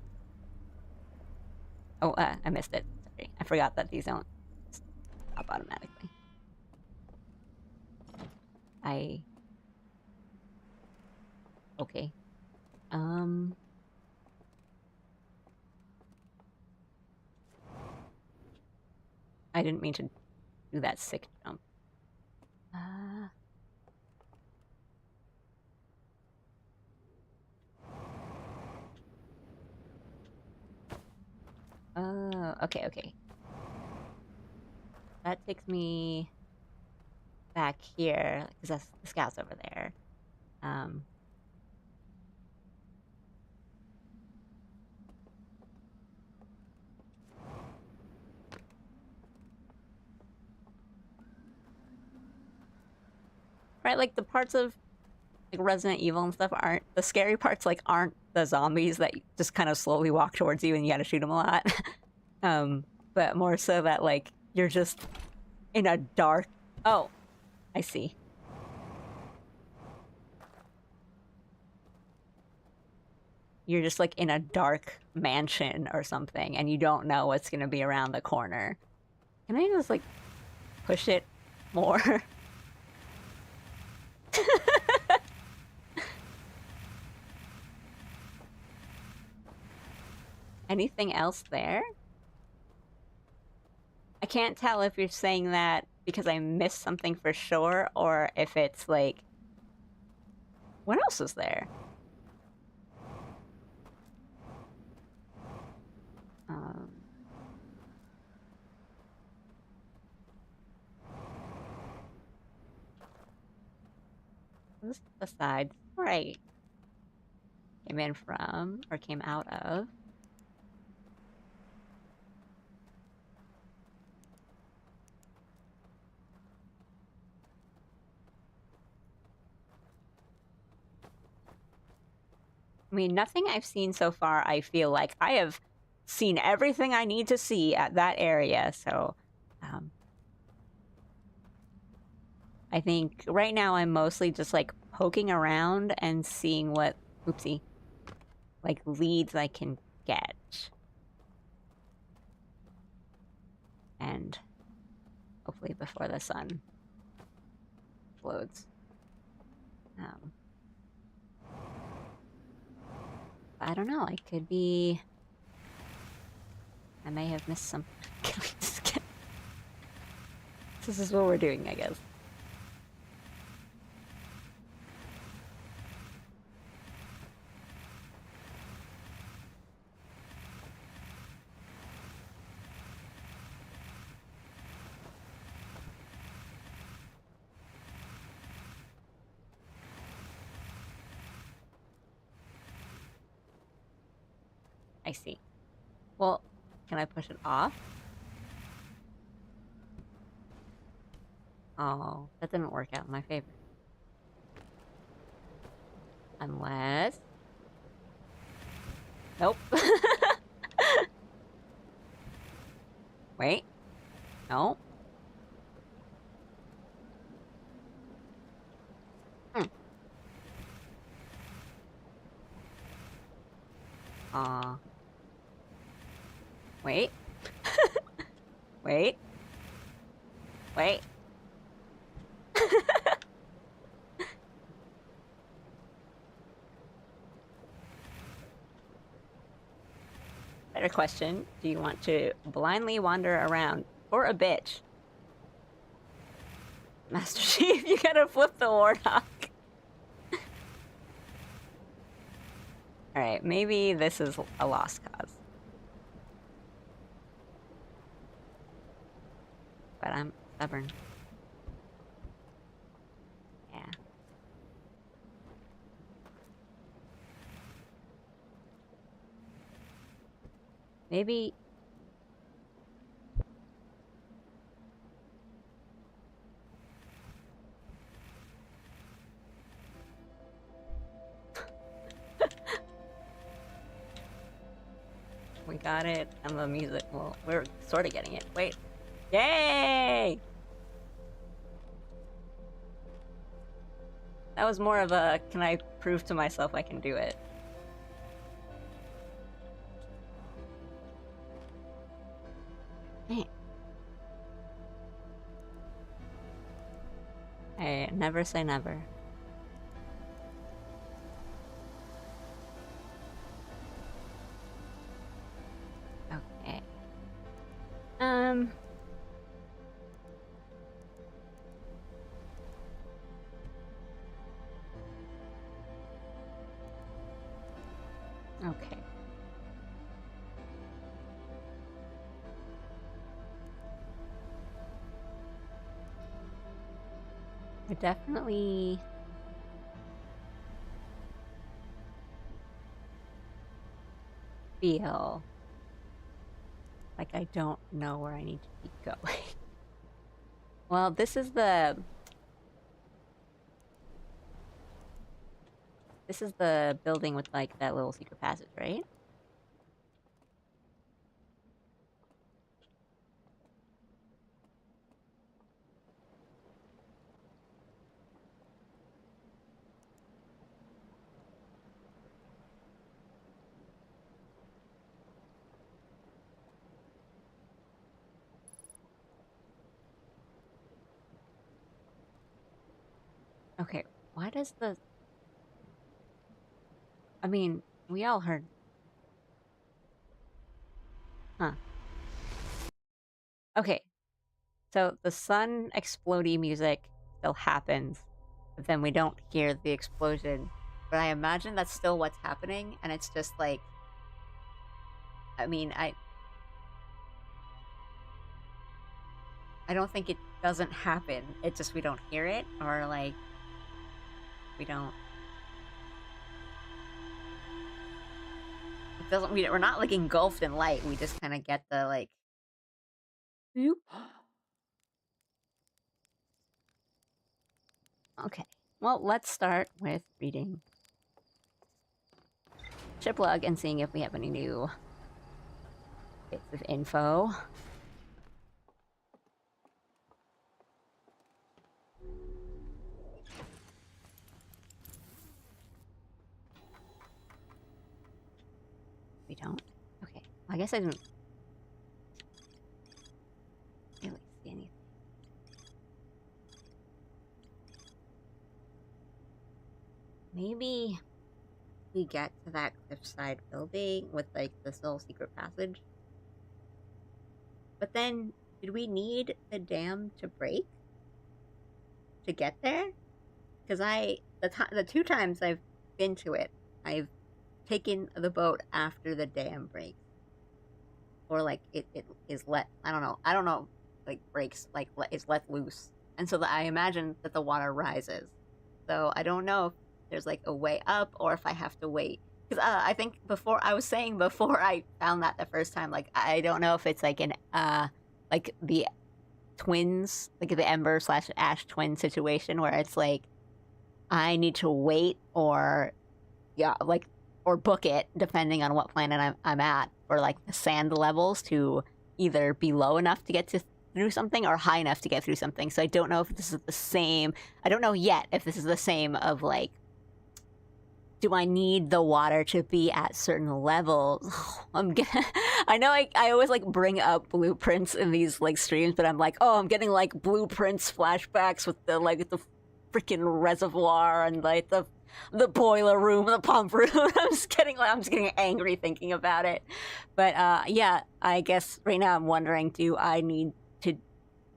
Oh, I missed it. Sorry. I forgot that these don't stop automatically. Okay. I didn't mean to do that sick jump. Okay. That takes me back here, because that's the scouts over there. Right, like the parts of like Resident Evil and stuff aren't the scary parts. Like aren't the zombies that just kind of slowly walk towards you and you gotta shoot them a lot. But more so that like you're just in a dark. Oh, I see. You're just like in a dark mansion or something, and you don't know what's gonna be around the corner. Can I just like push it more? Anything else there? I can't tell if you're saying that because I missed something for sure, or if it's like, what else is there? Um, this is the side where I came in from, or came out of. I mean, nothing I've seen so far, I feel like I have seen everything I need to see at that area, so um, I think right now I'm mostly just like poking around and seeing what, oopsie, like leads I can get. And hopefully before the sun explodes. Um, I don't know, I could be... I may have missed something. Can we just get... This is what we're doing, I guess. I see. Well, can I push it off? Oh, that didn't work out in my favor. Unless... Nope. Wait. No. Hmm. Wait. Wait. Wait. Better question. Do you want to blindly wander around or a bitch? Master Chief, you gotta flip the warthog. Alright, maybe this is a lost cause. But I'm stubborn. Yeah. Maybe... We got it, and the music... Well, we're sort of getting it. Wait. Yay! That was more of a, can I prove to myself I can do it? Hey, never say never. Okay. Okay. I definitely... feel like I don't know where I need to be going. Well, this is the... This is the building with, like, that little secret passage, right? Okay, why does the... I mean, we all heard... Huh. Okay, So the sun explodey music still happens, but then we don't hear the explosion. But I imagine that's still what's happening, and it's just like, I mean, I don't think it doesn't happen. It just we don't hear it, or like we don't. It doesn't. We're not like engulfed in light. We just kind of get the like. Boop. Okay. Well, let's start with reading Shiplug and seeing if we have any new bits of info. We don't? Okay. I guess I didn't really see anything. Maybe we get to that cliffside building with like this little secret passage. But then, did we need the dam to break to get there? Because the 2 times I've been to it, I've taken the boat after the dam breaks, or like it is let. I don't know, like breaks, like is let loose, and so I imagine that the water rises. So I don't know if there's like a way up, or if I have to wait. Because I think before I found that the first time, like I don't know if it's like an like the twins, like the Ember / Ash twin situation, where it's like I need to wait, or like, or book it depending on what planet I'm at, or like the sand levels to either be low enough to get through something or high enough to get through something. So I don't know if this is the same. I don't know yet if this is the same of like, do I need the water to be at certain levels? I know I always like bring up blueprints in these like streams, but I'm like, oh, I'm getting like blueprints flashbacks with the freaking reservoir and like the boiler room, the pump room. I'm just getting angry thinking about it. But yeah, I guess right now I'm wondering, do I need to?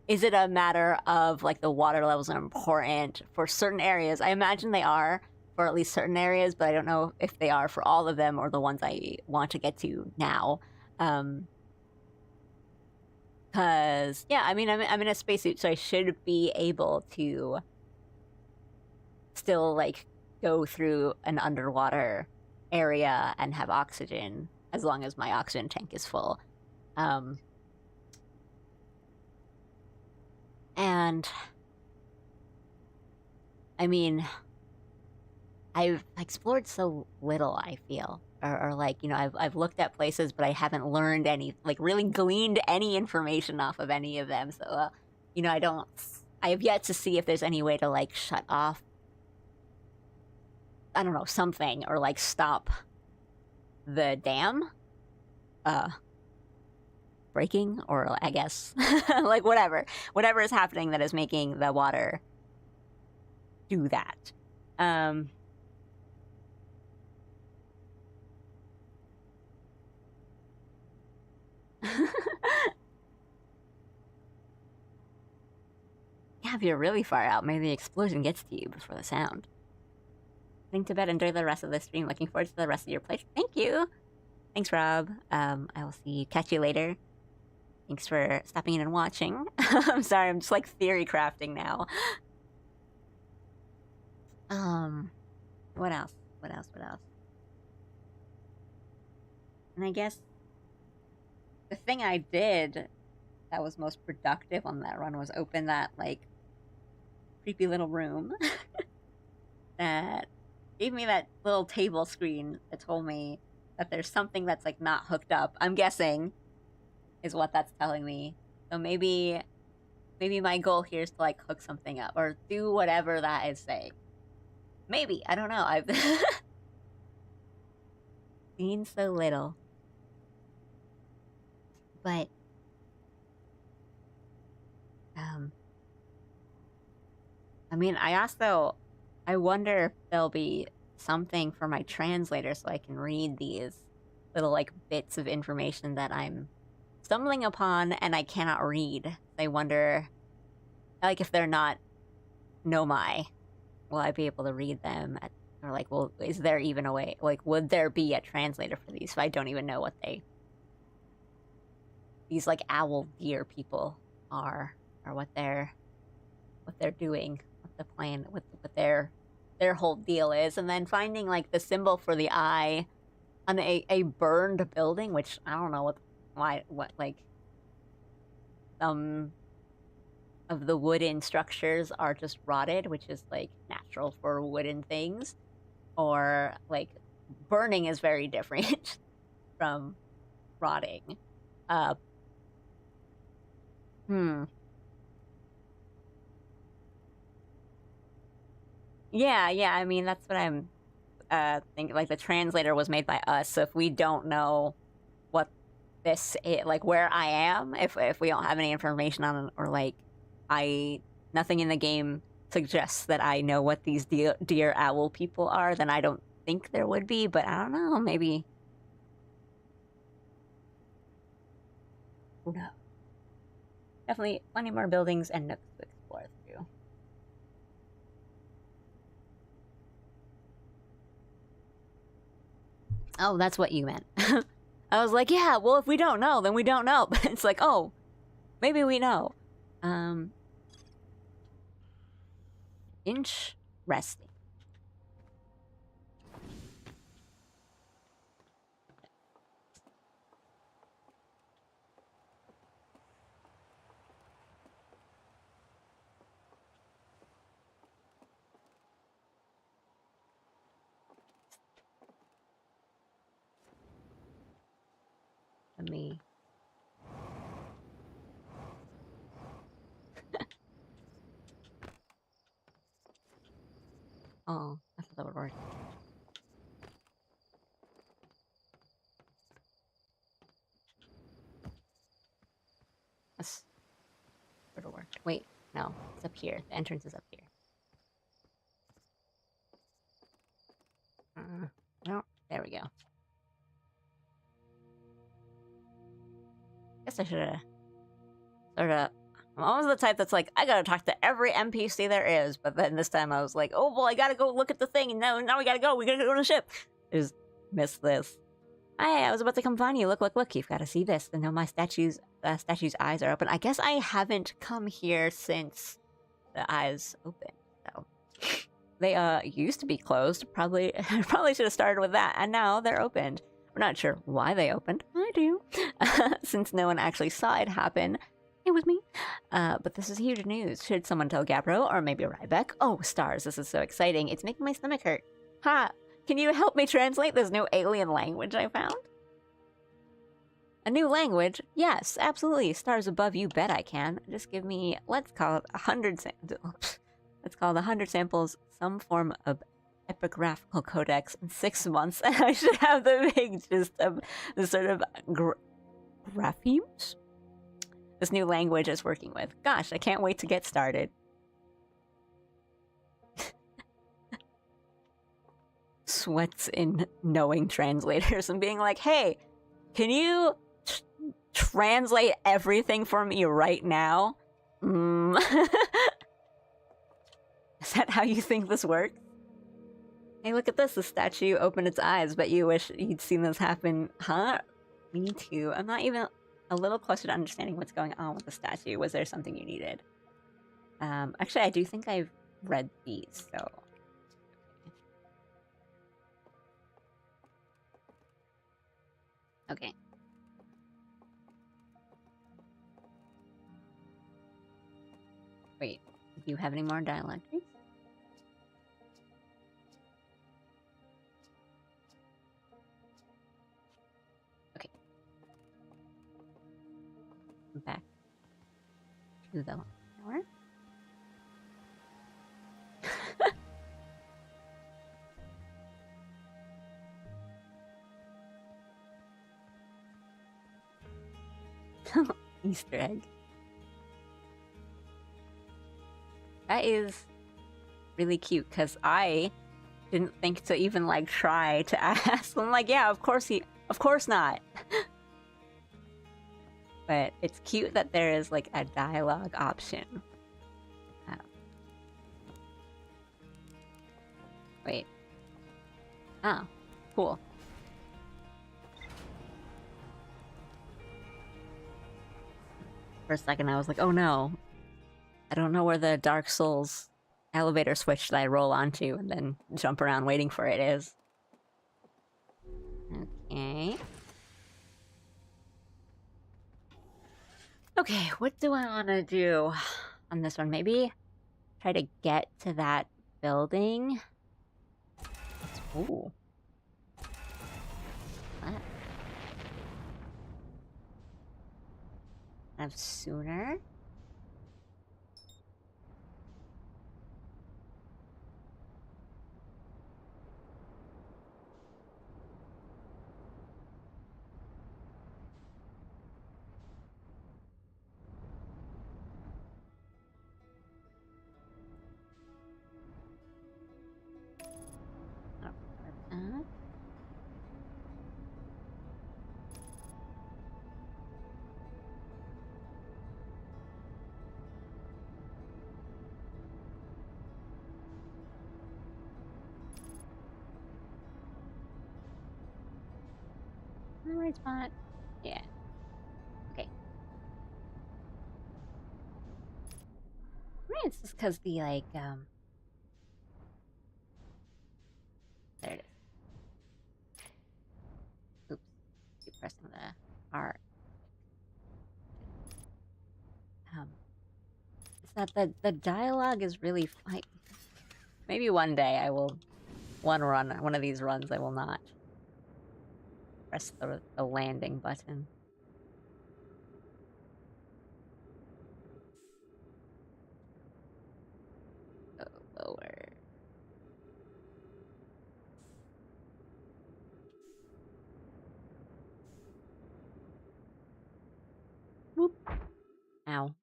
Is it a matter of like the water levels are important for certain areas? I imagine they are for at least certain areas, but I don't know if they are for all of them or the ones I want to get to now. Because yeah, I mean, I'm in a spacesuit, so I should be able to still like go through an underwater area and have oxygen, as long as my oxygen tank is full. And I mean, I've explored so little, I feel, or like, you know, I've looked at places, but I haven't learned any, like really gleaned any information off of any of them. So, you know, I have yet to see if there's any way to like shut off, I don't know, something, or like stop the dam breaking, or I guess like whatever is happening that is making the water do that. Yeah, if you're really far out, maybe the explosion gets to you before the sound. Heading to bed. Enjoy the rest of the stream. Looking forward to the rest of your play. Thank you. Thanks, Rob. I will catch you later. Thanks for stopping in and watching. I'm sorry, I'm just like theory crafting now. What else? And I guess the thing I did that was most productive on that run was open that like creepy little room that gave me that little table screen that told me that there's something that's like not hooked up. I'm guessing is what that's telling me. So maybe my goal here is to like hook something up or do whatever that is saying. Maybe, I don't know. I've seen so little. But I mean, I wonder if there'll be something for my translator so I can read these little like bits of information that I'm stumbling upon and I cannot read. I wonder, like, if they're not Nomai, will I be able to read them? Or, like, well, is there even a way? Like, would there be a translator for these? So I don't even know what these, like, owl deer people are, or what they're doing, what the plan, what their whole deal is. And then finding, like, the symbol for the eye on a burned building, which I don't know what, like, some of the wooden structures are just rotted, which is, like, natural for wooden things, or, like, burning is very different from rotting. Yeah, I mean, that's what I'm thinking. Like, the translator was made by us, so if we don't know what this is, like, where I am, if we don't have any information on it, or, like, nothing in the game suggests that I know what these deer owl people are, then I don't think there would be, but I don't know, maybe. Who knows? Definitely plenty more buildings and nooks to explore through. Oh, that's what you meant. I was like, yeah, well, if we don't know, then we don't know. But it's like, oh, maybe we know. Interesting. Let me... Oh, I thought that would work. That's sort of work. Wait, no, it's up here. The entrance is up here. No, there we go. Guess I should have sort of... I'm always the type that's like, I gotta talk to every NPC there is, but then this time I was like, oh, well, I gotta go look at the thing, and now we gotta go to the ship. I just missed this. Hey, I was about to come find you. Look, you've got to see this. And now my statue's eyes are open. I guess I haven't come here since the eyes opened, so... They used to be closed. Probably should have started with that, and now they're opened. We're not sure why they opened. I do. Since no one actually saw it happen. It was me. But this is huge news. Should someone tell Gabbro or maybe Rybeck? Oh, stars, this is so exciting. It's making my stomach hurt. Ha! Can you help me translate this new alien language I found? A new language? Yes, absolutely. Stars above, you bet I can. Just give me, let's call it 100 samples, some form of epigraphical codex in 6 months, and I should have the big gist of the sort of graphemes this new language is working with. Gosh, I can't wait to get started. Sweats in knowing translators and being like, hey, can you translate everything for me right now? Is that how you think this works? Hey, look at this. The statue opened its eyes. Bet you wish you'd seen this happen. Huh? Me too. I'm not even a little closer to understanding what's going on with the statue. Was there something you needed? Actually, I do think I've read these, so... Okay. Wait, do you have any more dialogue trees? Okay. Back to the tower. Easter egg. That is really cute, because I didn't think to even, like, try to ask. I'm like, yeah, of course not. But it's cute that there is like a dialogue option. Oh. Wait. Oh, cool. For a second, I was like, oh no. I don't know where the Dark Souls elevator switch that I roll onto and then jump around waiting for it is. Okay. Okay, what do I want to do on this one? Maybe try to get to that building. Ooh. What? Kind of sooner? Oh, right spot. Yeah. Okay. Maybe it's just because the like there it is. Oops. Keep pressing the R. It's that the dialogue is really fine. Maybe one day I will one of these runs I will not press the landing button. Go lower. Whoop. Ow.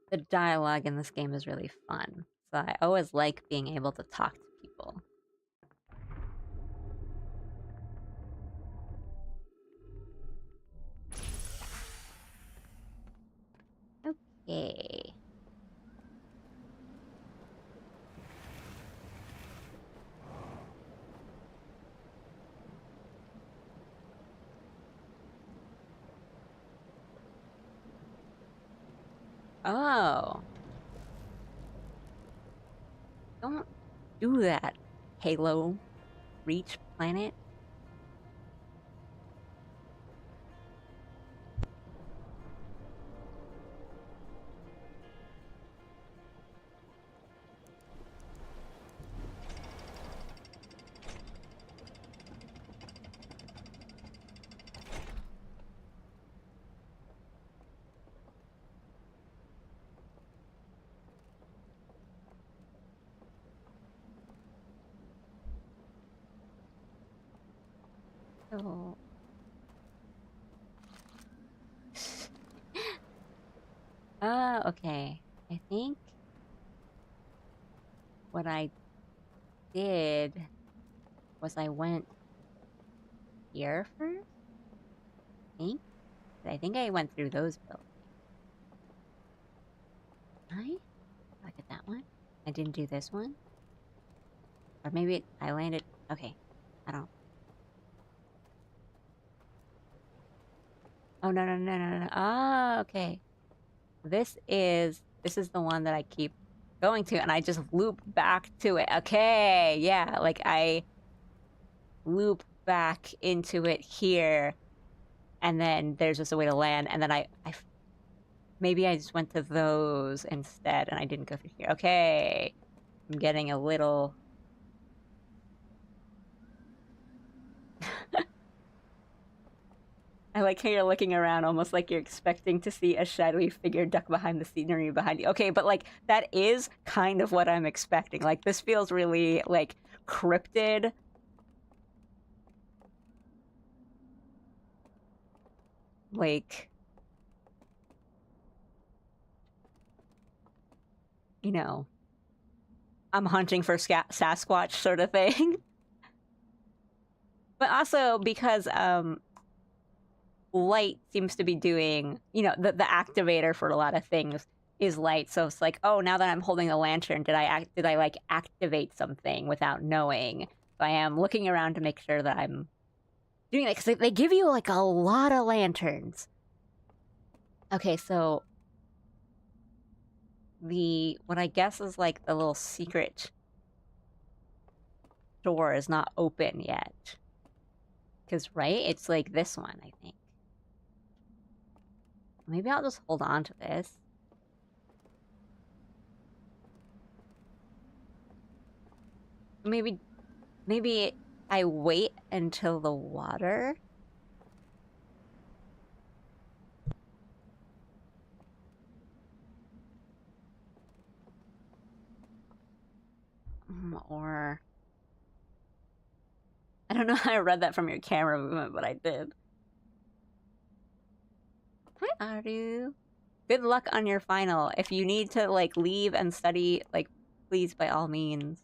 The dialogue in this game is really fun. So I always like being able to talk to people. Okay. Oh. Don't do that, Halo Reach Planet. Oh. Okay. I think what I did was I went here first. I think I went through those buildings. Look at that one. I didn't do this one. Or maybe I landed. Okay. I don't. Oh no no no no no. Oh, okay. This is the one that I keep going to, and I just loop back to it. Okay, yeah, like I loop back into it here, and then there's just a way to land, and then maybe I just went to those instead, and I didn't go through here. Okay, I'm getting a little. I like how you're looking around almost like you're expecting to see a shadowy figure duck behind the scenery behind you. Okay, but like that is kind of what I'm expecting. Like this feels really like cryptid. Like, you know, I'm hunting for Sasquatch sort of thing. But also because light seems to be doing, you know, the activator for a lot of things is light. So it's like, oh, now that I'm holding the lantern, did I like activate something without knowing? So I am looking around to make sure that I'm doing that because they give you like a lot of lanterns. Okay, so what I guess is like the little secret door is not open yet. Because, right? It's like this one, I think. Maybe I'll just hold on to this. Maybe I wait until the water. Or I don't know how I read that from your camera movement, but I did. Hi, Aru. Good luck on your final. If you need to like leave and study, like please by all means.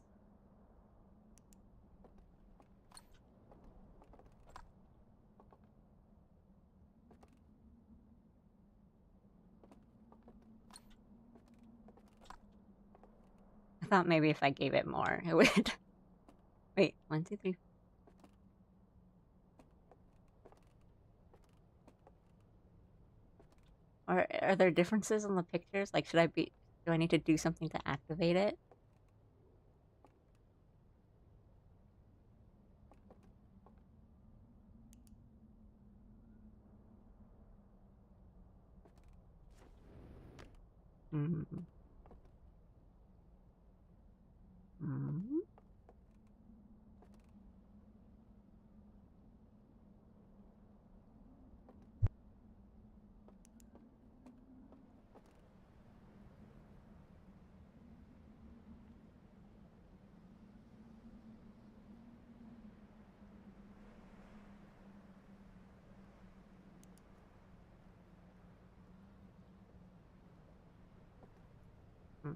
I thought maybe if I gave it more, it would. Wait, 1, 2, 3. Are there differences in the pictures? Like, do I need to do something to activate it? Mm. Mm. Mm.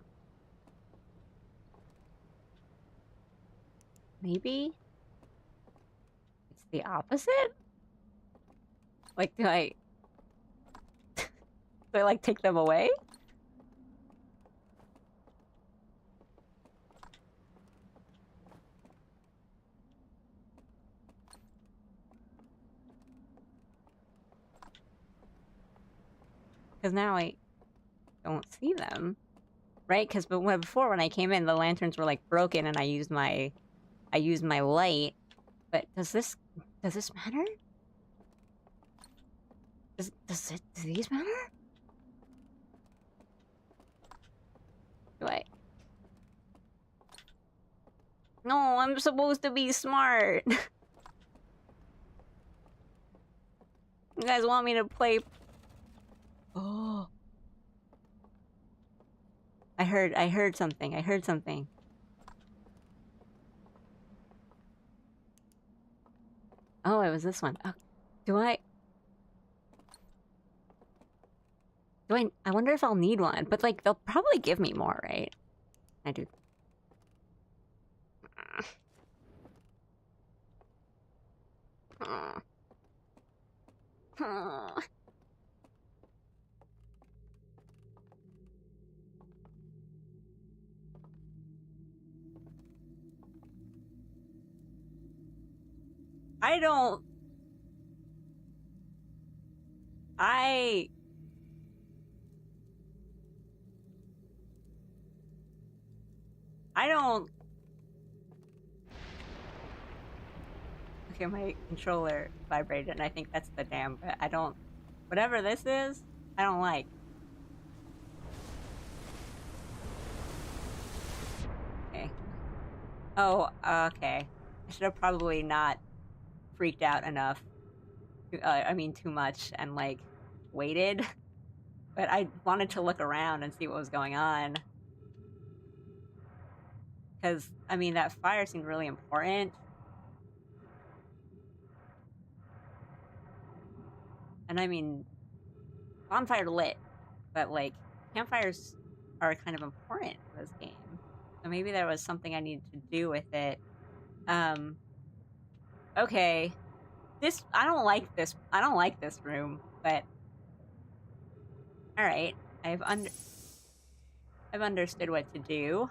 Maybe it's the opposite? Like, do I like take them away? Because now I don't see them, right? Because before when I came in, the lanterns were like broken, and I used my light. But does this matter? Do these matter? Do I? No, I'm supposed to be smart. You guys want me to play? Oh, I heard something. I heard something. Oh, it was this one. Oh, do I? I wonder if I'll need one. But like, they'll probably give me more, right? I do. I don't. I. I don't. Okay, my controller vibrated, and I think that's the dam. But I don't. Whatever this is, I don't like. Okay. Oh, okay. I should have probably not freaked out enough. I mean, too much, and like waited. But I wanted to look around and see what was going on. Because, I mean, that fire seemed really important. And I mean, bonfire lit, but like, campfires are kind of important in this game. So maybe there was something I needed to do with it. Okay. I don't like this. I don't like this room, but all right. I've understood what to do.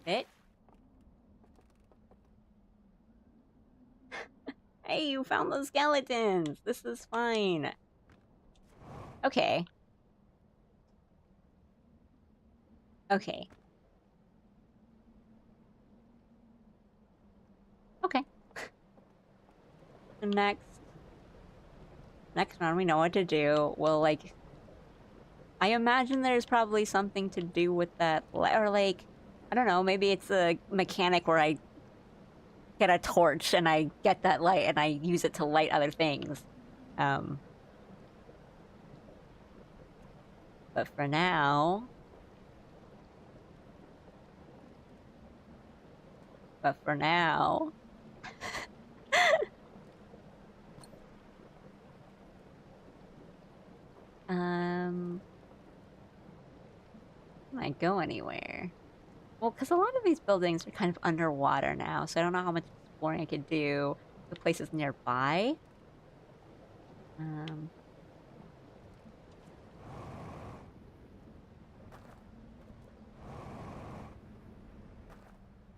It. Hey, you found those skeletons. This is fine. Okay. Okay. Okay. The next one, we know what to do. We'll, like... I imagine there's probably something to do with that, or like... I don't know, maybe it's a mechanic where I get a torch and I get that light and I use it to light other things. But for now... But for now... Can I go anywhere? Well, because a lot of these buildings are kind of underwater now, so I don't know how much exploring I could do the places nearby.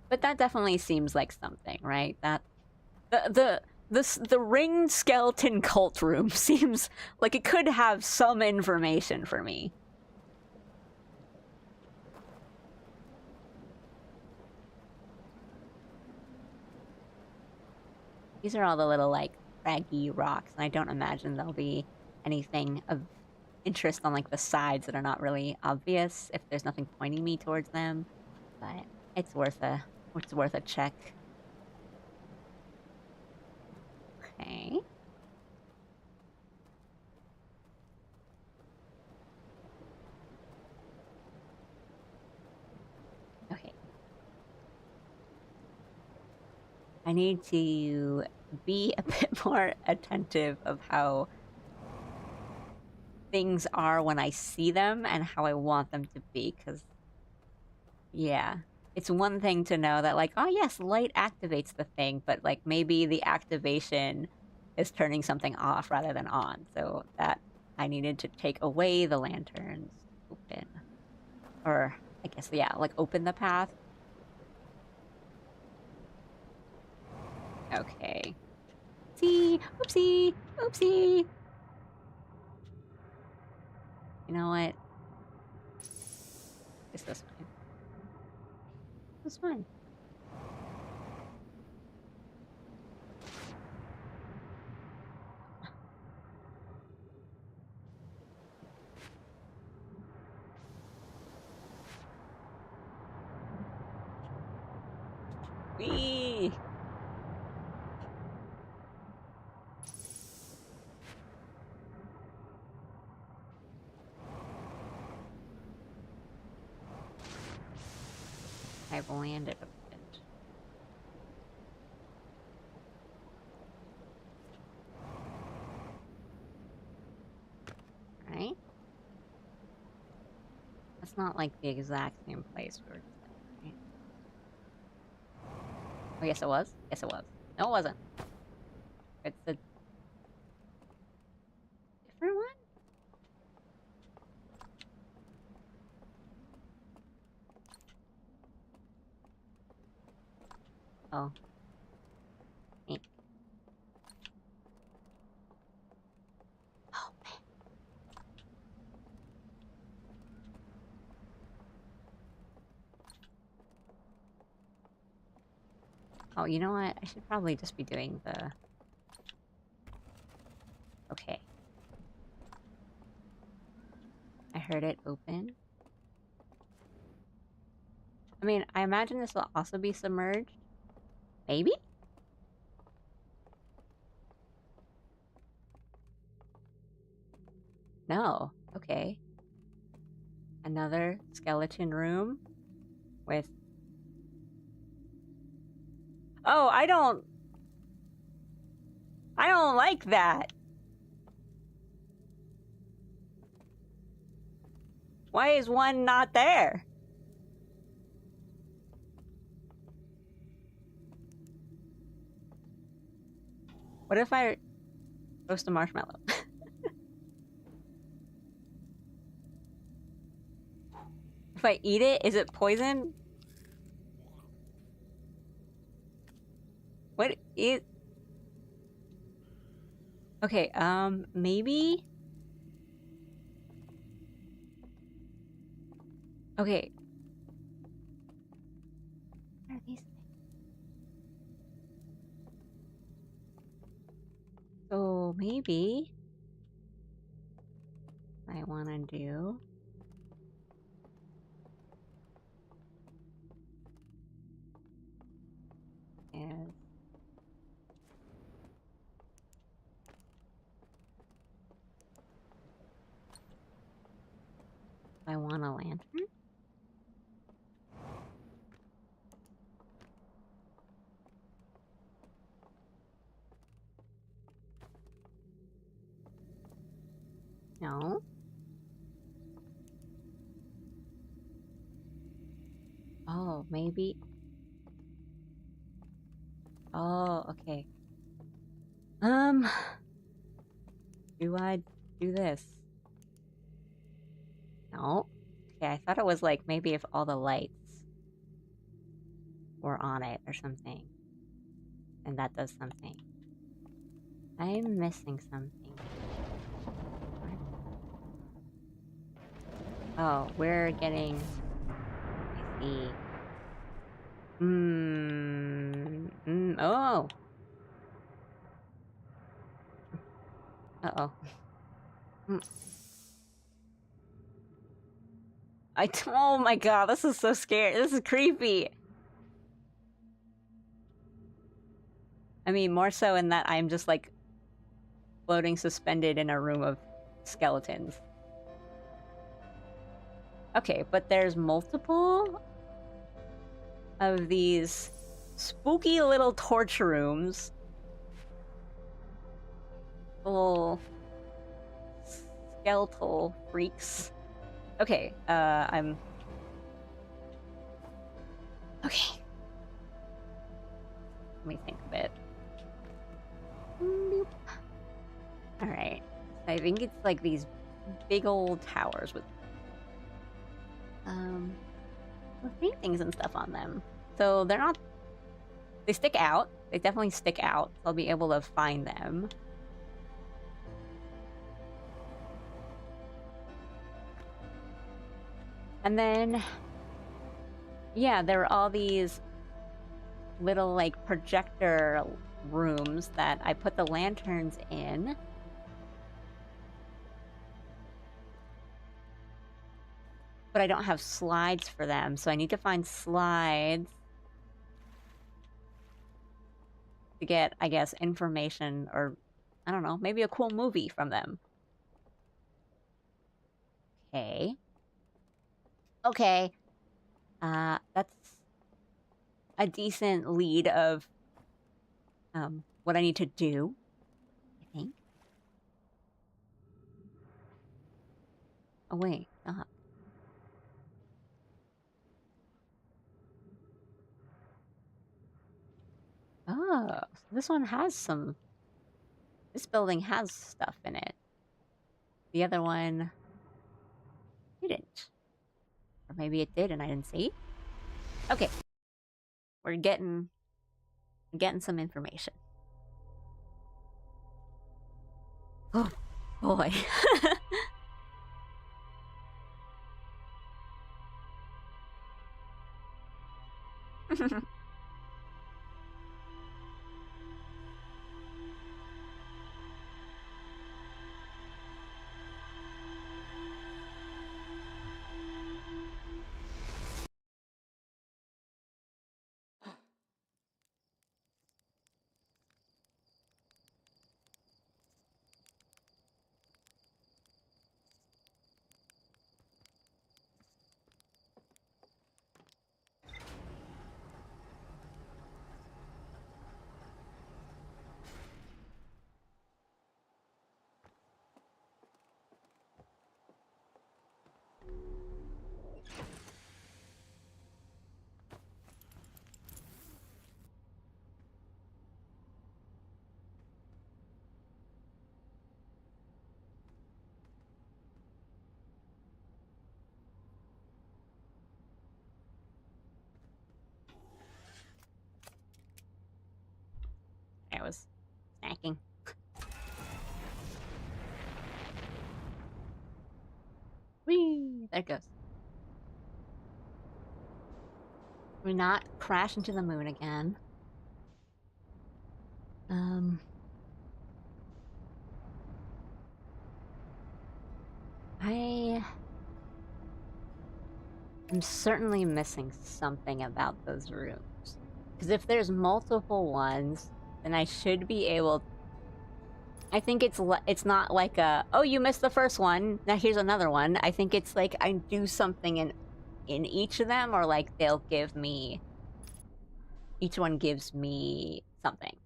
But that definitely seems like something, right? That the ringed skeleton cult room seems like it could have some information for me. These are all the little, like, craggy rocks, and I don't imagine there'll be anything of interest on, like, the sides that are not really obvious if there's nothing pointing me towards them. But it's worth a check. Okay. Okay. I need to be a bit more attentive of how things are when I see them and how I want them to be, because, yeah. It's one thing to know that, like, oh yes, light activates the thing, but, like, maybe the activation is turning something off rather than on. So that I needed to take away the lanterns, open. Or, I guess, yeah, like, open the path. Okay. See? Oopsie! Oopsie! You know what? It's this way. This one. Whee! I've landed a bit. Right? That's not like the exact same place we were just in, right? Oh, yes it was? Yes it was. No, it wasn't. It's a different one? Oh. Neat. Oh, man. Oh, you know what? I should probably just be doing the... Okay. I heard it open. I mean, I imagine this will also be submerged. Maybe? No. Okay. Another skeleton room with... Oh, I don't like that. Why is one not there? What if I roast a marshmallow? If I eat it, is it poison? What is... Okay, maybe... Okay. What are these things? So, maybe... what I wanna do... is... I want a lantern? No. Oh, maybe... Oh, okay. Do I do this? No. Okay, I thought it was like maybe if all the lights were on it or something. And that does something. I'm missing something. Oh, we're getting... I see. Oh! Uh-oh. Oh my god, this is so scary. This is creepy. I mean, more so in that I'm just like floating suspended in a room of skeletons. Okay, but there's multiple of these spooky little torch rooms. Little skeletal freaks. Okay, I'm... Okay. Let me think a bit. Alright. So I think it's like these big old towers with paintings and stuff on them. So they're not... They stick out. They definitely stick out. So I'll be able to find them. And then... yeah, there are all these little, like, projector rooms that I put the lanterns in. But I don't have slides for them, so I need to find slides to get, I guess, information or, I don't know, maybe a cool movie from them. Okay. Okay. That's a decent lead of what I need to do, I think. Oh, wait. Oh, so this one has some... This building has stuff in it. The other one didn't. Or maybe it did and I didn't see. Okay. We're getting some information. Oh, boy. Cracking. Whee! There it goes. We not crash into the moon again. I am certainly missing something about those rooms. Because if there's multiple ones, then I should be able... I think it's not like a, oh, you missed the first one, now here's another one. I think it's like I do something in each of them, or like they'll give me... Each one gives me something.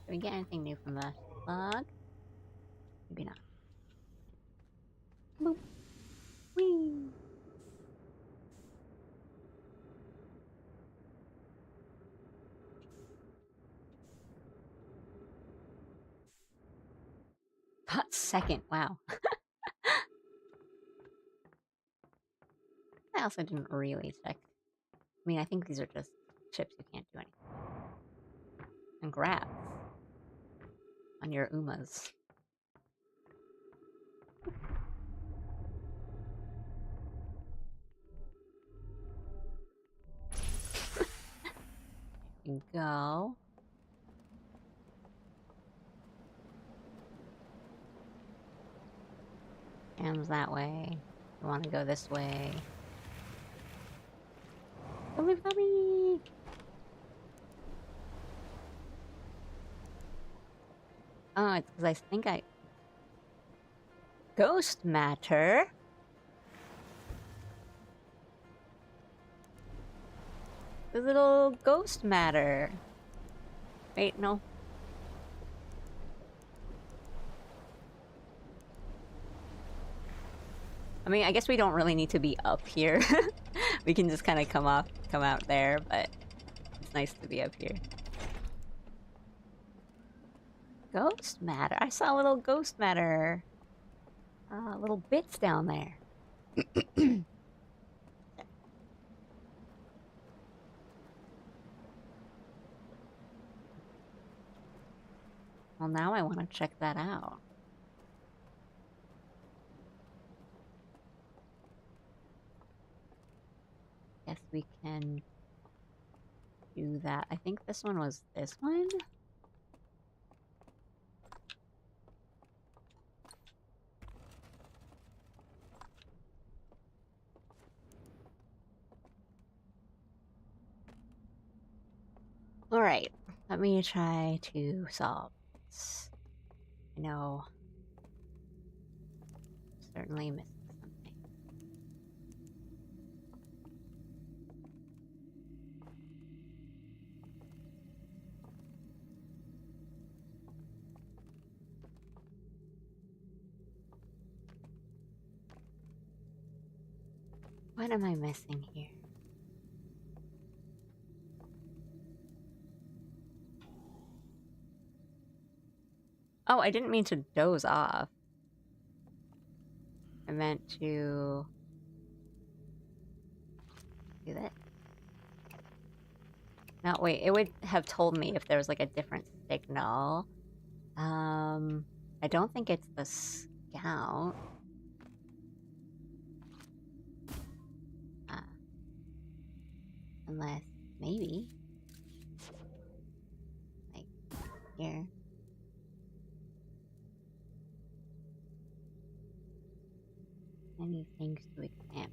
Did we get anything new from the log? Maybe not. Boop. Whee! Hot second, wow. I also didn't really check. I mean, I think these are just chips you can't do anything. Congrats on your Umas. There you go. Cam's that way. You want to go this way. Bubby, bubby! Oh, it's because I think I... Ghost matter? The little ghost matter. Wait, no. I mean, I guess we don't really need to be up here. We can just kind of come out there, but it's nice to be up here. Ghost matter? I saw a little ghost matter. Little bits down there. Well, now I want to check that out. Guess we can do that. I think this one was this one? Alright, let me try to solve this. I know. Certainly missing something. What am I missing here? Oh, I didn't mean to doze off. I meant to do that. No, wait, it would have told me if there was like a different signal. I don't think it's the scout. Unless, maybe. Like, here. Many things to examine.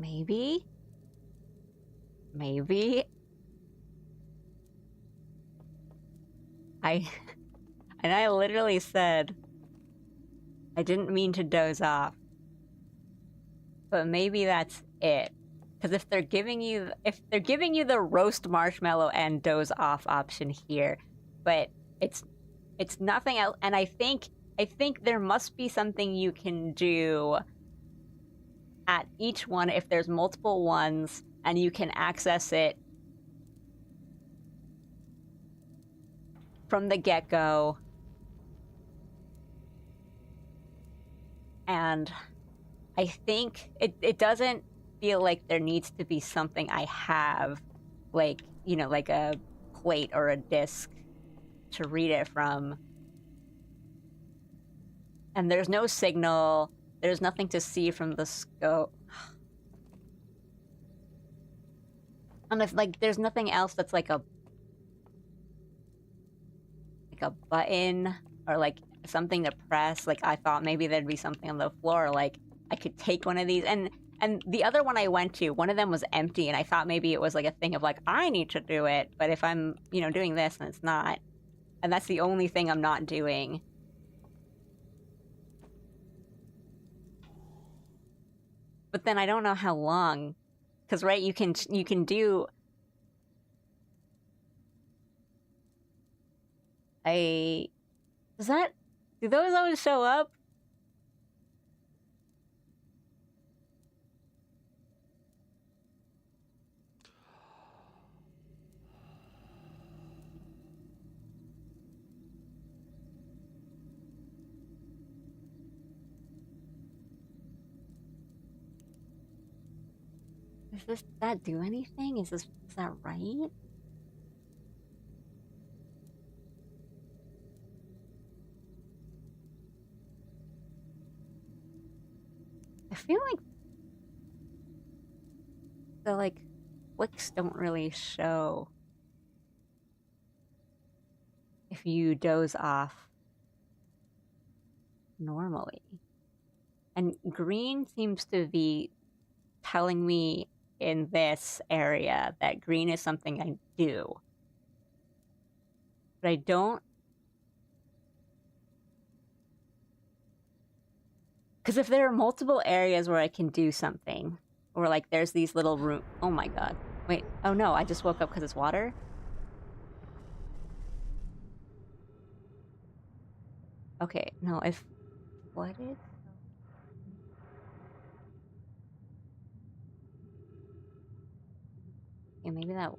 Maybe? Maybe? And I literally said, I didn't mean to doze off. But maybe that's it. Because if they're giving you the roast marshmallow and doze off option here, but it's nothing else, and I think there must be something you can do at each one if there's multiple ones and you can access it from the get-go. And I think it doesn't feel like there needs to be something I have, like, you know, like a plate or a disc to read it from. And there's no signal, there's nothing to see from the scope. And if, like, there's nothing else that's like a button or like something to press. Like, I thought maybe there'd be something on the floor, like I could take one of these. And the other one I went to, one of them was empty, and I thought maybe it was like a thing of like, I need to do it, but if I'm, you know, doing this and it's not, and that's the only thing I'm not doing. But then I don't know how long, because right, you can do. Do those always show up? Does that do anything? Is that right? I feel like the like flicks don't really show if you doze off normally. And green seems to be telling me in this area that green is something I do. But I don't. Because if there are multiple areas where I can do something, or like there's these little room. Oh my god. Wait. Oh no, I just woke up because it's water? Okay, no, if flooded? Yeah, maybe that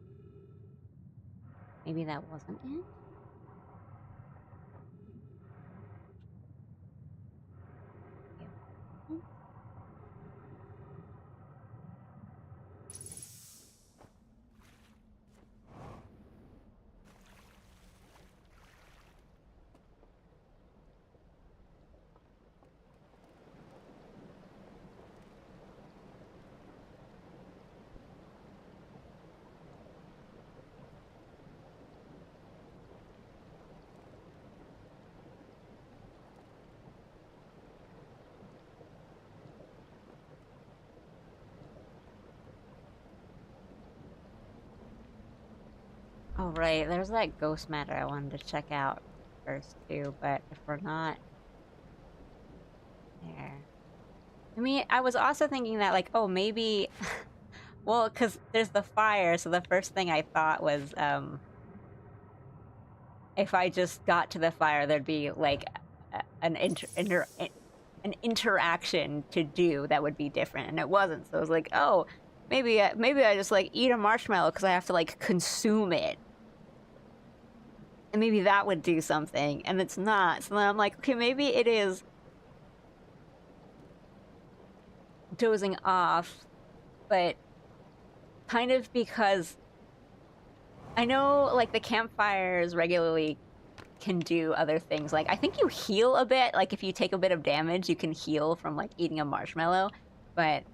wasn't it? Yeah. Oh, right, there's that ghost matter I wanted to check out first, too, but if we're not there... I mean, I was also thinking that, like, oh, maybe... well, because there's the fire, so the first thing I thought was, if I just got to the fire, there'd be, like, an interaction to do that would be different, and it wasn't, so I was like, oh, maybe I just, like, eat a marshmallow because I have to, like, consume it. And maybe that would do something, and it's not. So then I'm like, okay, maybe it is dozing off, but kind of because I know, like, the campfires regularly can do other things. Like, I think you heal a bit. Like, if you take a bit of damage, you can heal from, like, eating a marshmallow. But,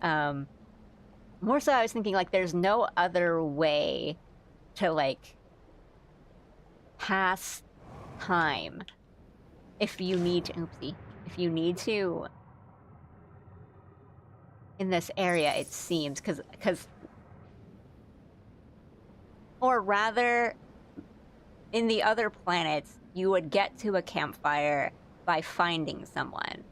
more so I was thinking, like, there's no other way to, like, pass time if you need to, oopsie, if you need to in this area, it seems, or rather, in the other planets, you would get to a campfire by finding someone,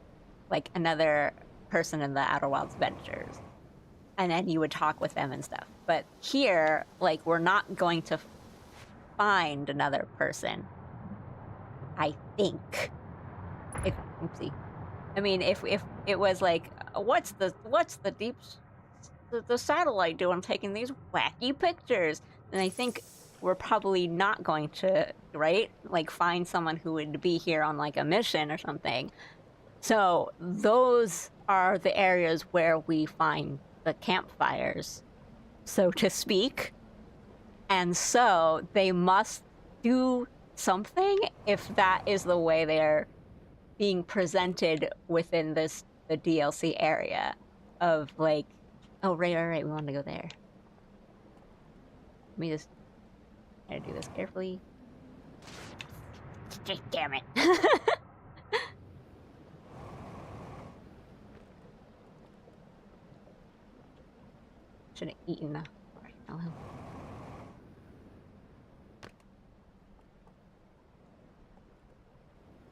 like another person in the Outer Wilds Ventures, and then you would talk with them and stuff. But here, like, we're not going to find another person, I think. Oopsie. I mean, if it was like, what's the satellite doing taking these wacky pictures? And I think we're probably not going to, right? Like, find someone who would be here on like a mission or something. So those are the areas where we find the campfires, so to speak. And so they must do something if that is the way they're being presented within the DLC area of like, oh right, we want to go there. Let me just try to do this carefully. Damn it. Should have eaten the marshmallow.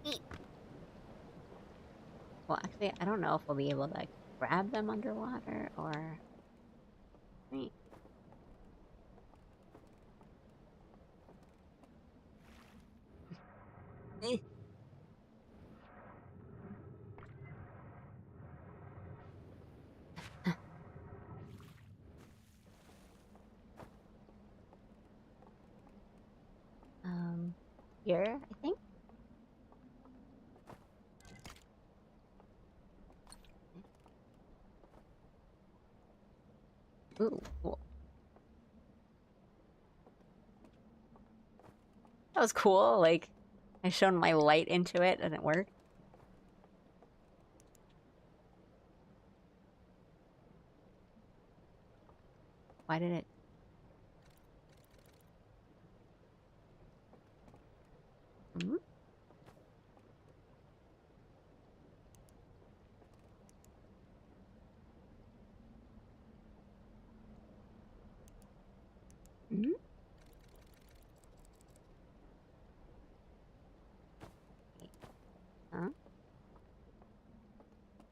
Eat. Well, actually, I don't know if we'll be able to like, grab them underwater or... Wait. Here, I think? Ooh, cool. That was cool, like, I shone my light into it and it worked. Why did it... Hmm? Hmm? Huh?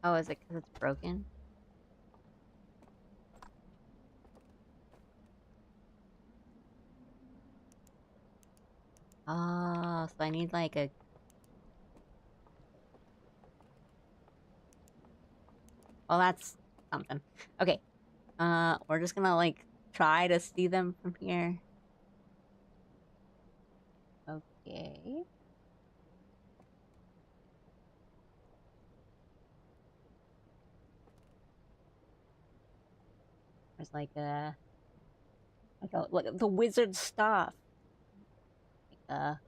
Oh, is it because it's broken? Oh, so I need like a... Well, that's something. Okay. We're just gonna like try to see them from here. Okay. There's like a the wizard stuff. Like a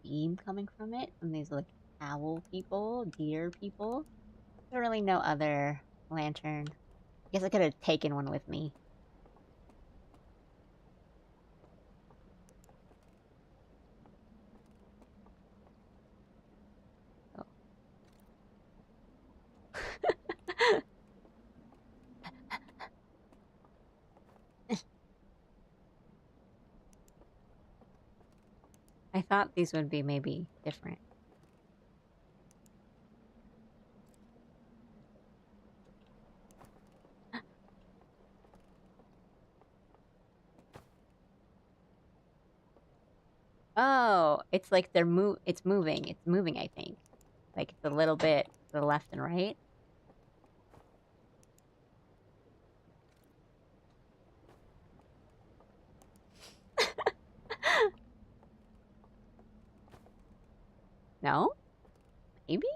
beam coming from it, and these like owl people, deer people. There really no other lantern. Guess I could have taken one with me. Oh. I thought these would be maybe different. Oh, it's like it's moving. It's moving, I think. Like it's a little bit to the left and right. No? Maybe?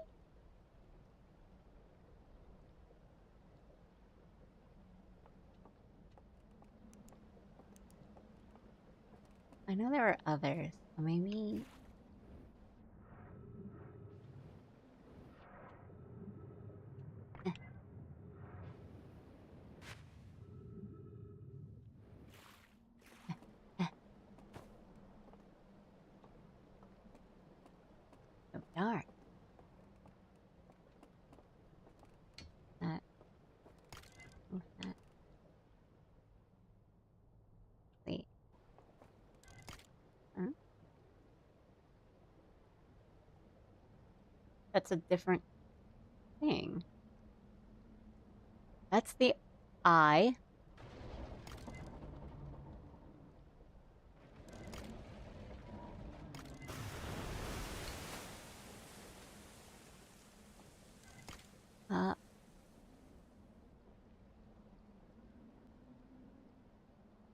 I know there are others. So maybe... So dark. that's a different thing. That's the eye.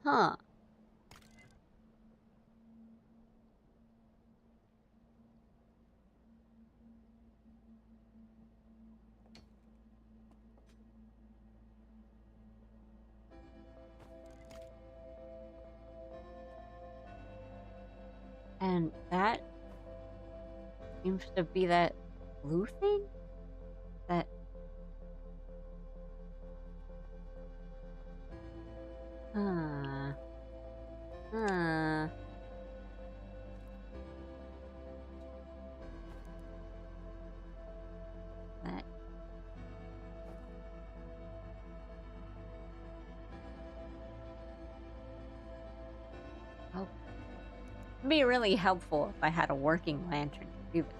Huh. And that seems to be that blue thing? That... Huh. Huh. That... Oh. It'd be really helpful if I had a working lantern to do this.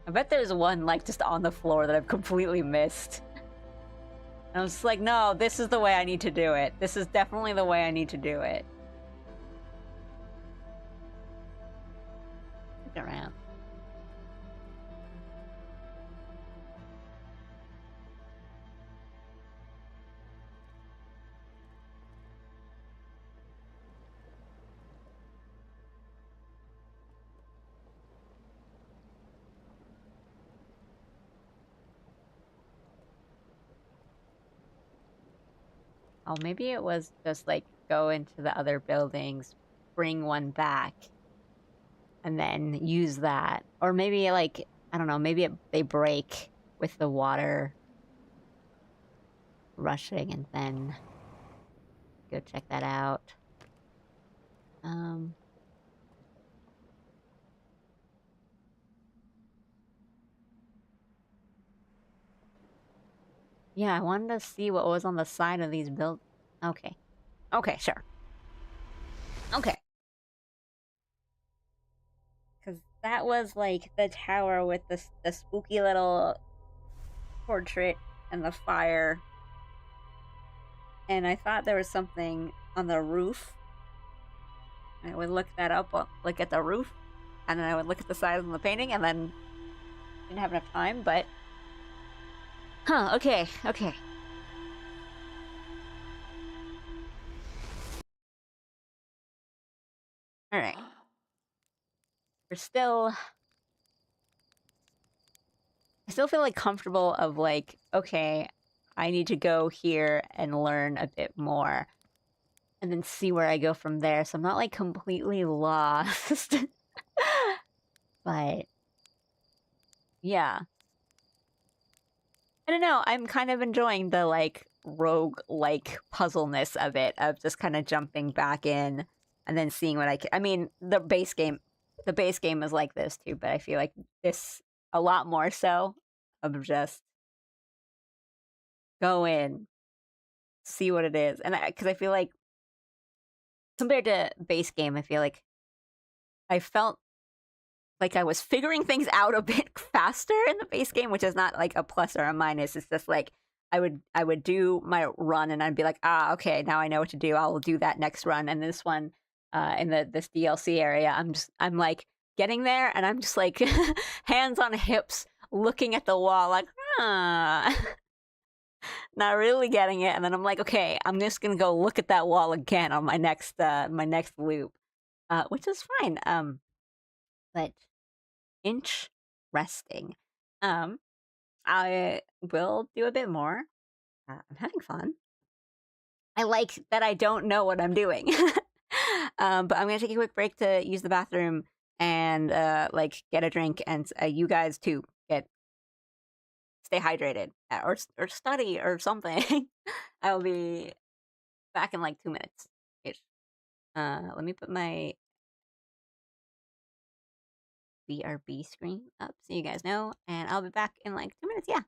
I bet there's one, like, just on the floor that I've completely missed. And I was just like, no, this is the way I need to do it. This is definitely the way I need to do it. Look around. Oh, maybe it was just, like, go into the other buildings, bring one back, and then use that. Or maybe, like, I don't know, maybe they break with the water rushing, and then go check that out. Yeah, I wanted to see what was on the side of these build... Okay. Okay, sure. Okay. Because that was, like, the tower with the spooky little portrait and the fire. And I thought there was something on the roof. I would look that up, look at the roof, and then I would look at the sides of the painting, and then didn't have enough time, but... Huh, okay, okay. Alright. We're still... I still feel, like, comfortable of, like, okay, I need to go here and learn a bit more. And then see where I go from there, so I'm not, like, completely lost. But... yeah. I don't know, I'm kind of enjoying the, like, rogue-like puzzleness of it, of just kind of jumping back in and then seeing what I can... I mean, the base game is like this too, but I feel like this a lot more so, of just go in, see what it is. And because I feel like, compared to base game, I feel like I felt like I was figuring things out a bit faster in the base game, which is not like a plus or a minus. It's just like I would do my run and I'd be like, ah, okay, now I know what to do. I'll do that next run. And this one, in this DLC area, I'm like getting there, and I'm just like hands on hips, looking at the wall, like, huh. Not really getting it. And then I'm like, okay, I'm just gonna go look at that wall again on my next loop, which is fine. But inch resting. I will do a bit more. I'm having fun. I like that I don't know what I'm doing. But I'm gonna take a quick break to use the bathroom and like get a drink, and you guys too stay hydrated, or study or something. I will be back in like 2 minutes ish. Let me put my BRB screen up so you guys know, and I'll be back in like 2 minutes. Yeah.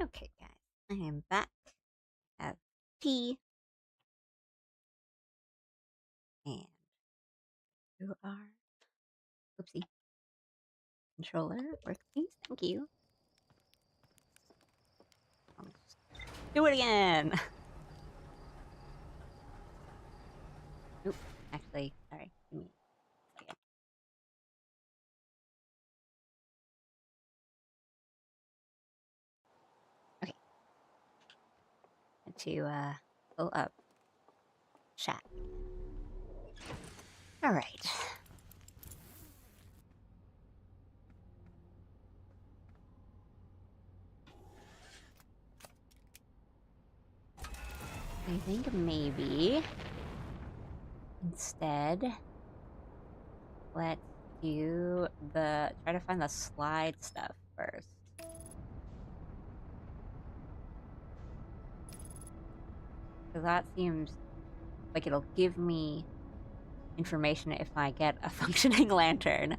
Okay, guys, I am back. I have tea. And you are. Oopsie. Controller, work please. Thank you. Do it again. Oop. Actually, sorry. Give me a second. Okay. To pull up chat. All right. I think maybe instead let's try to find the slide stuff first. Because that seems like it'll give me information if I get a functioning lantern.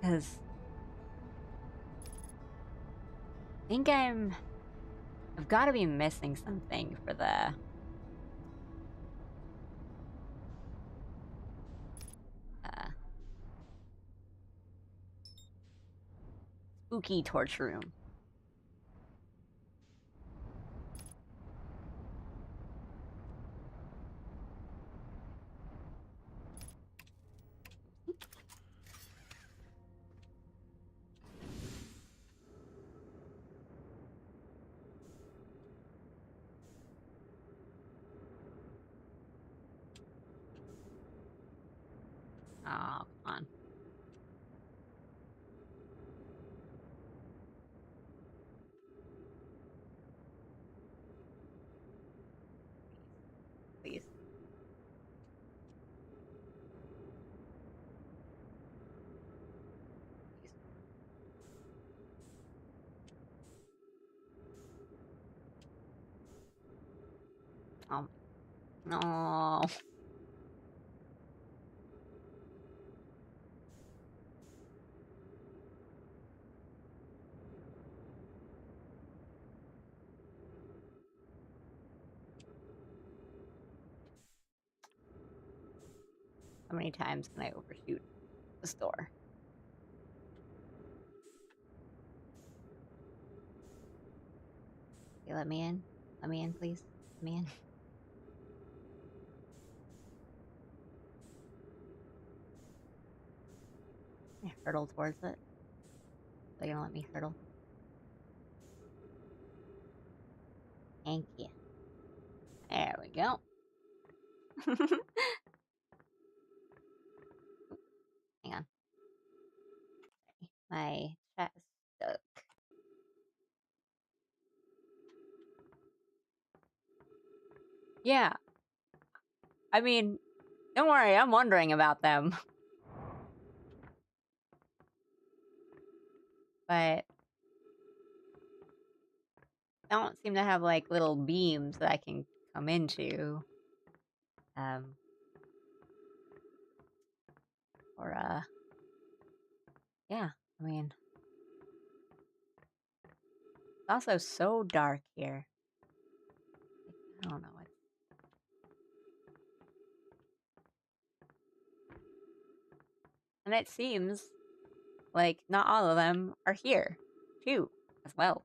Because I think I've got to be missing something for the spooky torch room. Oh, come on. Please. Oh, no. How many times can I overshoot the store? Okay, let me in. Let me in, please. Let me in. I hurtle towards it. They're gonna let me hurtle. Thank you. There we go. Hang on. My chat is stuck. Yeah. I mean, don't worry, I'm wondering about them. But I don't seem to have like little beams that I can come into. Or yeah, I mean, it's also so dark here. I don't know what. And it seems like not all of them are here, too, as well.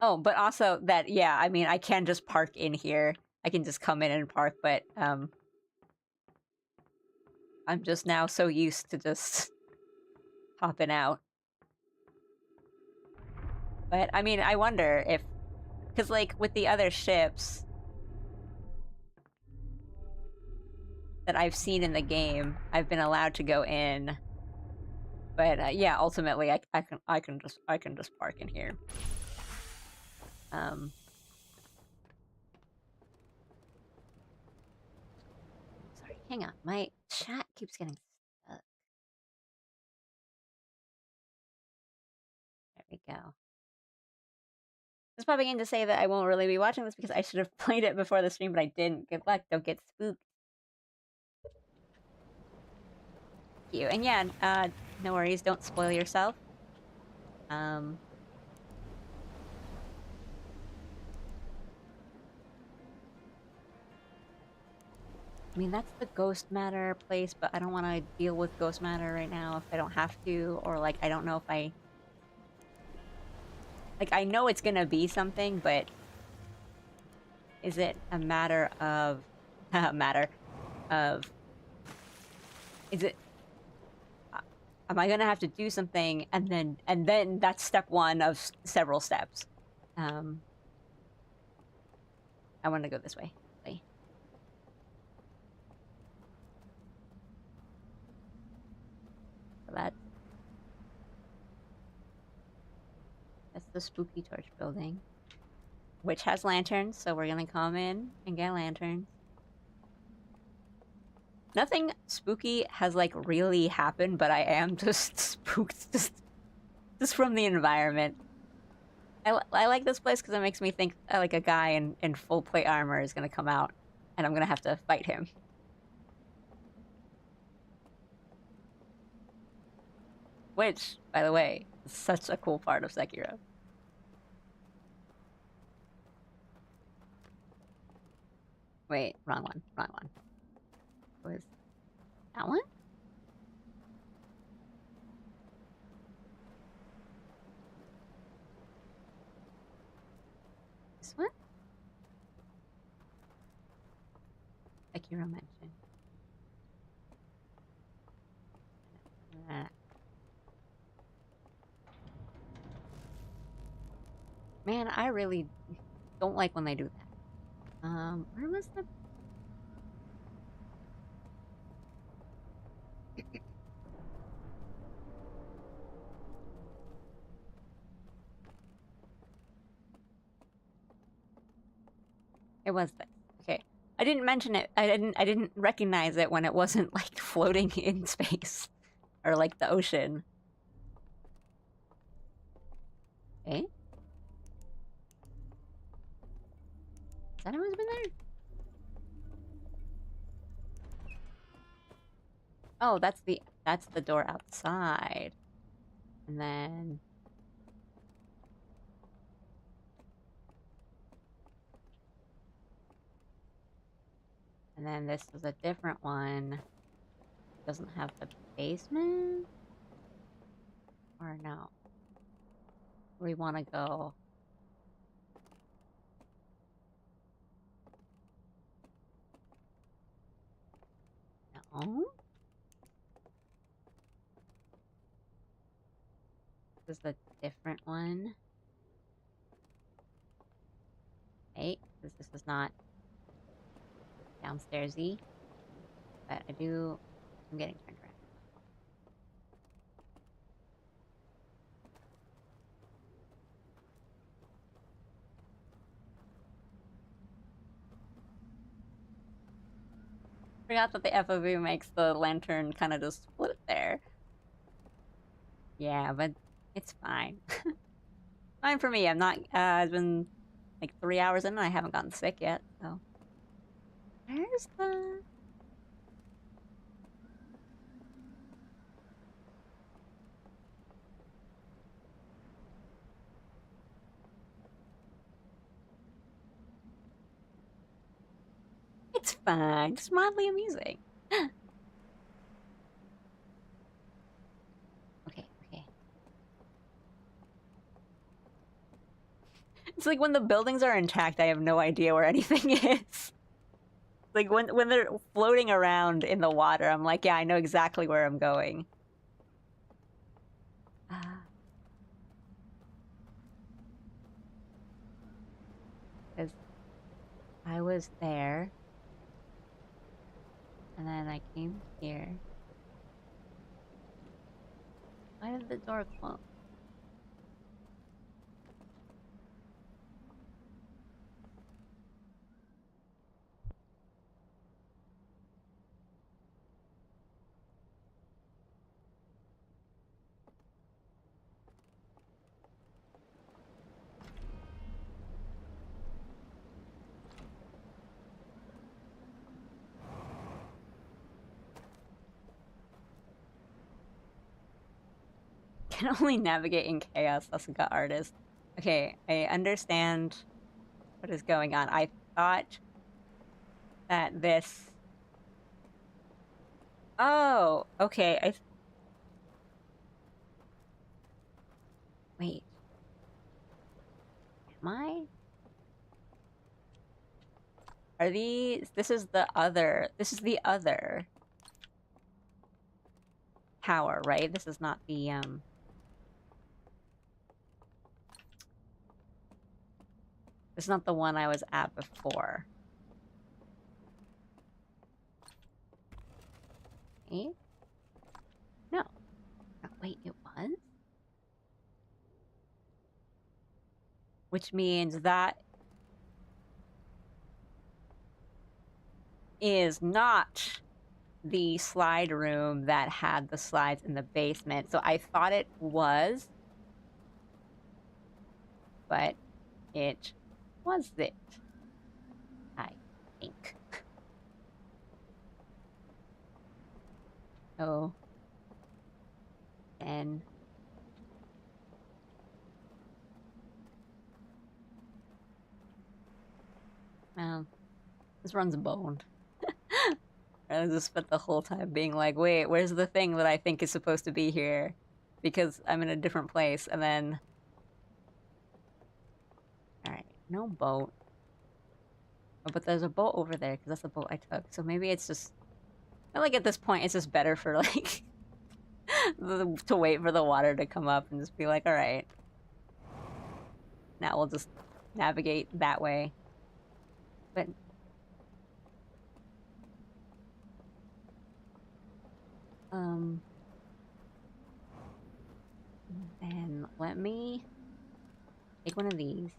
Oh, but also that, yeah, I mean, I can just park in here. I can just come in and park, but, I'm just now so used to just popping out. But, I mean, I wonder if... Because, like, with the other ships that I've seen in the game, I've been allowed to go in. But, yeah, ultimately, I can just park in here. Sorry, hang on. My chat keeps getting stuck. There we go. Just popping in to say that I won't really be watching this because I should have played it before the stream, but I didn't. Good luck. Don't get spooked. Thank you. And yeah, no worries. Don't spoil yourself. Um, I mean, that's the ghost matter place, but I don't want to deal with ghost matter right now if I don't have to, or like, I don't know if I... Like, I know it's gonna be something, but is it a matter of... matter of... Is it... am I gonna have to do something, and then that's step one of several steps. I want to go this way. So that's the spooky torch building, which has lanterns, so we're gonna come in and get lanterns. Nothing spooky has, like, really happened, but I am just spooked just from the environment. I like this place because it makes me think like a guy in full plate armor is gonna come out, and I'm gonna have to fight him. Which, by the way, is such a cool part of Sekiro. Wait, wrong one. Was that one? This one? Sekiro mentioned. Man, I really don't like when they do that. Where was the... It was this. Okay. I didn't mention it. I didn't recognize it when it wasn't, like, floating in space. Or, like, the ocean. Okay. Has that always been there? Oh, that's the door outside. And then... And then this is a different one. Doesn't have the basement? Or no? We want to go... No? This is a different one. Hey, because this is not downstairsy. But I'm getting turned around. Forgot that the FOV makes the lantern kind of just split there. Yeah, but it's fine. Fine for me. I'm not, it's been like 3 hours in and I haven't gotten sick yet, so. Where's the... It's fine. It's mildly amusing. Okay. It's like when the buildings are intact, I have no idea where anything is. Like when they're floating around in the water, I'm like, yeah, I know exactly where I'm going. Because I was there. And then I came here. Why did the door close? can only navigate in chaos, Asuka artist. Okay, I understand what is going on. I thought that this... Oh, okay. Wait. Am I? Are these... This is the other tower, right? This is not the, This is not the one I was at before. Okay. No. Oh, wait, it was? Which means that is not the slide room that had the slides in the basement. So I thought it was, but it wasn't, I think. Oh. And... Well, this run's boned. I just spent the whole time being like, wait, where's the thing that I think is supposed to be here? Because I'm in a different place, and then... Alright, no boat. Oh, but there's a boat over there, because that's the boat I took. So maybe it's just... I feel like at this point, it's just better for, like... to wait for the water to come up and just be like, alright. Now we'll just navigate that way. But... Then let me take one of these.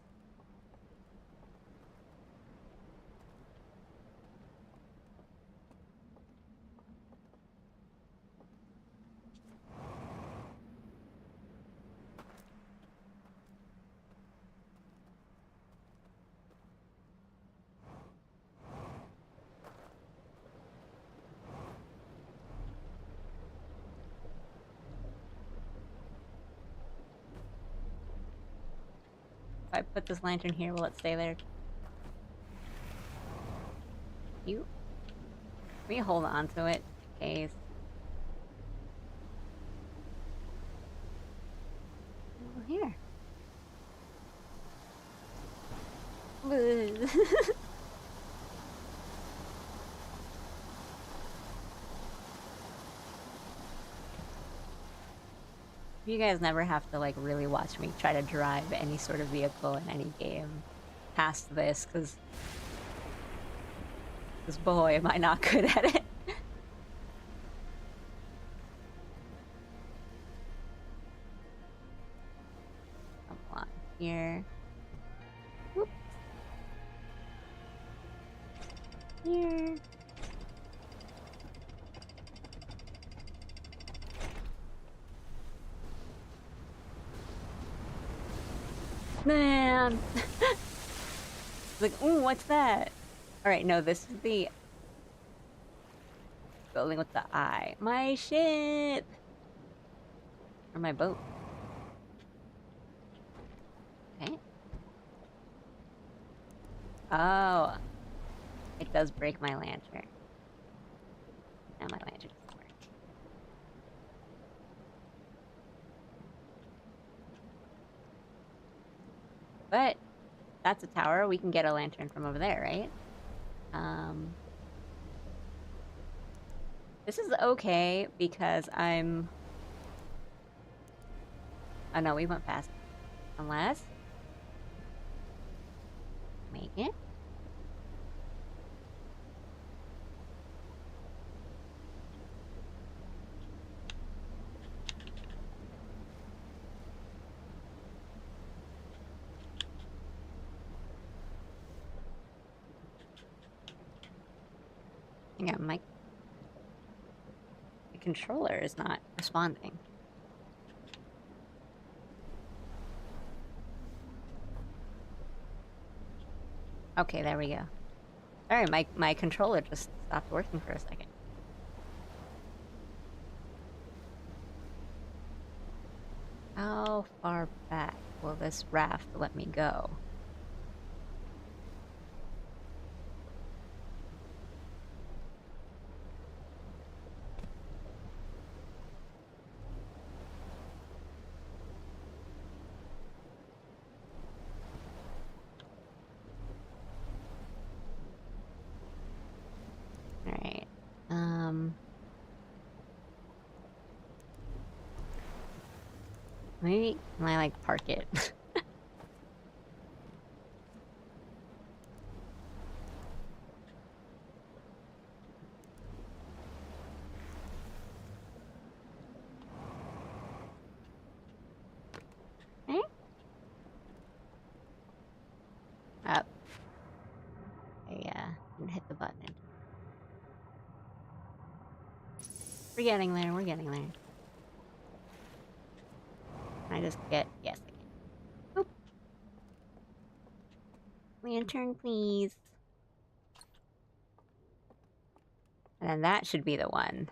If I put this lantern here, will it stay there? You? Let me hold on to it in case. Oh, here. You guys never have to, like, really watch me try to drive any sort of vehicle in any game past this, because boy, am I not good at it. Come on, here. Whoops. Here. Man! Like, ooh, what's that? Alright, no, this is the building with the eye. My ship! Or my boat. Okay. Oh. It does break my lantern. Now my lantern doesn't work. But that's a tower. We can get a lantern from over there, right? This is okay because I'm... Oh no, we went past. Unless... Make it. Yeah, my controller is not responding. Okay, there we go. Sorry, my controller just stopped working for a second. How far back will this raft let me go? Alright. Maybe can I like park it? Eh? Up. I didn't hit the button. We're getting there, we're getting there. Can I just get... Yes, I can. Boop. Lantern, please. And then that should be the one.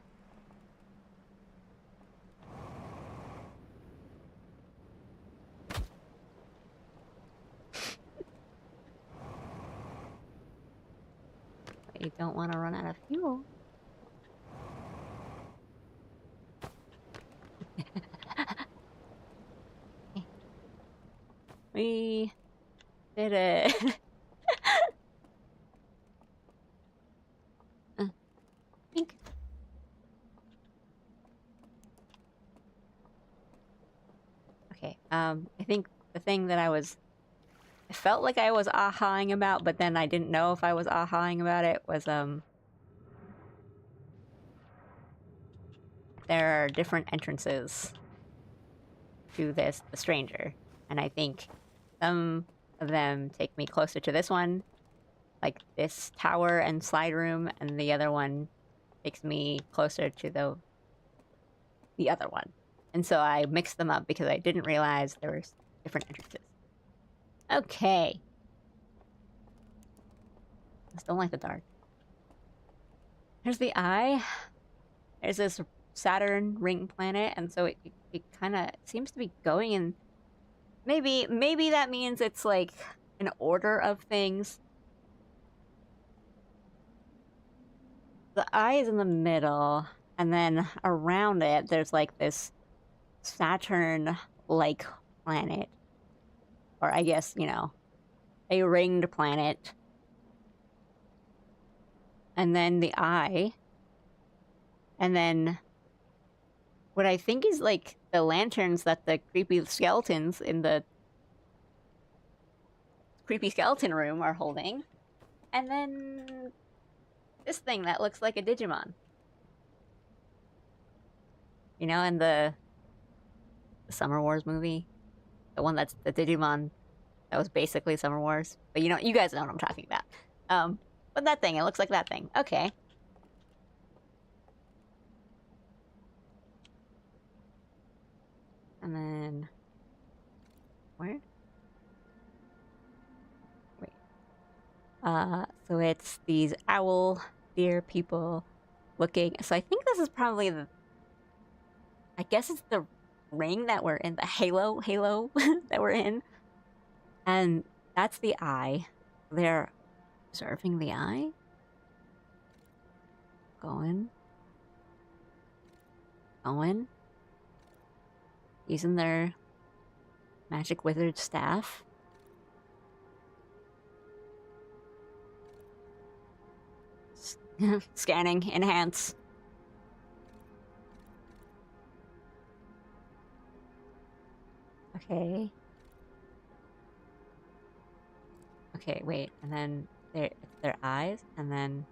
But you don't want to run out of fuel. We did it. Pink. Okay, I think the thing that I felt like I was ahahing about, but then I didn't know if I was ahahing about it, was, there are different entrances to the stranger. And I think some of them take me closer to this one, like this tower and slide room, and the other one takes me closer to the other one. And so I mixed them up because I didn't realize there were different entrances. Okay. I just don't like the dark. Here's the eye. There's this Saturn ring planet, and so it kind of seems to be going in... Maybe that means it's like an order of things. The eye is in the middle, and then around it, there's like this Saturn-like planet. Or I guess, you know, a ringed planet. And then the eye. And then what I think is like the lanterns that the creepy skeletons in the creepy skeleton room are holding. And then this thing that looks like a Digimon. You know, in the Summer Wars movie? The one that's the Digimon that was basically Summer Wars. But you know, you guys know what I'm talking about. But that thing, it looks like that thing. Okay. And then... Where? Wait. So it's these owl deer people looking... So I think this is probably the... I guess it's the ring that we're in, the halo that we're in. And that's the eye. They're observing the eye. Going. Using their magic wizard staff. Scanning, enhance. Okay. Okay, wait, and then it's their eyes, and then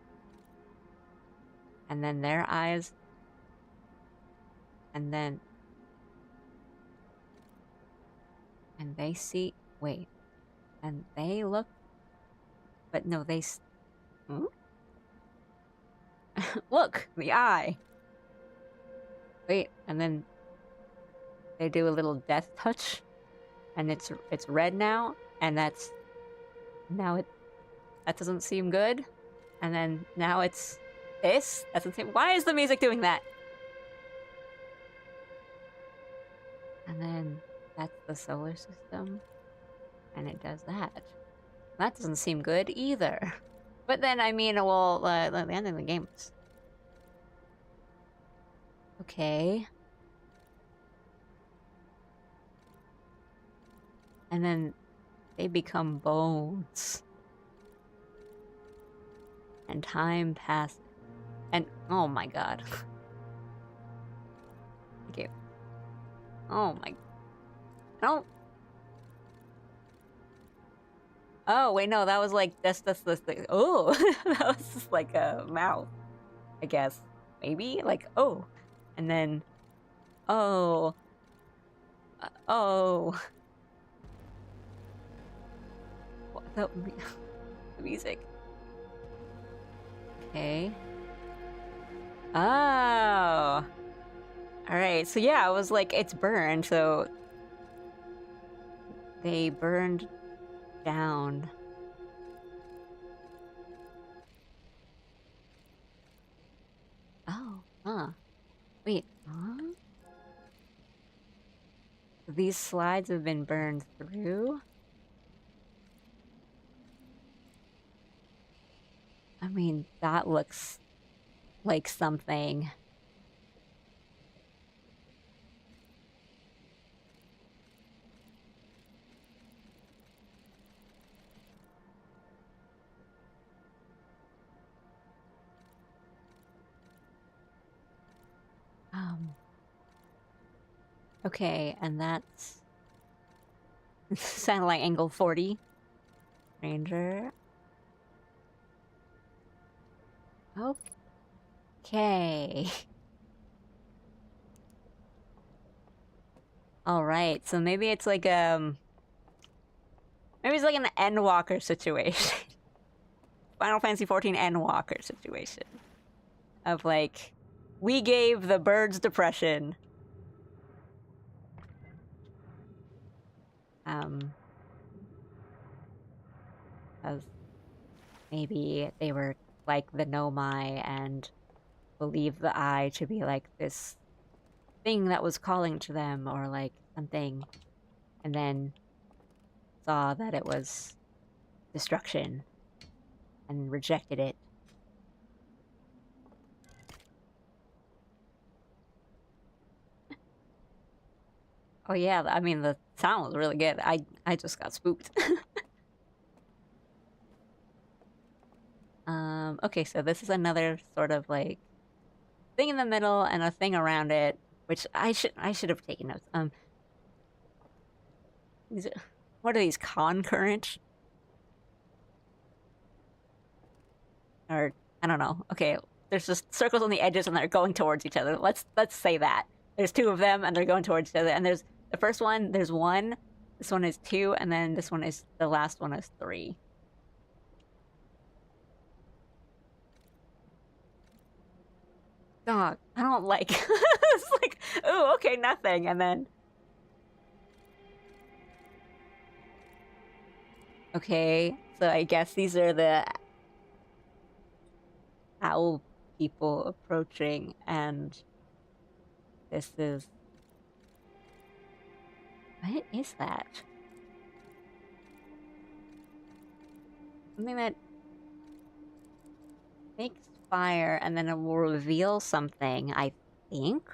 their eyes, and they see, wait, and they look, but no, hmm? Look, the eye. Wait, and then they do a little death touch, and it's red now, and that doesn't seem good, and then now it's this. That doesn't seem... Why is the music doing that? And then That's the solar system, and it does that. That doesn't seem good either. But then, I mean, well, the end of the game was... Okay. And then they become bones. And time passes. And, oh my god. Okay. Oh my... I don't... Oh, wait, no, that was like, that's the thing. Oh, that was just like a mouth, I guess. Maybe? Like, oh. And then, oh. Oh. What the music. Okay. Oh. Alright, so yeah, I was like, it's burned, so... They burned down. Oh, huh. Wait, huh? These slides have been burned through? I mean, that looks like something. Okay, and that's satellite angle 40. Ranger. Okay. Alright, so maybe it's like, maybe it's like an Endwalker situation. Final Fantasy 14 Endwalker situation. Of like, we gave the birds depression. As maybe they were like the Nomai and believed the Eye to be like this thing that was calling to them or like something, and then saw that it was destruction and rejected it. Oh yeah, I mean the sound was really good. I just got spooked. Okay, so this is another sort of like thing in the middle and a thing around it, which I should have taken notes. What are these, concurrent? Or I don't know. Okay, there's just circles on the edges and they're going towards each other. Let's say that. There's two of them and they're going towards each other. And there's the first one, there's one. This one is two, and then this one is, the last one is three. Dog, I don't like. It's like, oh, okay, nothing, and then. Okay, so I guess these are the owl people approaching, and this is... What is that? Something that makes fire, and then it will reveal something, I think.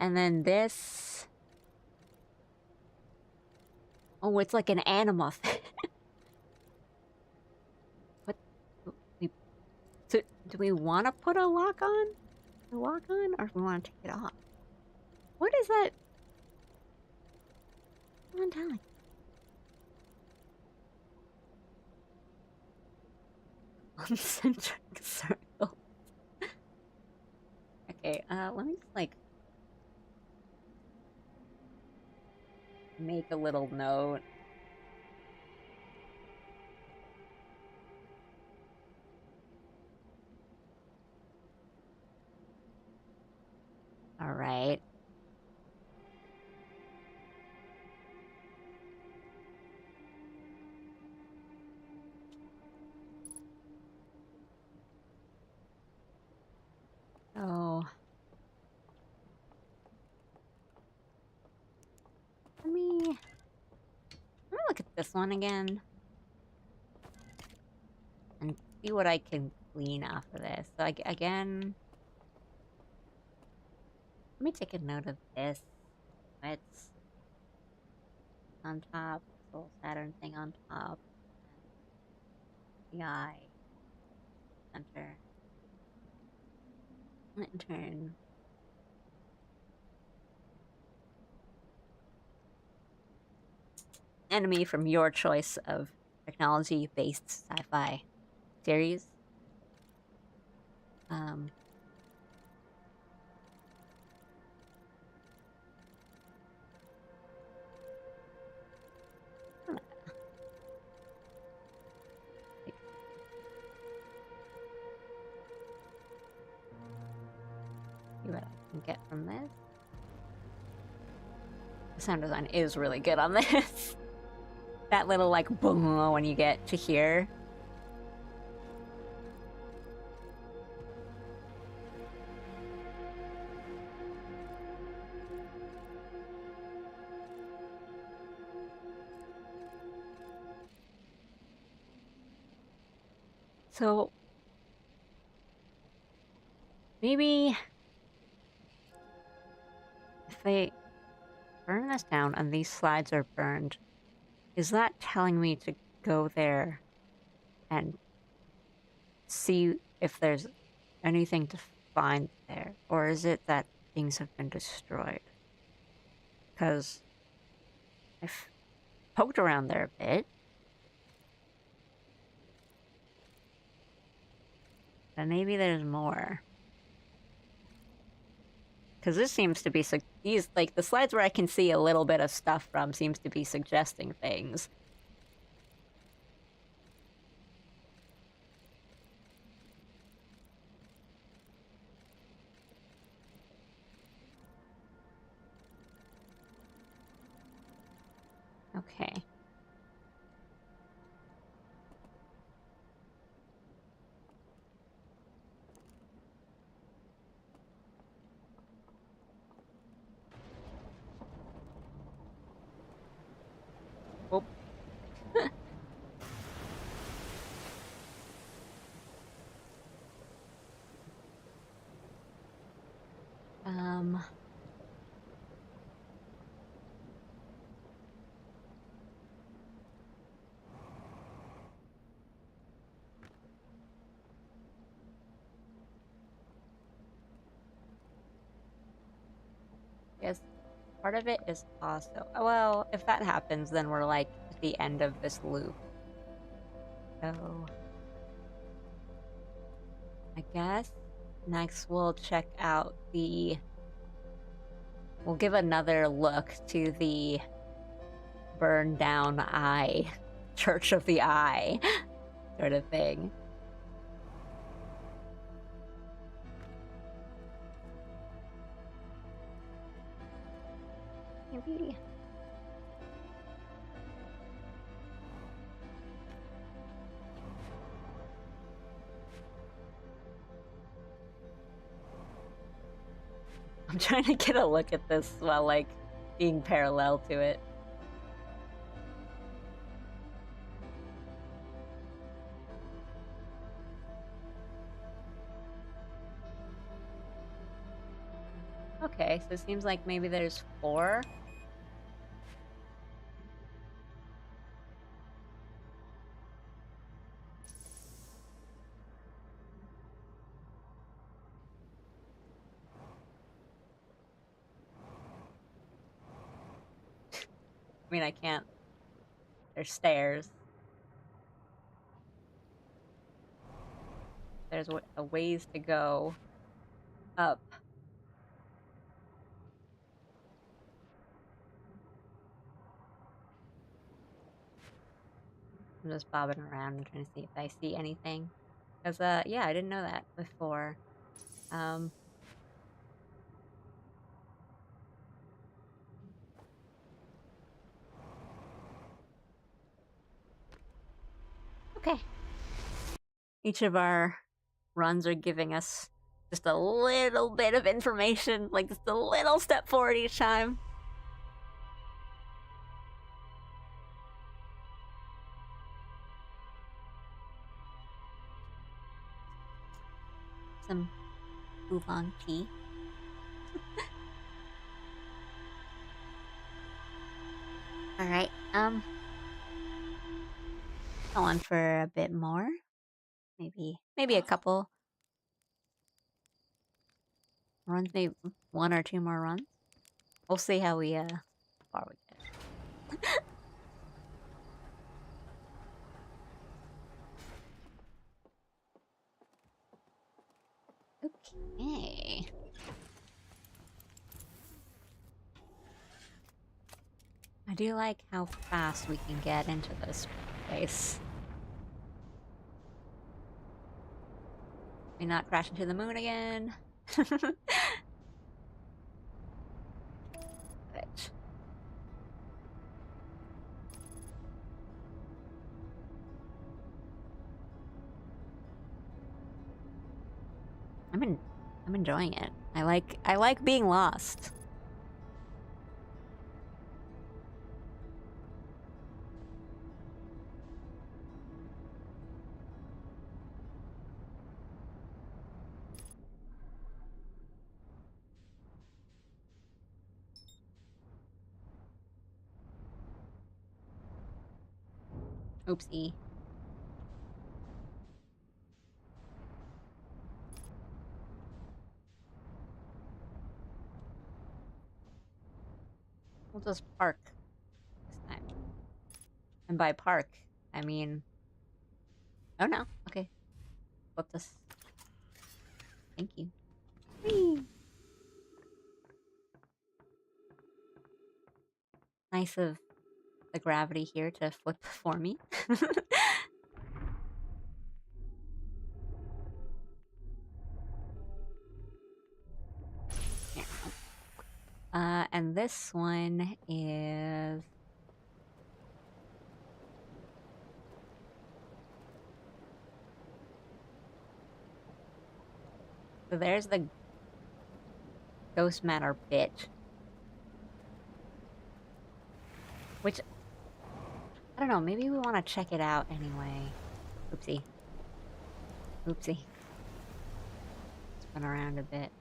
And then this... Oh, it's like an anima thing. What? So, do we want to put a lock on? The lock on? Or do we want to take it off? What is that? Come on, tell me. Concentric circle. Okay, let me just, like, make a little note. Alright. Oh. look at this one again and see what I can glean off of this. So again, let me take a note of this. It's on top, this little Saturn thing on top, and the eye, center, lantern. Enemy from your choice of technology-based sci-fi series. See what I can get from this. The sound design is really good on this. That little, like, boom when you get to here. So, maybe if they burn this down and these slides are burned, is that telling me to go there and see if there's anything to find there? Or is it that things have been destroyed? Because I've poked around there a bit. But maybe there's more. Because this seems to be... These, like, the slides where I can see a little bit of stuff from seems to be suggesting things. Okay. Oh. Yes, part of it is also... Well, if that happens, then we're, like, at the end of this loop. So... I guess next we'll check out the... We'll give another look to the burned down eye. Church of the Eye sort of thing. Maybe. I'm trying to get a look at this while, like, being parallel to it. Okay, so it seems like maybe there's 4. I mean, I can't. There's stairs. There's a ways to go up. I'm just bobbing around and trying to see if I see anything. Because, yeah, I didn't know that before. Okay. Each of our runs are giving us just a little bit of information, like just a little step forward each time. some oolong tea. Alright, go on for a bit more. Maybe a couple runs, maybe one or two more runs. We'll see how far we get. Okay. I do like how fast we can get into this place. We not crash into the moon again. But I'm enjoying it. I like being lost. Oopsie. We'll just park this time. And by park, I mean... Oh no, okay. Flip this. Thank you. Whee! Nice of the gravity here to flip for me. And this one is... So there's the ghost matter bit. Which, I don't know, maybe we want to check it out anyway. Oopsie. Oopsie. Spin around a bit.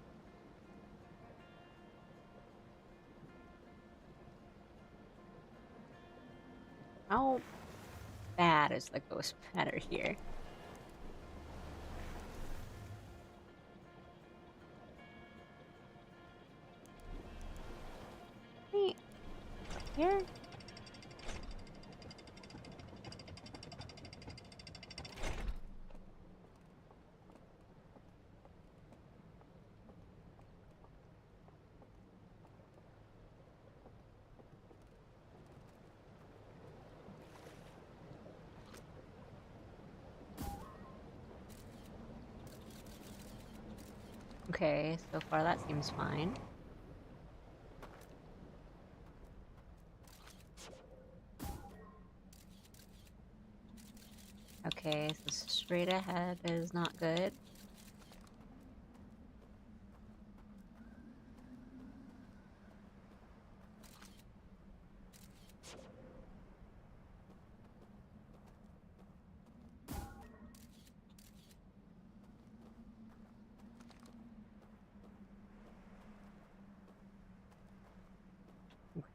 How bad is the ghost matter here? Wait. Here? Okay, so far that seems fine. Okay, so straight ahead is not good.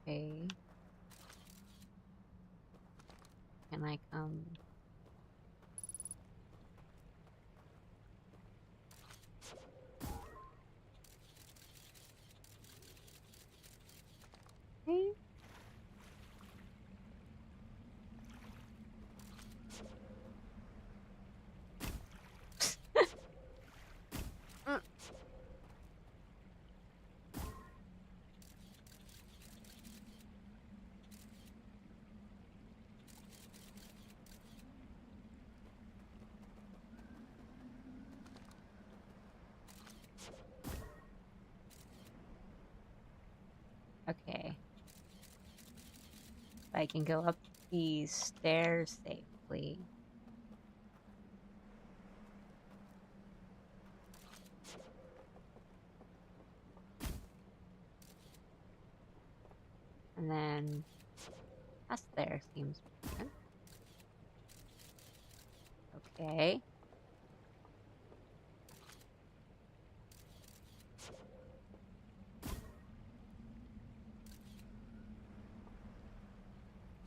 Okay. Can I come... Okay. Mm. Okay. I can go up these stairs safely. And then past there seems good. Okay.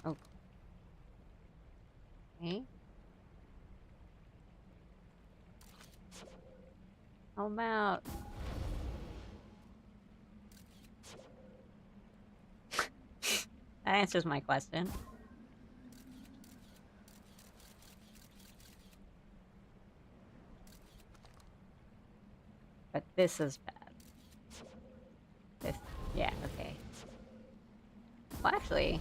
Okay. How about... That answers my question. But this is bad. This... Yeah, okay. Well, actually...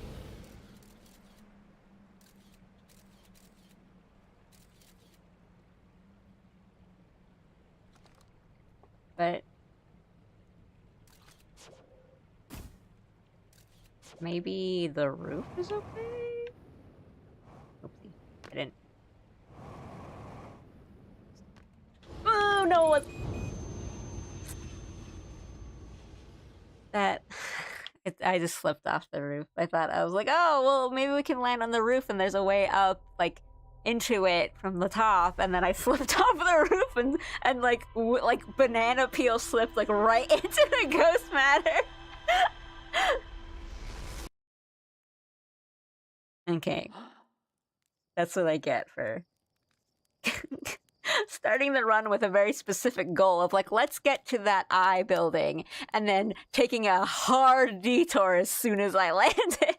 But... Maybe the roof is okay? Oopsie. I didn't... Oh, no! What? That... I just slipped off the roof. I was like, oh, well, maybe we can land on the roof and there's a way up, like, into it from the top, and then I slipped off the roof and like banana peel slipped like right into the ghost matter. Okay, that's what I get for starting the run with a very specific goal of like, let's get to that eye building, and then taking a hard detour as soon as I landed.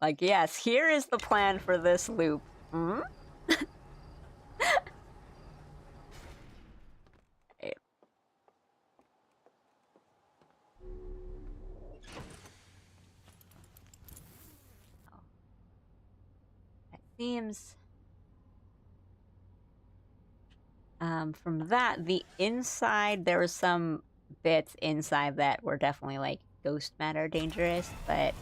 Like, yes, here is the plan for this loop. Hmm? Okay. Oh. That seems... from that, the inside, there was some bits inside that were definitely, like, ghost matter dangerous, but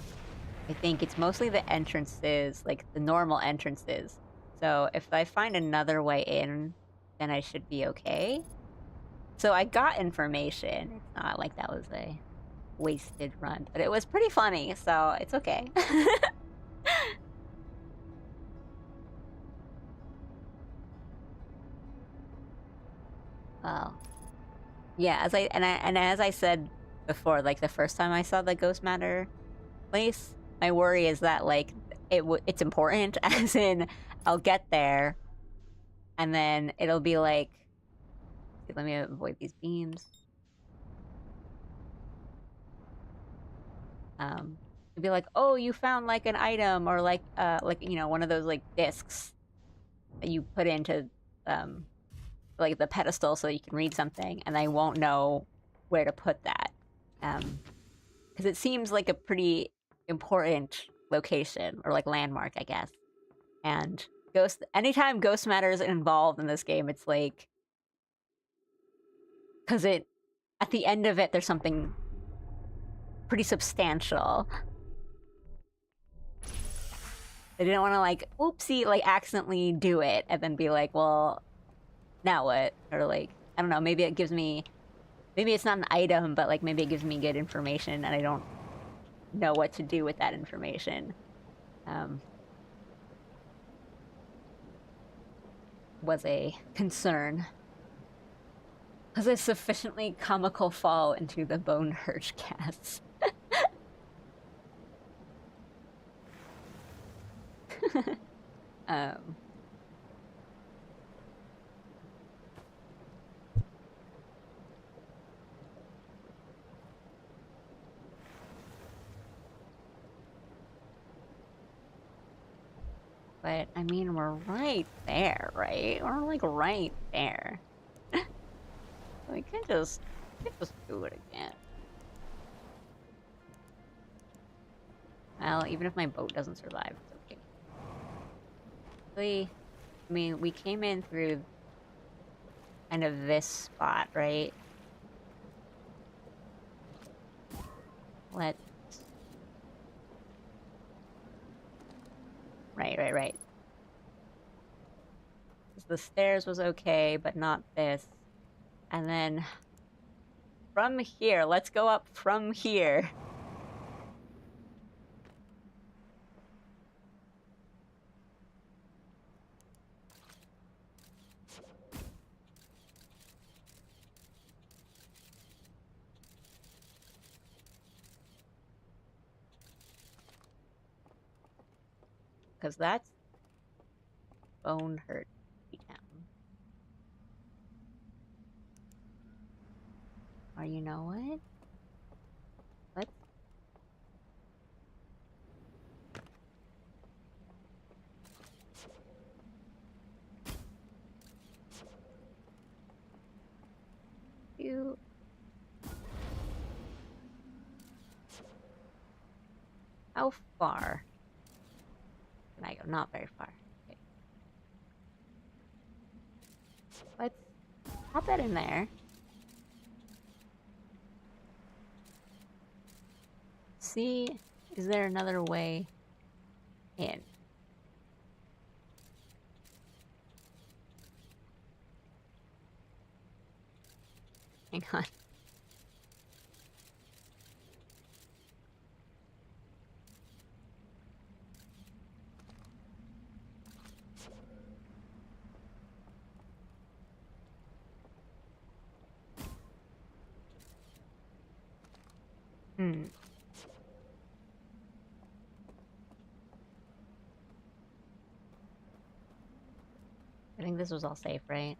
I think it's mostly the entrances, like, the normal entrances. So if I find another way in, then I should be okay. So I got information. It's not like that was a wasted run, but it was pretty funny, so it's okay. Well, yeah, as I said before, like the first time I saw the ghost matter place, my worry is that like it's important, as in I'll get there, and then it'll be like, let me avoid these beams. It'd be like, oh, you found like an item, or like you know, one of those like discs that you put into like the pedestal so you can read something, and I won't know where to put that. Because it seems like a pretty important location, or like landmark, I guess. And anytime ghost matter is involved in this game, it's like, because at the end of it, there's something pretty substantial. They didn't want to like, oopsie, like accidentally do it and then be like, well, now what? Or like, I don't know, maybe it gives me, maybe it's not an item, but like maybe it gives me good information and I don't know what to do with that information. Was a concern. Was a sufficiently comical fall into the bone hurch cast. But I mean, we're right there, right? We're like right there. We can just do it again. Well, even if my boat doesn't survive, it's okay. I mean, we came in through kind of this spot, right? Let's... Right. The stairs was okay, but not this. And then... from here, let's go up from here. because that's bone hurt town. Or you know what? Let's do. How far can I go? Not very far. Okay. Let's pop that in there. See, is there another way in? Hang on. I think this was all safe, right?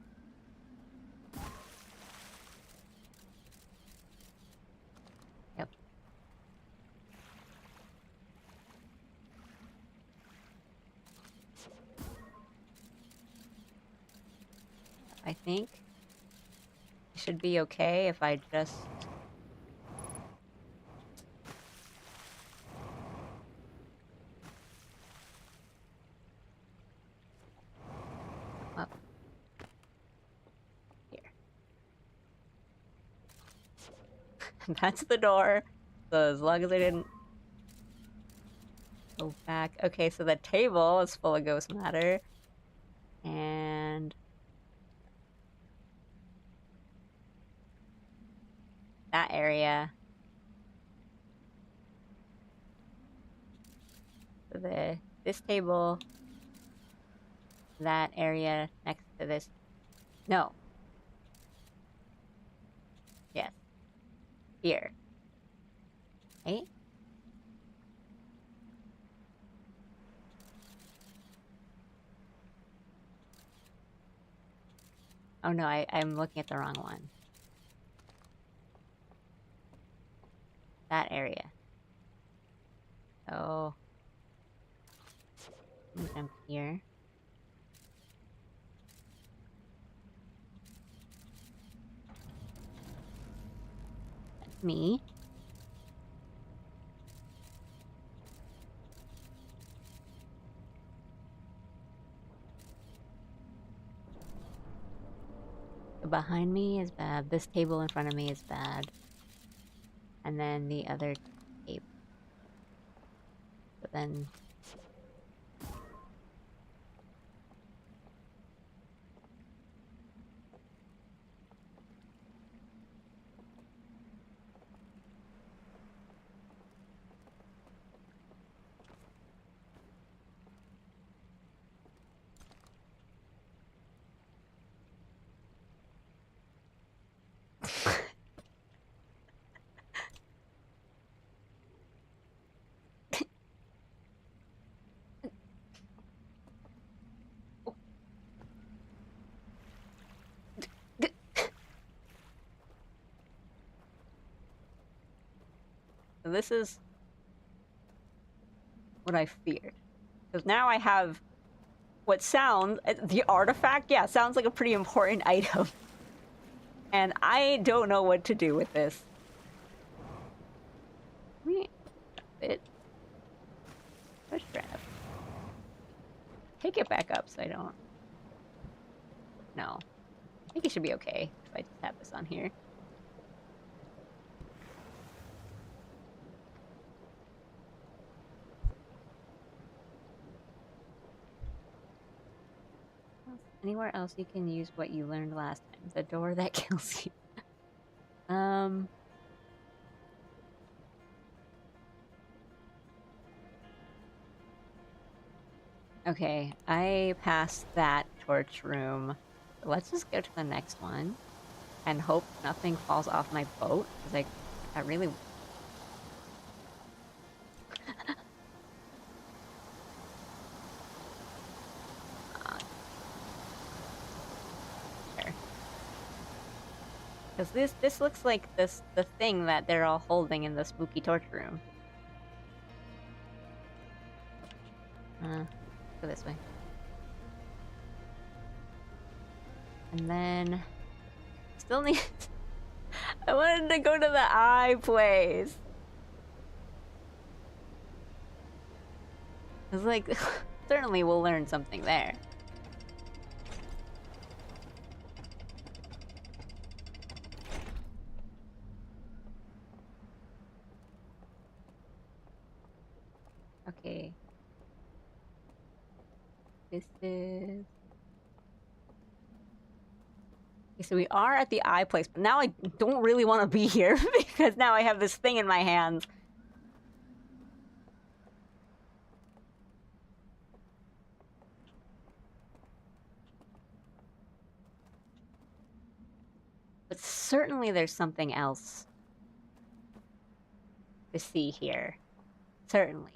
Yep. I think it should be okay if I just... up here. That's the door. So as long as I didn't go back. Okay, so the table is full of ghost matter. And that area. So this table. That area next to this. No. Yes. Here. Right? Oh no, I'm looking at the wrong one. That area. So... jump here. That's me. Behind me is bad. This table in front of me is bad. And then the other table. But then... So this is what I feared. Because now I have what sounds... the artifact? Yeah, sounds like a pretty important item. And I don't know what to do with this. Let me... it. Push grab. Take it back up so I don't... No. I think it should be okay if I just have this on here. Anywhere else you can use what you learned last time. The door that kills you. Okay, I passed that torch room. Let's just go to the next one and hope nothing falls off my boat. Because I really... Because this looks like the thing that they're all holding in the spooky torture room. Go this way. And then still need. I wanted to go to the eye place. It's like certainly we'll learn something there. Okay. This is... Okay, so we are at the eye place, but now I don't really want to be here because now I have this thing in my hands. But certainly there's something else to see here. Certainly.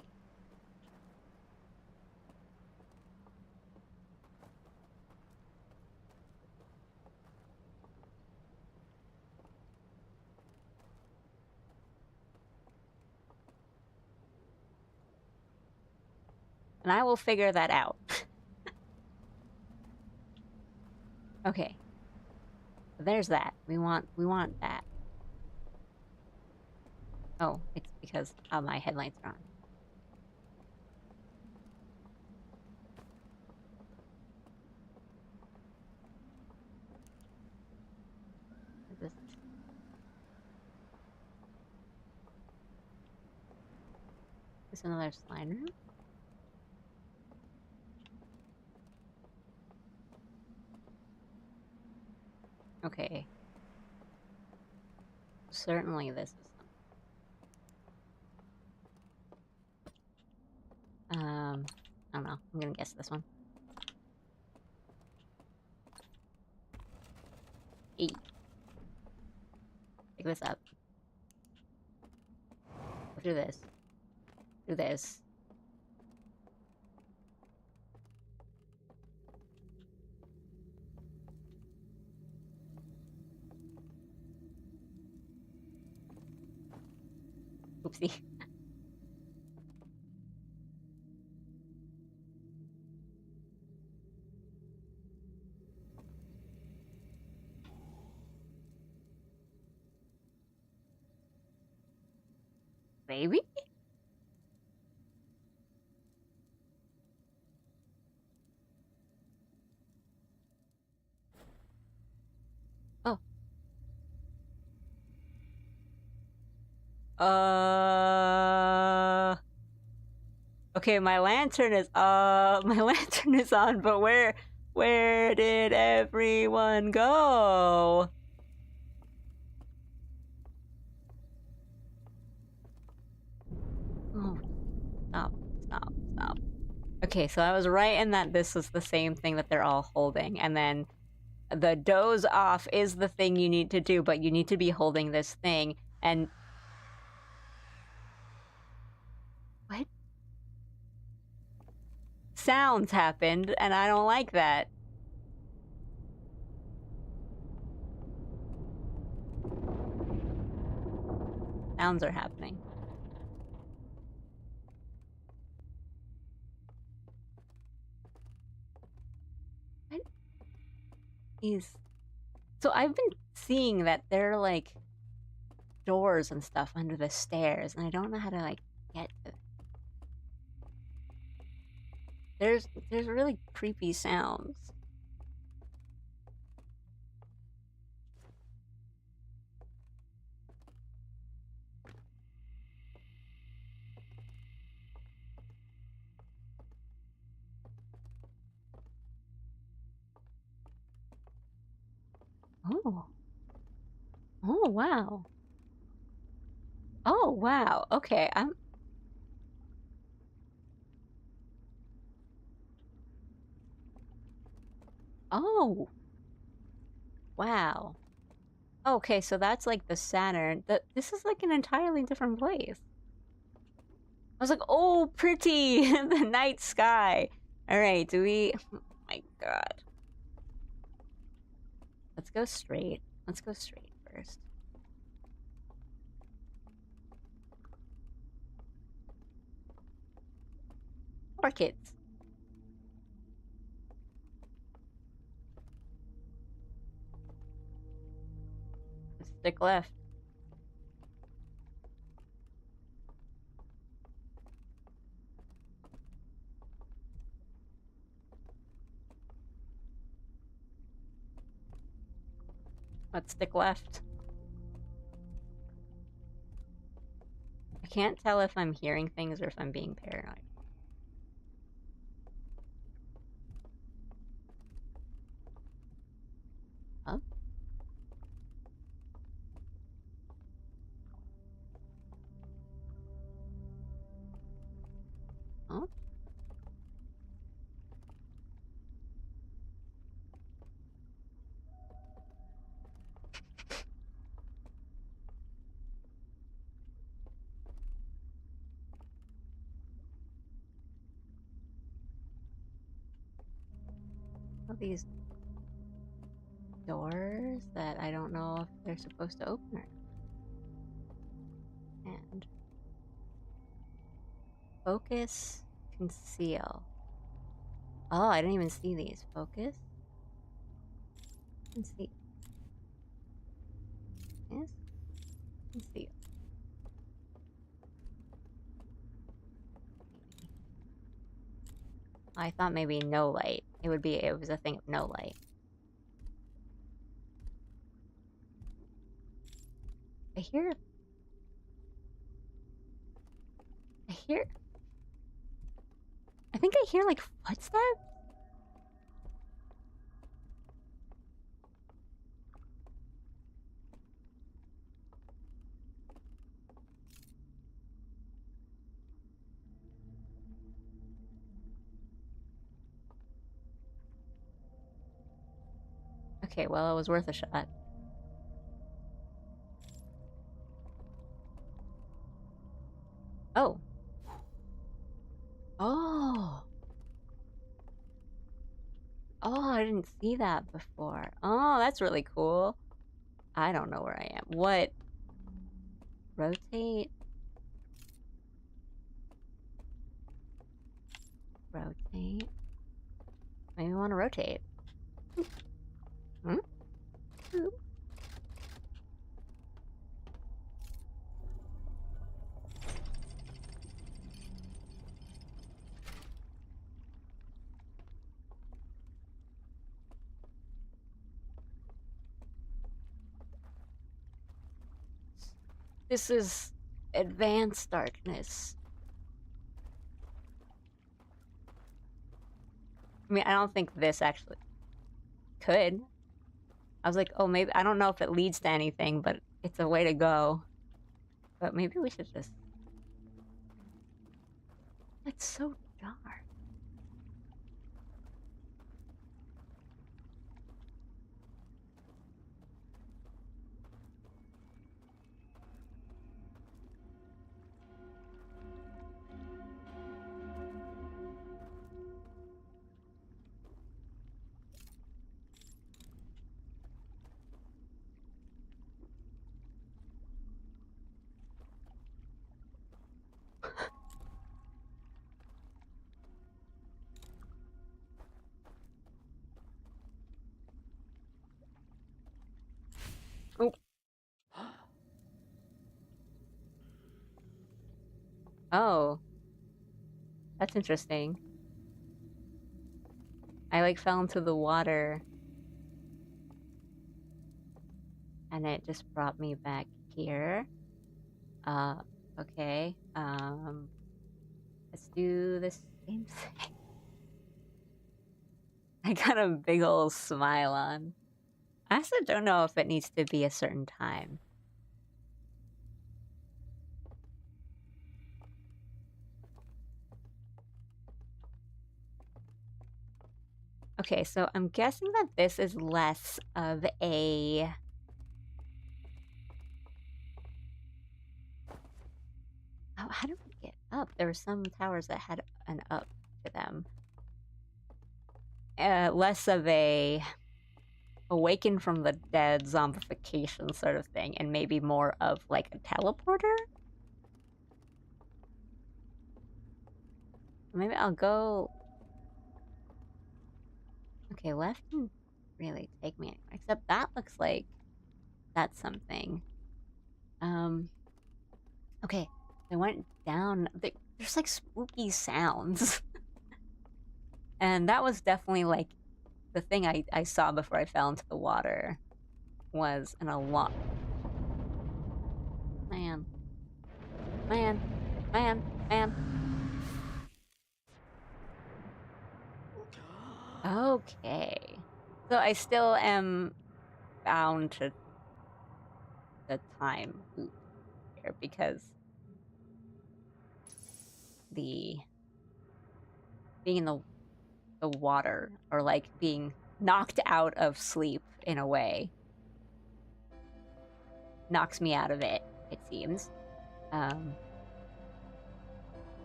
And I will figure that out. Okay. So there's that. We want that. Oh, it's because my headlights are on. Is this another slide room? Okay. Certainly this is something. I don't know. I'm gonna guess this one. Eight. Pick this up. Do this. Do this. Oopsie. Baby? Oh. Okay, my lantern is on, but where did everyone go? Oh, stop. Okay, so I was right in that this is the same thing that they're all holding, and then the doze off is the thing you need to do, but you need to be holding this thing, and... What? Sounds happened, and I don't like that. Sounds are happening. What is... So I've been seeing that there are, like, doors and stuff under the stairs, and I don't know how to, like, get to... There's really creepy sounds. Oh. Oh, wow. Oh, wow. Okay, Oh. Wow. Okay, so that's like the Saturn. This is like an entirely different place. I was like, oh, pretty! The night sky. Alright, do we... Oh my god. Let's go straight. Let's go straight first. first. Orchids. Stick left. Let's stick left. I can't tell if I'm hearing things or if I'm being paranoid. Huh? Huh? All these doors that I don't know if they're supposed to open or not. And focus, conceal. Oh, I didn't even see these. Focus, conceal. Yes, conceal. I thought maybe no light. It was a thing of no light. I hear I think I hear like footsteps. Okay, well, it was worth a shot. Oh. Oh. Oh, I didn't see that before. Oh, that's really cool. I don't know where I am. What? Rotate? Rotate? Maybe I want to rotate. Hmm? Oop. This is advanced darkness. I mean, I don't think this actually could. I was like, oh, maybe, I don't know if it leads to anything, but it's a way to go. But maybe we should just... It's so dark. Oh. Oh. That's interesting. I like fell into the water and it just brought me back here. Okay. Let's do the same thing. I got a big old smile on. I also don't know if it needs to be a certain time. Okay, so I'm guessing that this is less of a... Oh, how do we get up? There were some towers that had an up to them. Less of a... awaken from the dead zombification sort of thing, and maybe more of like a teleporter? Maybe I'll go... Okay, left didn't really take me anywhere, except that looks like that's something. Okay, I went down... There's like spooky sounds. And that was definitely like the thing I saw before I fell into the water was an alarm. Man. Man. Man. Man. Okay. So I still am bound to the time loop here because the being in the water, or like being knocked out of sleep in a way, knocks me out of it, it seems.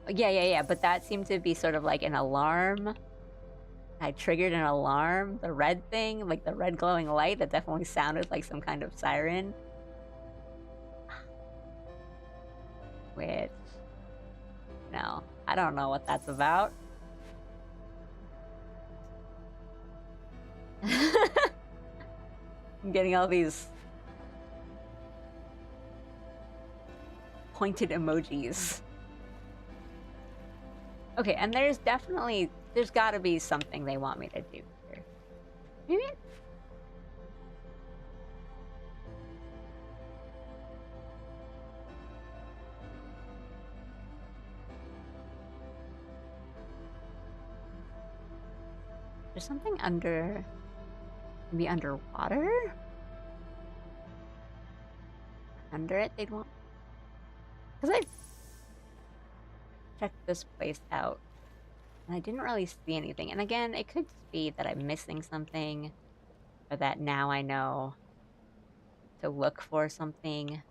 Yeah, but that seemed to be sort of like an alarm. I triggered an alarm, the red thing, like the red glowing light that definitely sounded like some kind of siren. Which, no, I don't know what that's about. I'm getting all these pointed emojis. Okay, and there's gotta be something they want me to do here. Maybe? There's something maybe underwater? Under it they'd want... Because I checked this place out, and I didn't really see anything. And again, it could be that I'm missing something, or that now I know to look for something.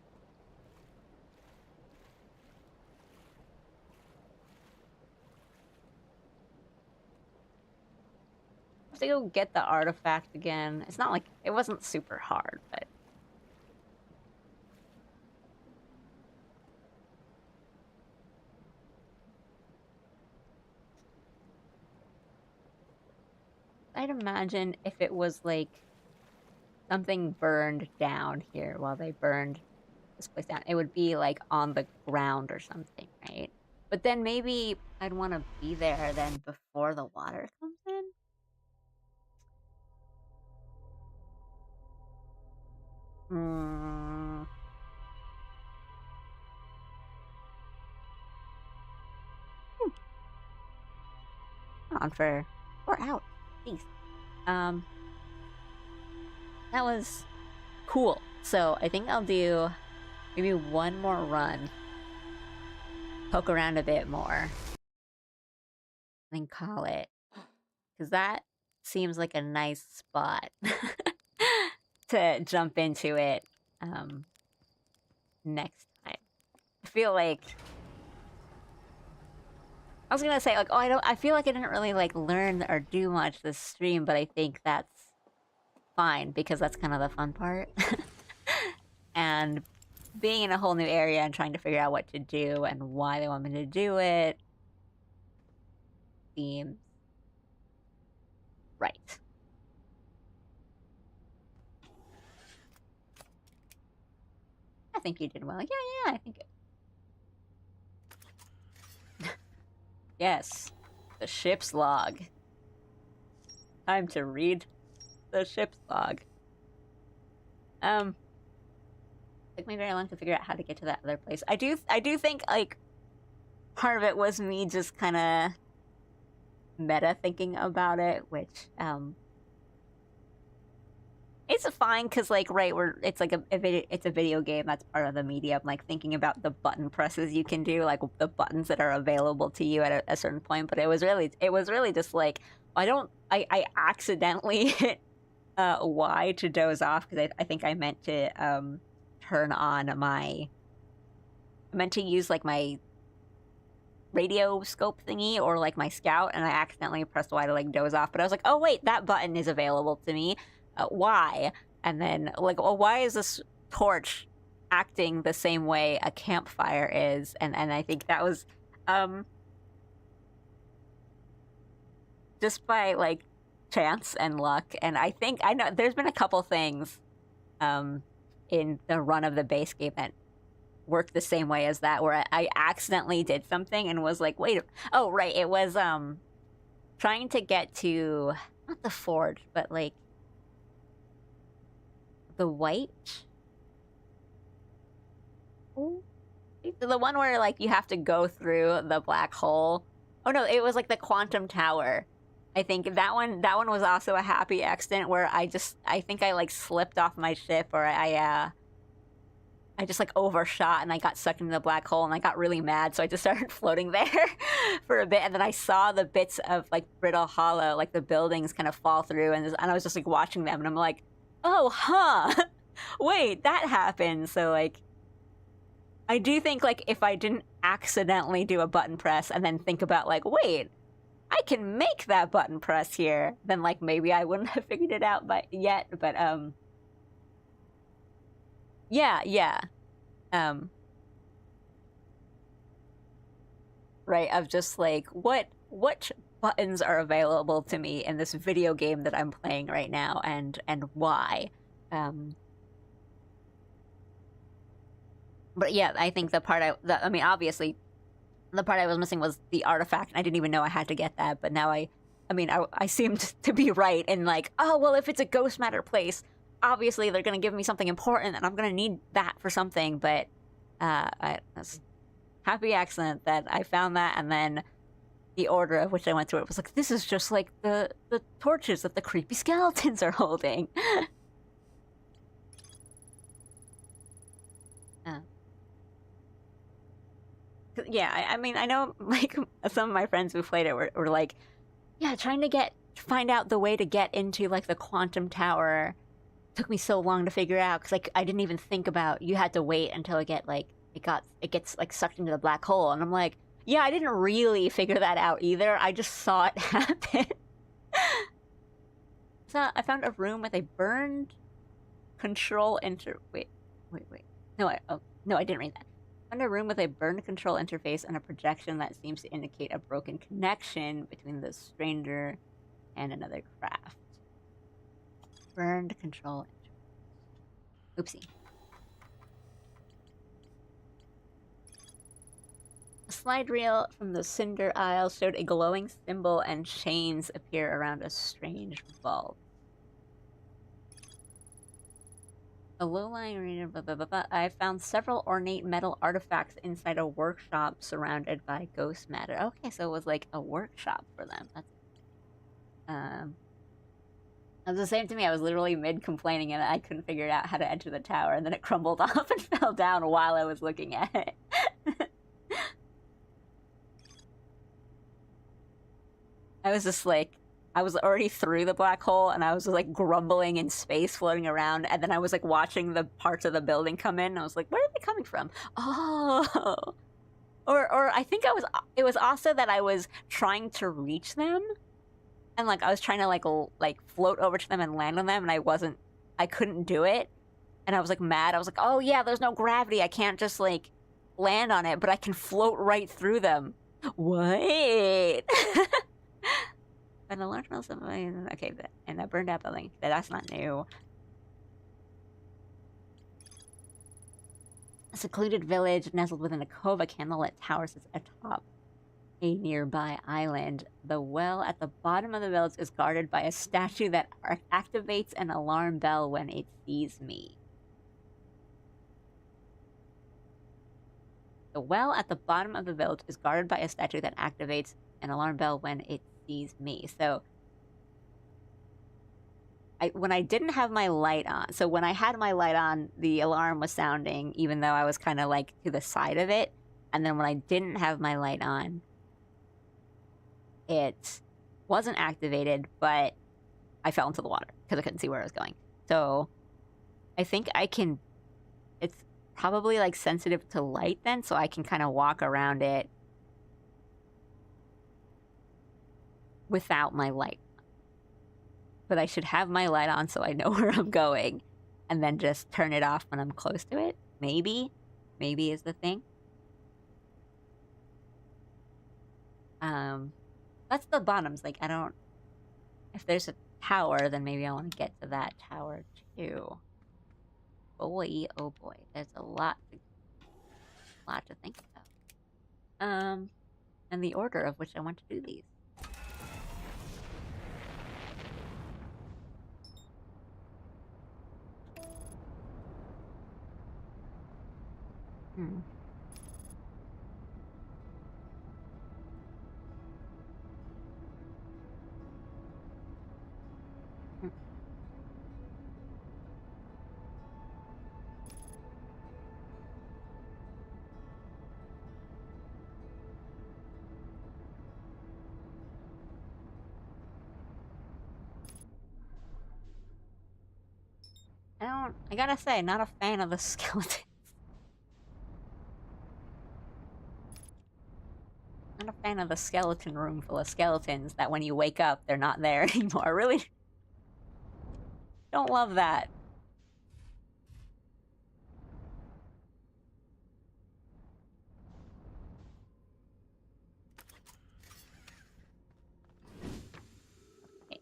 I have to go get the artifact again. It's not like... It wasn't super hard, but... I'd imagine if it was like something burned down here while they burned this place down, it would be like on the ground or something, right? But then maybe I'd want to be there then before the water comes in. On for 4 hours. Jeez. That was cool. So I think I'll do maybe one more run. Poke around a bit more. Then call it. Because that seems like a nice spot to jump into it next time. I feel like... I was gonna say, like, oh, I feel like I didn't really, like, learn or do much this stream, but I think that's fine, because that's kind of the fun part. And being in a whole new area and trying to figure out what to do and why they want me to do it seems right. I think you did well. Yeah, I think it... Yes, the ship's log. Time to read the ship's log. Took me very long to figure out how to get to that other place. I do think, like, part of it was me just kind of meta thinking about it, which, it's fine, because, like, right, it's like it's a video game, that's part of the medium, like, thinking about the button presses you can do, like, the buttons that are available to you at a certain point, but it was really just, like, I accidentally hit, Y to doze off, because I think I meant to, turn on I meant to use, like, my radio scope thingy, or, like, my scout, and I accidentally pressed Y to, like, doze off, but I was like, oh, wait, that button is available to me. why? And then, like, well, why is this torch acting the same way a campfire is? And I think that was, just by, like, chance and luck. And I think, I know, there's been a couple things, in the run of the base game that worked the same way as that, where I accidentally did something and was like, wait, oh, right, it was, trying to get to, not the forge, but, like, the white? Oh, the one where, like, you have to go through the black hole. Oh, no, it was, like, the quantum tower. I think that one was also a happy accident where I think I, like, slipped off my ship, or I just, like, overshot and I got sucked into the black hole and I got really mad, so I just started floating there for a bit, and then I saw the bits of, like, Brittle Hollow, like, the buildings kind of fall through, and I was just, like, watching them, and I'm like, oh, huh, wait, that happened. So, like, I do think, like, if I didn't accidentally do a button press and then think about, like, wait, I can make that button press here, then, like, maybe I wouldn't have figured it out yet, but, yeah. Right, of just, like, what buttons are available to me in this video game that I'm playing right now, and why? But yeah, I think I mean, obviously, the part I was missing was the artifact. I didn't even know I had to get that, but now I seemed to be right in, like, oh, well, if it's a ghost matter place, obviously they're gonna give me something important, and I'm gonna need that for something. But I was happy accident that I found that, and then the order of which I went through it was like, this is just like the torches that the creepy skeletons are holding. Yeah, I mean, I know, like, some of my friends who played it were like, yeah, trying to find out the way to get into, like, the quantum tower took me so long to figure out, because, like, I didn't even think about you had to wait until it gets like sucked into the black hole, and I'm like, yeah, I didn't really figure that out either. I just saw it happen. So I found a room with a burned control wait. No, I didn't read that. I found a room with a burned control interface and a projection that seems to indicate a broken connection between the stranger and another craft. Burned control interface. Oopsie. A slide reel from the cinder aisle showed a glowing symbol and chains appear around a strange vault. A low-lying arena, blah, blah, blah, blah. I found several ornate metal artifacts inside a workshop surrounded by ghost matter. Okay, so it was like a workshop for them. That's it was the same to me. I was literally mid-complaining and I couldn't figure out how to enter the tower, and then it crumbled off and fell down while I was looking at it. I was just like, I was already through the black hole, and I was just, like, grumbling in space, floating around, and then I was, like, watching the parts of the building come in, and I was like, where are they coming from? Oh. Or I think it was also that I was trying to reach them, and, like, I was trying to, like float over to them and land on them, and I couldn't do it, and I was, like, mad. I was like, oh, yeah, there's no gravity. I can't just, like, land on it, but I can float right through them. Wait. And a large amount of okay, and a burned out building. That's not new. A secluded village nestled within a cove, a candlelit tower sits atop a nearby island. The well at the bottom of the village is guarded by a statue that activates an alarm bell when it sees me. The well at the bottom of the village is guarded by a statue that activates an alarm bell when it sees me. So when I didn't have my light on, so when I had my light on, the alarm was sounding, even though I was kind of, like, to the side of it. And then when I didn't have my light on, it wasn't activated, but I fell into the water because I couldn't see where I was going. So I think it's probably, like, sensitive to light then, so I can kind of walk around it without my light. but I should have my light on so I know where I'm going, and then just turn it off when I'm close to it. Maybe is the thing. That's the bottoms. Like, I don't. If there's a tower, then maybe I want to get to that tower too. Boy, oh boy, there's a lot to think about. And the order of which I want to do these. Hmm. I gotta say, not a fan of the skeletons. Not a fan of the skeleton room full of skeletons that when you wake up, they're not there anymore. Really don't love that. Okay.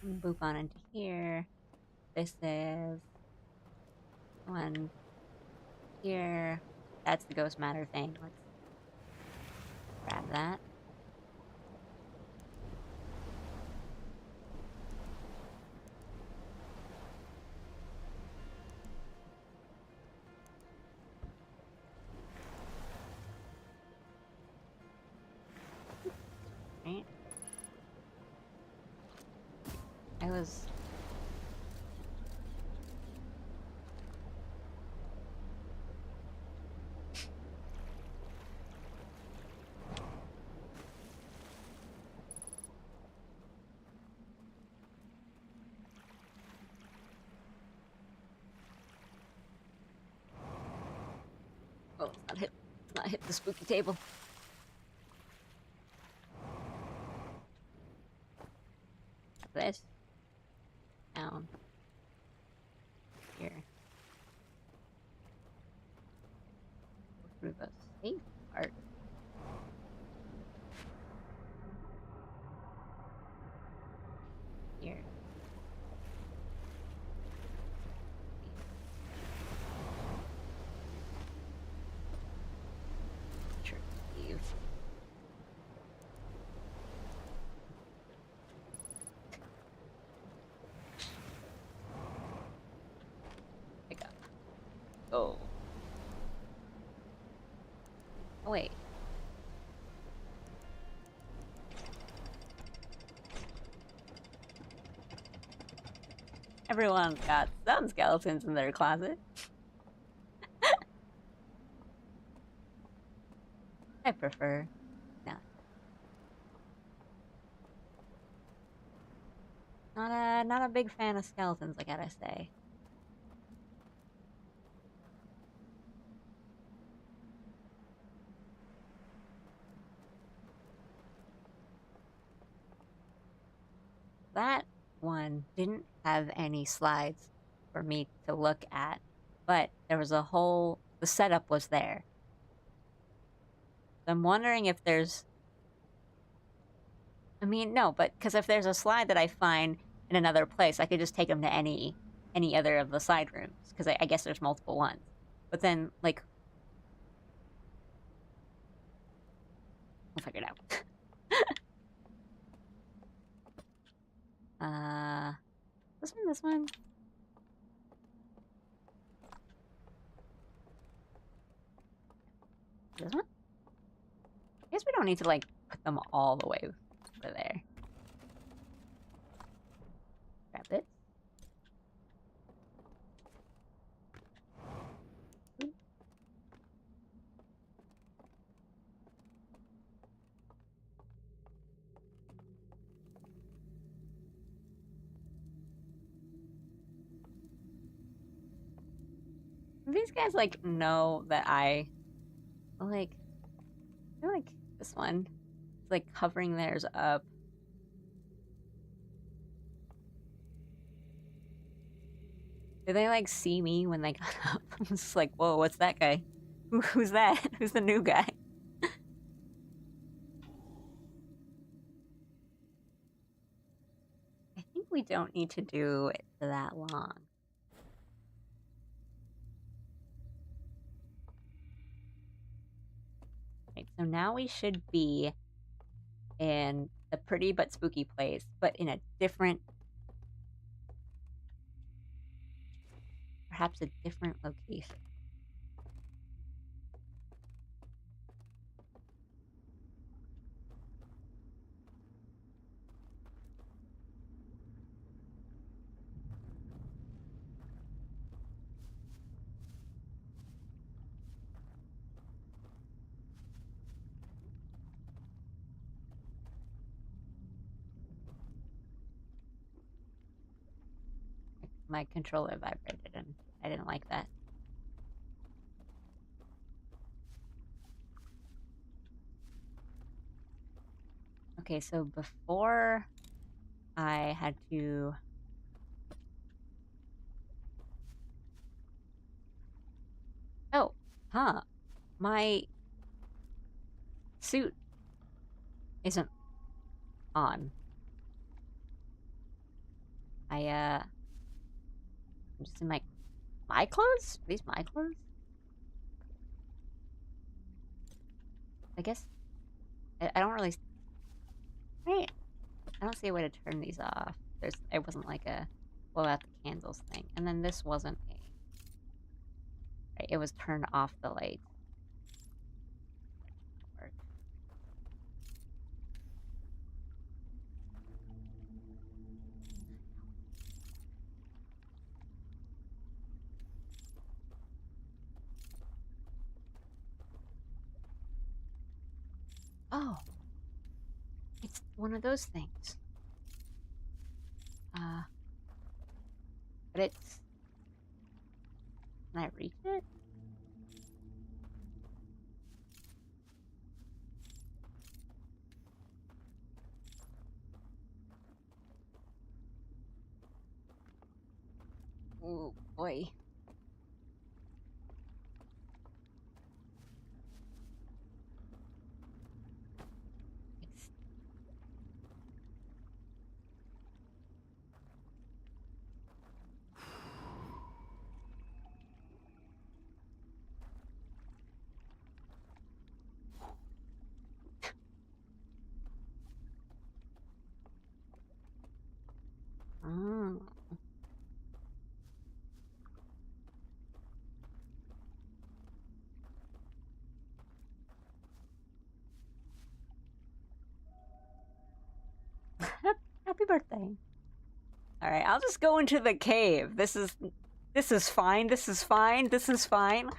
Boop on into here. This is one here. That's the ghost matter thing. Let's grab that. Right. I was... Oh, it's not hit the spooky table. This. Down. Here. Go through the safe part. Here. Sure. Leave. Pick up. Go. Oh, wait. Everyone's got some skeletons in their closet. I prefer no. Not a big fan of skeletons, I gotta say. That one didn't have any slides for me to look at, but there was a whole... the setup was there. So I'm wondering if there's... I mean, no, but because if there's a slide that I find in another place, I could just take them to any other of the side rooms, because I guess there's multiple ones. But then, like... we'll figure it out. This one? This one? I guess we don't need to, like, put them all the way over there. Grab it. These guys, like, know that I like this one. It's like covering theirs up. Did they like see me when they got up? I'm just like, whoa, what's that guy? Who's that? Who's the new guy? I think we don't need to do it for that long. Right, so now we should be in the pretty but spooky place, but in a different, perhaps a different location. My controller vibrated and I didn't like that. Okay, so before I had to... Oh, huh. My suit isn't on. I'm just in my clothes? Are these my clothes? I guess I don't really... Right. I don't see a way to turn these off. It wasn't like a blow out the candles thing. And then this wasn't a... Right, it was turn off the light. Work. Oh. It's one of those things. But it's... Can I reach it? Oh, boy. It's... Oh. Happy birthday. Alright, I'll just go into the cave. This is fine, this is fine, this is fine.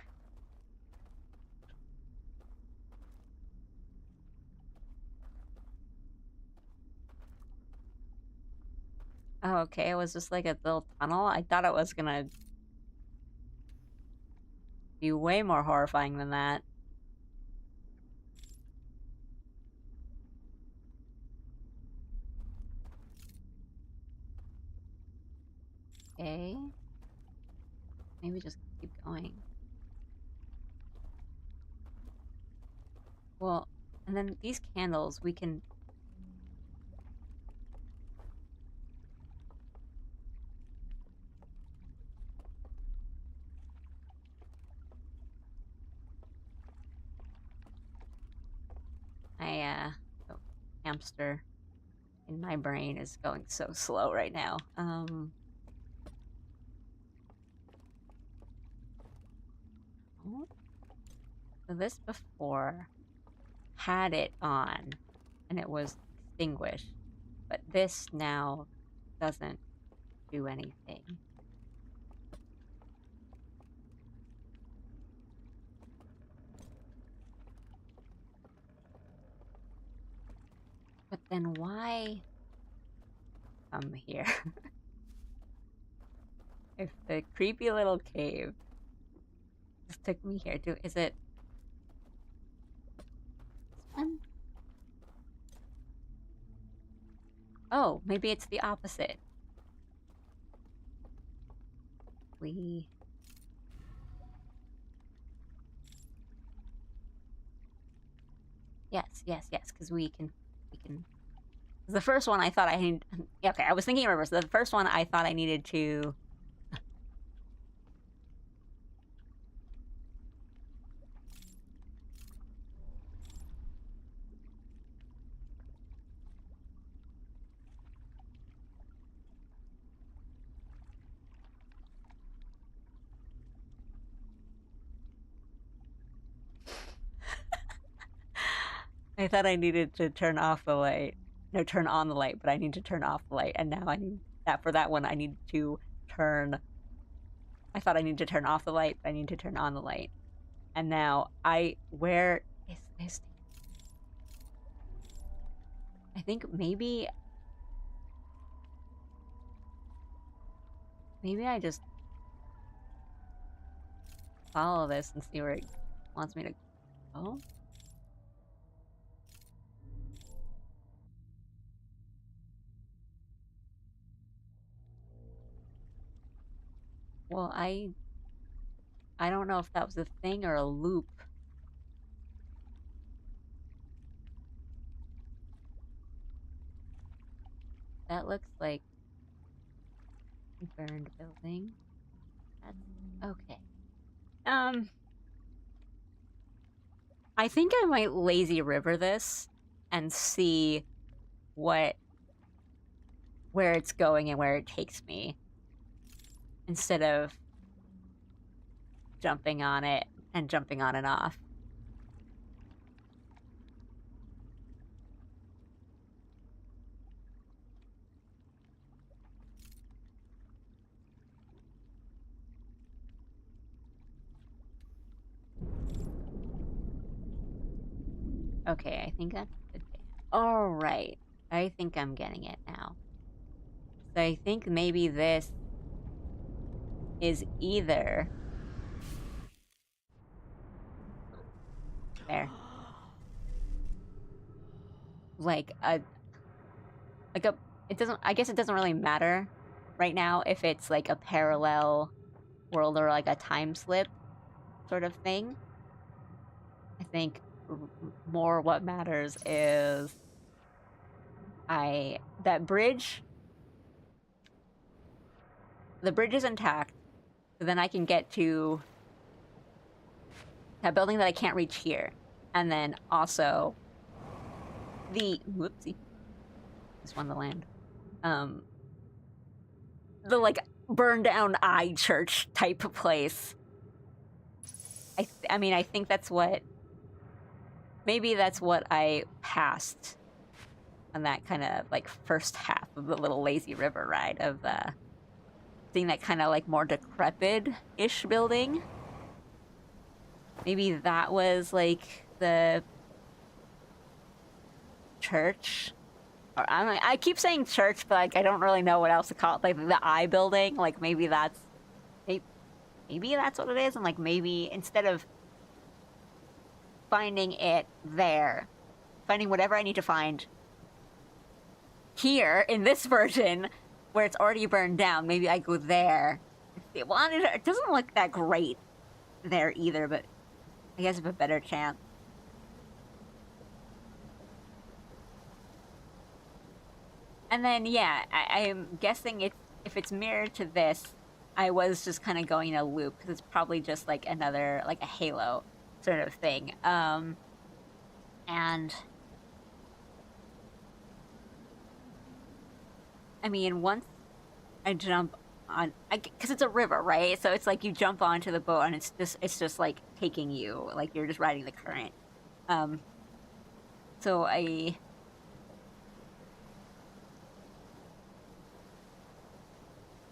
Oh, okay, it was just like a little tunnel. I thought it was gonna be way more horrifying than that. Okay. Maybe just keep going. Well, and then these candles, we can... oh, hamster in my brain is going so slow right now. So this before had it on and it was extinguished, but this now doesn't do anything. But then why come here? If the creepy little cave This took me here. Is it this one? Oh, maybe it's the opposite. We... Yes, yes, yes, because we can... The first one I thought I needed... Okay, I was thinking in reverse. The first one I thought I needed to... I thought I needed to turn off the light. No, turn on the light, but I need to turn off the light. And now I need that for that one, I need to turn... I thought I needed to turn off the light, but I need to turn on the light. And now where is this? I think maybe I just follow this and see where it wants me to go. Well, I don't know if that was a thing or a loop. That looks like a burned building. That's okay. I think I might lazy river this and see where it's going and where it takes me, instead of jumping on it and jumping on and off. Okay, I think that's good. All right, I think I'm getting it now. So I think maybe this is either... There. Like a... It doesn't... I guess it doesn't really matter right now if it's like a parallel world or like a time slip sort of thing. I think more what matters is that bridge... The bridge is intact, so then I can get to that building that I can't reach here. And then also whoopsie. Just won the land. The like burned down eye church type of place. I mean, I think that's what... Maybe that's what I passed on that kind of like first half of the little lazy river ride of seeing that kind of like more decrepit-ish building. Maybe that was like the church. Or I keep saying church, but like I don't really know what else to call it. Like the eye building. Like maybe that's what it is, and like maybe instead of finding it there, finding whatever I need to find here in this version where it's already burned down, maybe I go there. Well, it doesn't look that great there either, but I guess I have a better chance. And then, yeah, I'm guessing if it's mirrored to this, I was just kind of going in a loop, because it's probably just like another, like a Halo sort of thing. And I mean, once I jump on, because it's a river, right? So it's like you jump onto the boat and it's just like taking you, like you're just riding the current. So I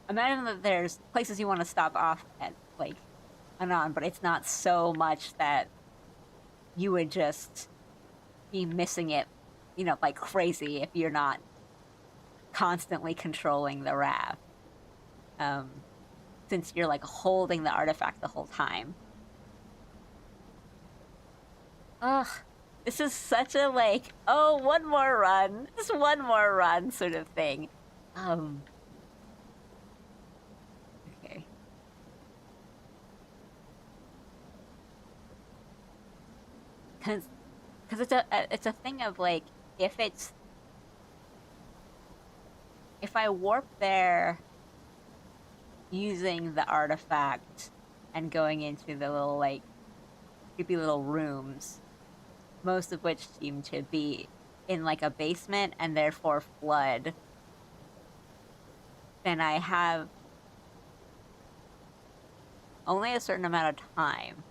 imagine that there's places you want to stop off at, like, and on, but it's not so much that you would just be missing it, you know, like crazy if you're not constantly controlling the raft. Since you're like holding the artifact the whole time. Ugh, this is such a like, oh, one more run, just one more run sort of thing. Okay. Cause it's a thing of like, if I warp there using the artifact and going into the little like creepy little rooms, most of which seem to be in like a basement and therefore flood, then I have only a certain amount of time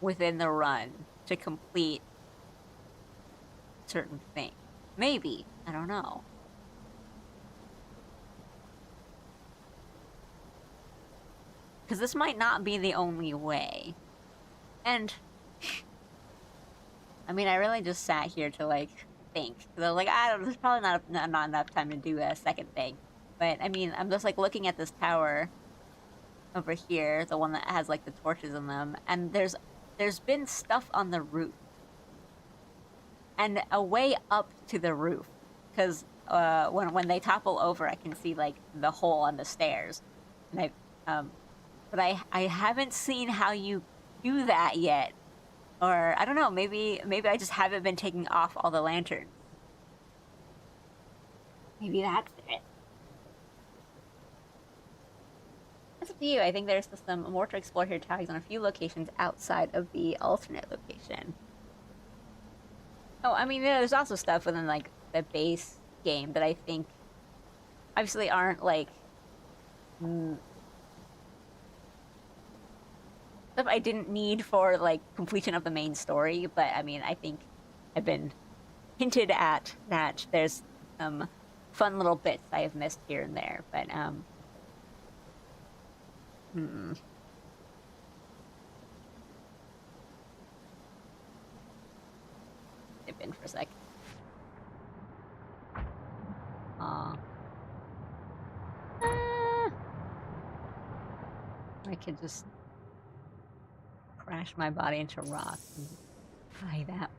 within the run to complete certain things. Maybe. I don't know. Because this might not be the only way. And I mean, I really just sat here to like think. Cause I was like, I don't. There's probably not enough time to do a second thing. But I mean, I'm just like looking at this tower over here, the one that has like the torches in them, and there's been stuff on the roof and a way up to the roof. Because when they topple over, I can see like the hole on the stairs, and but I haven't seen how you do that yet. Or, I don't know, maybe I just haven't been taking off all the lanterns. Maybe that's it. That's up to you. I think there's some more to explore here, tags on a few locations outside of the alternate location. Oh, I mean, there's also stuff within, like, the base game that I think obviously aren't, like, stuff I didn't need for like completion of the main story, but I mean, I think I've been hinted at that there's some fun little bits I have missed here and there, but I've been for a sec. I could just crash my body into rock and try that.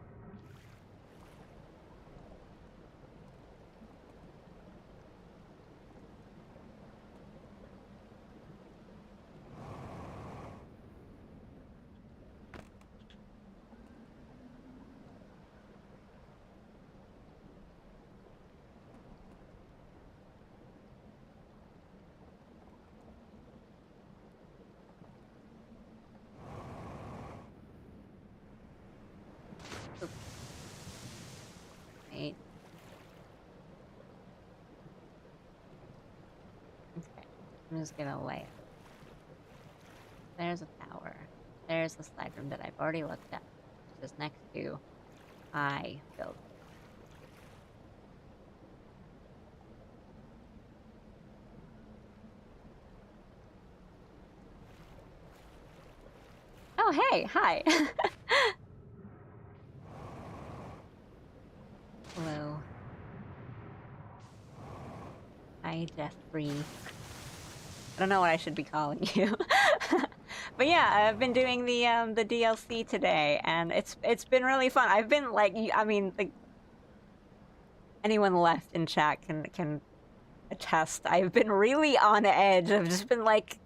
Right. Okay, I'm just gonna lay it. There's a tower. There's the slide room that I've already looked at, which is next to I built. Oh, hey, hi. Hello. Hi, Jeffrey. I don't know what I should be calling you. But yeah, I've been doing the DLC today, and it's been really fun. I've been like, I mean, like, anyone left in chat can attest. I've been really on edge. I've just been like,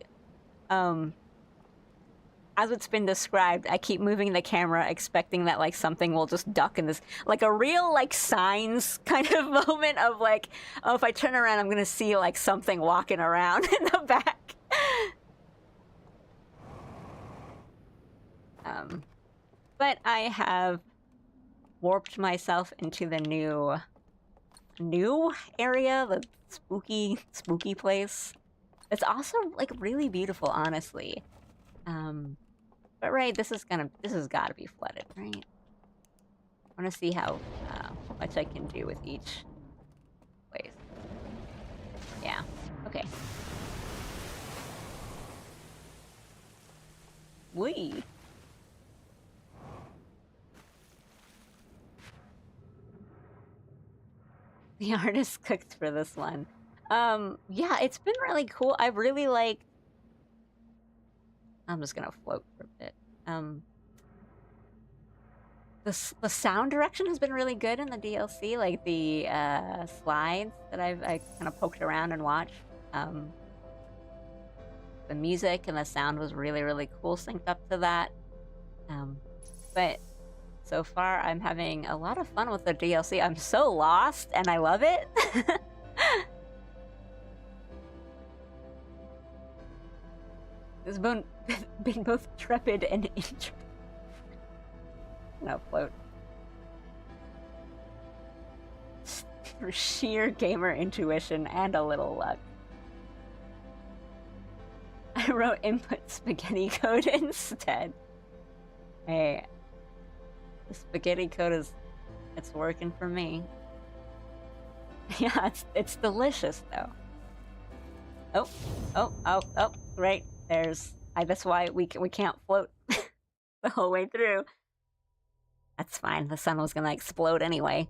as it's been described, I keep moving the camera expecting that like something will just duck in this, like a real like Signs kind of moment of like, oh, if I turn around, I'm gonna see like something walking around in the back. But I have warped myself into the new area, the spooky place. It's also like really beautiful, honestly. But right, this has got to be flooded, right? I want to see how much I can do with each place. Yeah. Okay. Wee. The artist cooked for this one. Yeah, it's been really cool. I really like. I'm just gonna float for a bit. the sound direction has been really good in the DLC. Like the slides that I kind of poked around and watched. The music and the sound was really, really cool synced up to that. But so far, I'm having a lot of fun with the DLC. I'm so lost, and I love it. It's been both trepid and intrepid. No, float. For sheer gamer intuition and a little luck. I wrote input spaghetti code instead. Hey, the spaghetti code it's working for me. Yeah, it's delicious though. Oh, right. That's why we can't float the whole way through. That's fine. The sun was gonna explode anyway.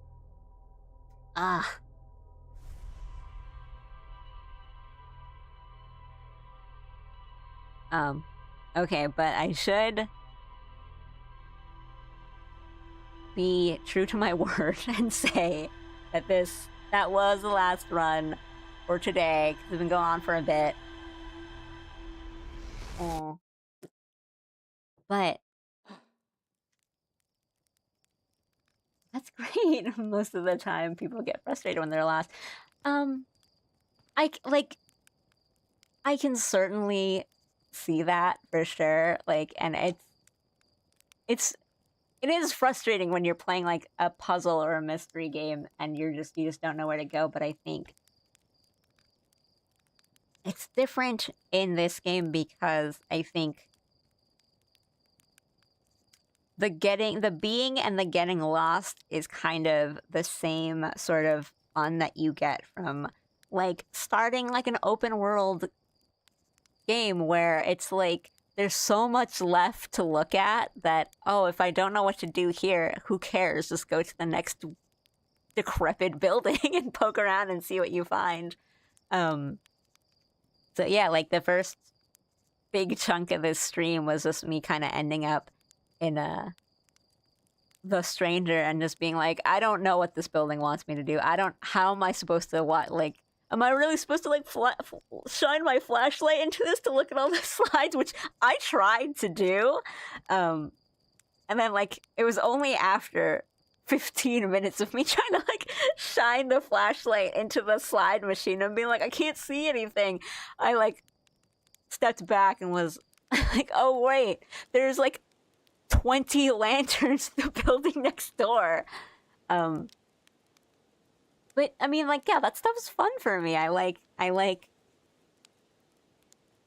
Ah. Okay, but I should be true to my word and say that that was the last run for today, because it's been going on for a bit. Oh. But that's great. Most of the time people get frustrated when they're lost. I can certainly see that for sure. Like, and it is frustrating when you're playing like a puzzle or a mystery game and you just don't know where to go. But I think it's different in this game because I think the being and the getting lost is kind of the same sort of fun that you get from like starting like an open world game where it's like there's so much left to look at that, oh, if I don't know what to do here, who cares? Just go to the next decrepit building and poke around and see what you find. So yeah, like the first big chunk of this stream was just me kind of ending up in the stranger and just being like, I don't know what this building wants me to do. How am I supposed to am I really supposed to like shine my flashlight into this to look at all the slides, which I tried to do. And then like it was only after 15 minutes of me trying to like shine the flashlight into the slide machine and being like, I can't see anything. I like stepped back and was like, oh wait, there's like 20 lanterns in the building next door. But I mean, like, yeah, that stuff's fun for me. I like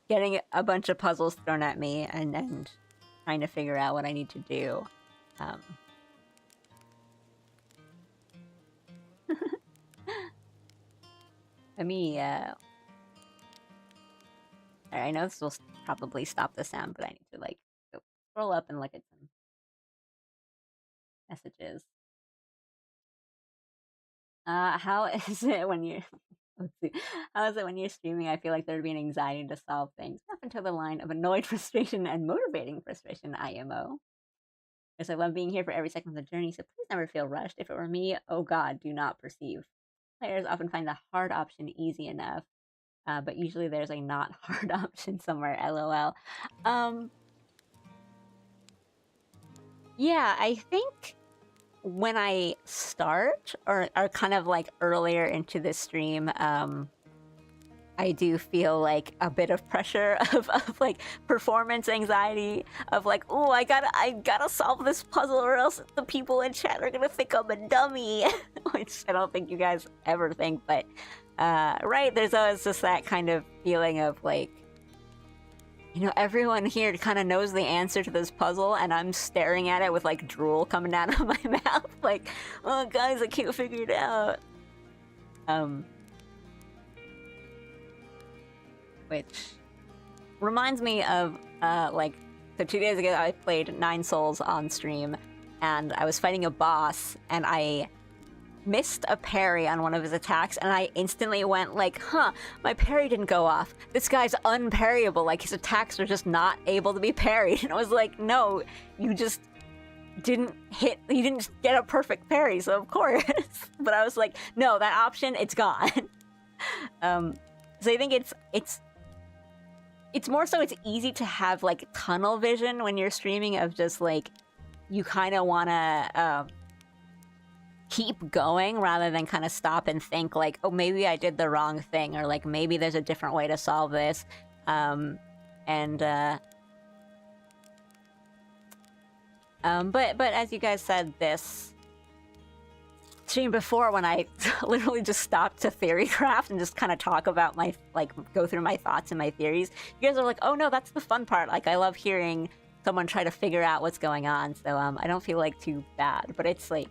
getting a bunch of puzzles thrown at me and trying to figure out what I need to do. Let me I know this will probably stop the sound, but I need to like go scroll up and look at some messages. How is it when you let's see. How is it when you're streaming? I feel like there'd be an anxiety to solve things. Up until the line of annoyed frustration and motivating frustration, IMO. Because I love being here for every second of the journey, so please never feel rushed. If it were me, oh god, do not perceive. Players often find the hard option easy enough, but usually there's a not hard option somewhere, lol. Yeah, I think when I start, or kind of like earlier into the stream, I do feel like a bit of pressure of like performance anxiety of like, oh, I gotta solve this puzzle or else the people in chat are gonna think I'm a dummy, which I don't think you guys ever think, but right, there's always just that kind of feeling of like, you know, everyone here kind of knows the answer to this puzzle, and I'm staring at it with like drool coming out of my mouth, like, oh guys, I can't figure it out. Which reminds me of like, so 2 days ago I played 9 Souls on stream, and I was fighting a boss, and I missed a parry on one of his attacks, and I instantly went like, huh, my parry didn't go off. This guy's unparryable, like his attacks are just not able to be parried. And I was like, no, you he didn't get a perfect parry, so of course. But I was like, no, that option, it's gone. So I think it's more so it's easy to have like tunnel vision when you're streaming of just like you kind of want to keep going rather than kind of stop and think like, oh, maybe I did the wrong thing, or like maybe there's a different way to solve this. But as you guys said, this stream before, when I literally just stopped to theory craft and just kind of talk about my, like, go through my thoughts and my theories, you guys are like, oh no, that's the fun part. Like, I love hearing someone try to figure out what's going on. So I don't feel like too bad, but it's like,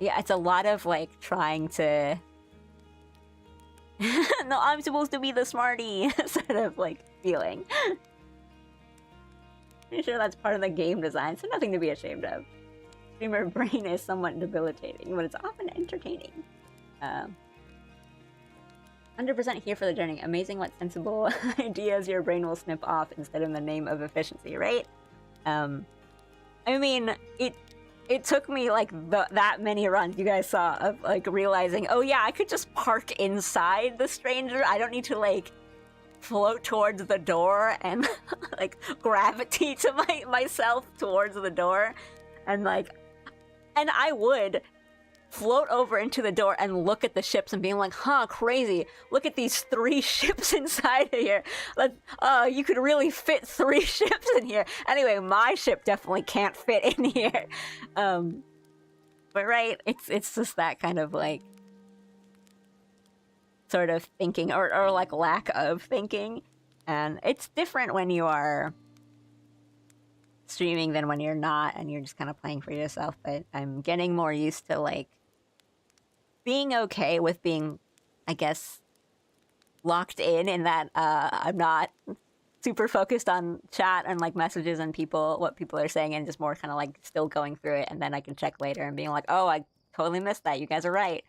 yeah, it's a lot of like trying to no, I'm supposed to be the smarty sort of like feeling. Pretty sure that's part of the game design, so nothing to be ashamed of. Streamer brain is somewhat debilitating, but it's often entertaining. 100% here for the journey. Amazing what sensible ideas your brain will snip off instead in the name of efficiency, right? I mean, it took me like that many runs you guys saw of like realizing, oh yeah, I could just park inside the stranger. I don't need to like float towards the door and like gravitate to myself towards the door, and like, and I would float over into the door and look at the ships and being like, huh, crazy, look at these 3 ships inside of here. You could really fit 3 ships in here. Anyway, my ship definitely can't fit in here. But right, it's just that kind of like sort of thinking, or like lack of thinking. And it's different when you are streaming than when you're not and you're just kind of playing for yourself. But I'm getting more used to like being okay with being, I guess, locked in that I'm not super focused on chat and like messages and what people are saying, and just more kind of like still going through it, and then I can check later and being like, oh, I totally missed that. You guys are right.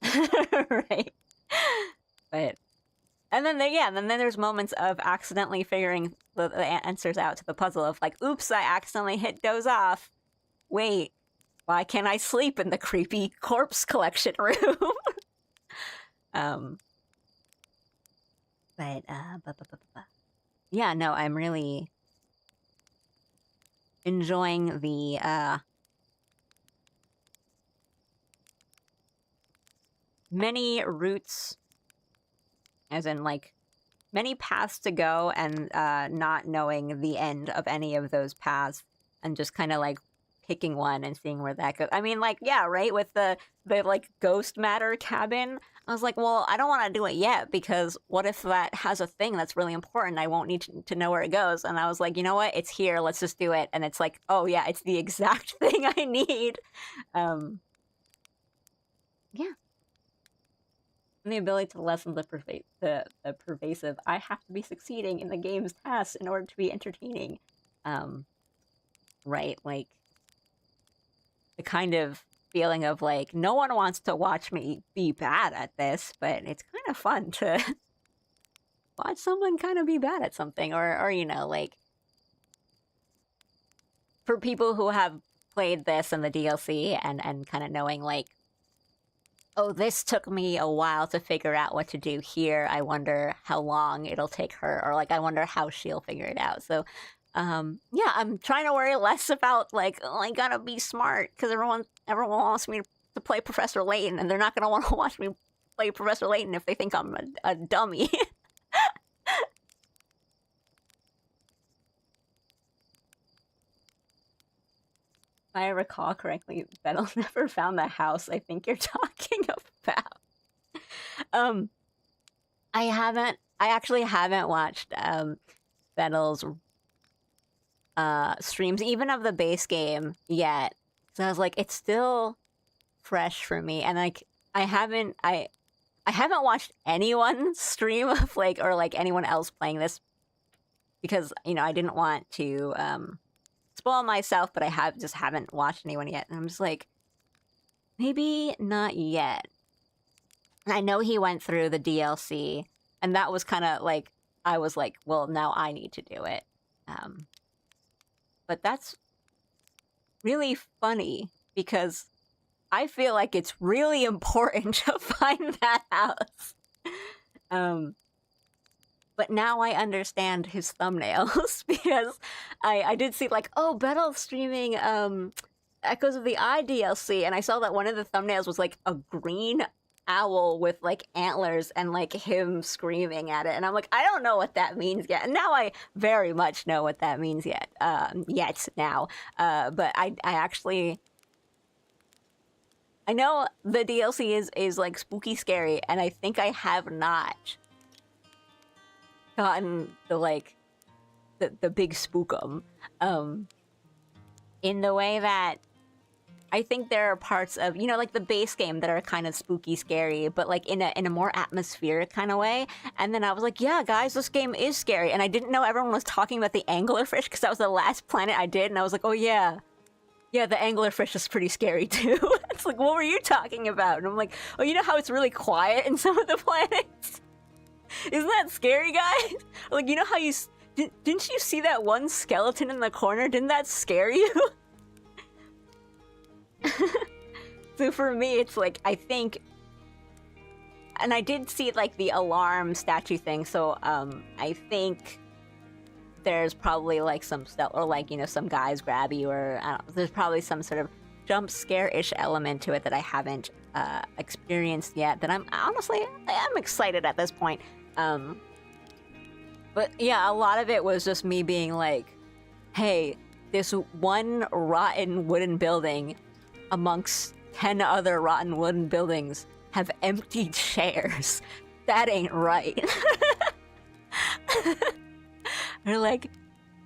Right. But and then there's moments of accidentally figuring the answers out to the puzzle of like, oops, I accidentally hit doze off. Wait, why can't I sleep in the creepy corpse collection room? Yeah, no, I'm really enjoying the many routes, as in like many paths to go, and not knowing the end of any of those paths, and just kind of like picking one and seeing where that goes. I mean, like, yeah, right, with the like ghost matter cabin, I was like, well, I don't want to do it yet, because what if that has a thing that's really important? I won't need to know where it goes. And I was like, you know what? It's here. Let's just do it. And it's like, oh yeah, it's the exact thing I need. Yeah. And the ability to lessen the pervasive, I have to be succeeding in the game's tasks in order to be entertaining. Right, like the kind of feeling of like, no one wants to watch me be bad at this, but it's kind of fun to watch someone kind of be bad at something, or you know, like for people who have played this and the DLC and kind of knowing like, oh, this took me a while to figure out what to do here. I wonder how long it'll take her, or like, I wonder how she'll figure it out. So yeah, I'm trying to worry less about like, oh, I gotta be smart, because everyone wants me to play Professor Layton, and they're not gonna want to watch me play Professor Layton if they think I'm a dummy. If I recall correctly, Bettel never found the house I think you're talking about. I actually haven't watched Bettel's streams, even of the base game, yet. So I was like, it's still fresh for me, and like I haven't watched anyone stream of like, or like anyone else playing this, because you know, I didn't want to spoil myself, but I haven't watched anyone yet, and I'm just like, maybe not yet. And I know he went through the DLC, and that was kind of like, I was like, well, now I need to do it. But that's really funny because I feel like it's really important to find that house. But now I understand his thumbnails because I did see like, oh, Bettle streaming Echoes of the Eye DLC, and I saw that one of the thumbnails was like a green owl with like antlers and like him screaming at it, and I'm like, I don't know what that means yet. And now I very much know what that means yet. Now. But I actually I know the DLC is like spooky scary, and I think I have not gotten the like the big spookum in the way that I think there are parts of, you know, like the base game that are kind of spooky scary, but like in a more atmospheric kind of way. And then I was like, yeah, guys, this game is scary. And I didn't know everyone was talking about the anglerfish because that was the last planet I did, and I was like, oh yeah, the anglerfish is pretty scary too. It's like, what were you talking about? And I'm like, oh, you know how it's really quiet in some of the planets? Isn't that scary, guys? Like, you know how didn't you see that one skeleton in the corner? Didn't that scare you? So for me, it's like, I think, and I did see like the alarm statue thing, so I think there's probably like some stuff, or like, you know, some guys grab you, or I don't know, there's probably some sort of jump scare-ish element to it that I haven't experienced yet, that I'm excited at this point. But yeah, a lot of it was just me being like, hey, this one rotten wooden building amongst 10 other rotten wooden buildings have empty chairs. That ain't right. They're like,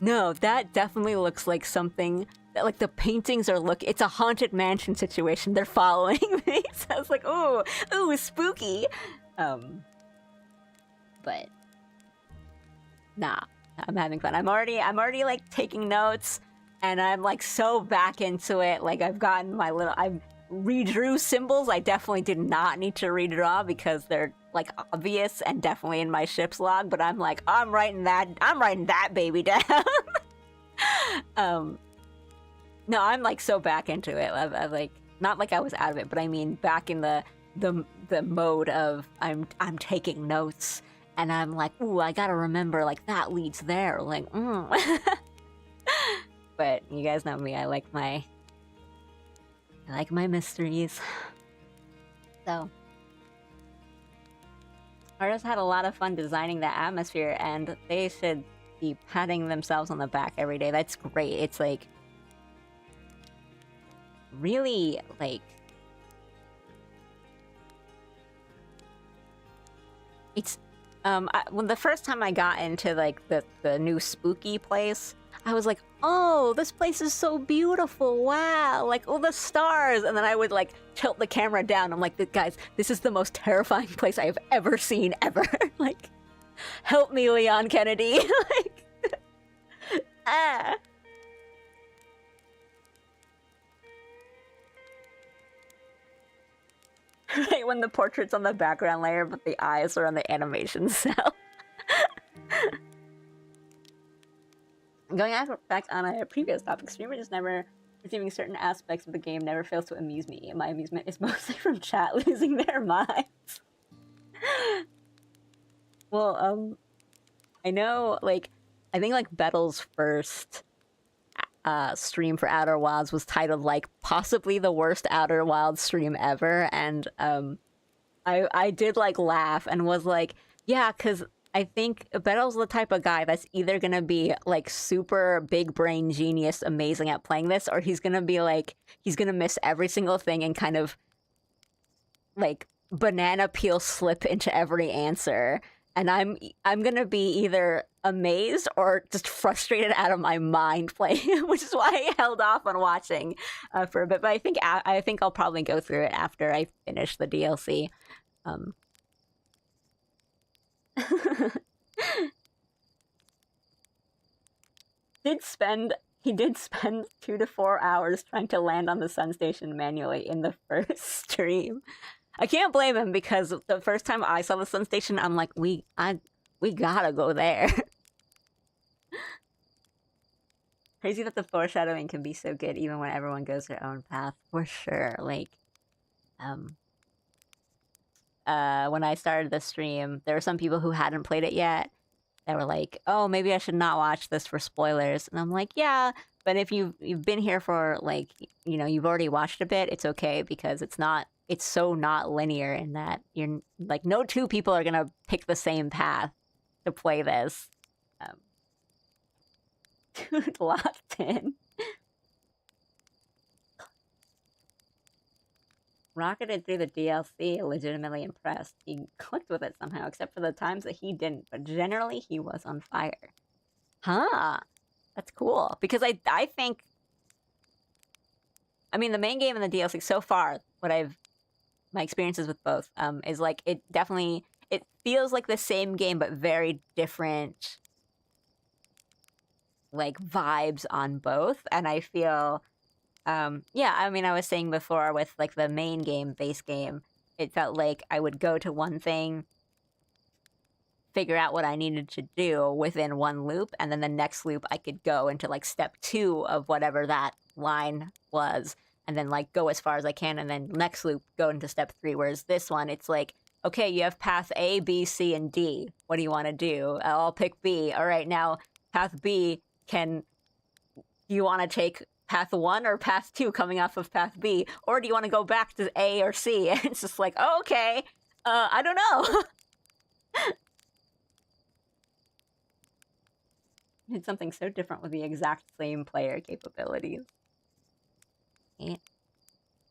no, that definitely looks like something that, like, the paintings are it's a haunted mansion situation. They're following me. So I was like, ooh, spooky. But nah, I'm having fun. I'm already like taking notes, and I'm like so back into it. Like, I've redrew symbols I definitely did not need to redraw because they're like obvious and definitely in my ship's log, but I'm like, I'm writing that baby down. No, I'm like so back into it. I've like, not like I was out of it, but I mean back in the mode of I'm taking notes, and I'm like, ooh, I gotta remember, like, that leads there, like, But you guys know me, I like my mysteries. So artists had a lot of fun designing the atmosphere, and they should be patting themselves on the back every day. That's great. It's like really like it's when the first time I got into like the new spooky place, I was like, oh, this place is so beautiful, wow, like, oh, the stars. And then I would like tilt the camera down. I'm like, guys, this is the most terrifying place I have ever seen, ever. Like, help me, Leon Kennedy. Like, ah. Right when the portrait's on the background layer, but the eyes are on the animation cell. Going back on a previous topic, streamers never receiving certain aspects of the game never fails to amuse me. My amusement is mostly from chat losing their minds. Well, I know, like, I think like Bettle's first stream for Outer Wilds was titled like possibly the worst Outer Wilds stream ever, and I did like laugh and was like, yeah, because I think Bettle's the type of guy that's either gonna be like super big brain genius, amazing at playing this, or he's gonna be like, he's gonna miss every single thing and kind of like banana peel slip into every answer. And I'm gonna be either amazed or just frustrated out of my mind playing, which is why I held off on watching for a bit. But I think I'll probably go through it after I finish the DLC. He did spend 2 to 4 hours trying to land on the sun station manually in the first stream. I can't blame him, because the first time I saw the sun station, I'm like, we gotta go there. Crazy that the foreshadowing can be so good even when everyone goes their own path, for sure. Like, um, when I started the stream, there were some people who hadn't played it yet. They were like, "Oh, maybe I should not watch this for spoilers." And I'm like, "Yeah, but if you've been here for like, you've already watched a bit, it's okay because it's so not linear in that you're like no two people are gonna pick the same path to play this." Um, Dude, locked in. Rocketed through the DLC, legitimately impressed. He clicked with it somehow, except for the times that he didn't, but generally he was on fire. Huh. That's cool. Because I think... I mean, the main game and the DLC so far, my experiences with both, is like, it definitely... It feels like the same game, but very different, like, vibes on both. And I feel... yeah, I mean, I was saying before with, like, the main game, base game, it felt like I would go to one thing, figure out what I needed to do within one loop, and then the next loop I could go into, like, step 2 of whatever that line was, and then, like, go as far as I can, and then next loop go into step 3, whereas this one, it's like, okay, you have path A, B, C, and D. What do you want to do? I'll pick B. All right, now, path B do you want to take path 1 or path 2 coming off of path B? Or do you want to go back to A or C? And it's just like, oh, okay, I don't know. It's something so different with the exact same player capabilities. Yeah.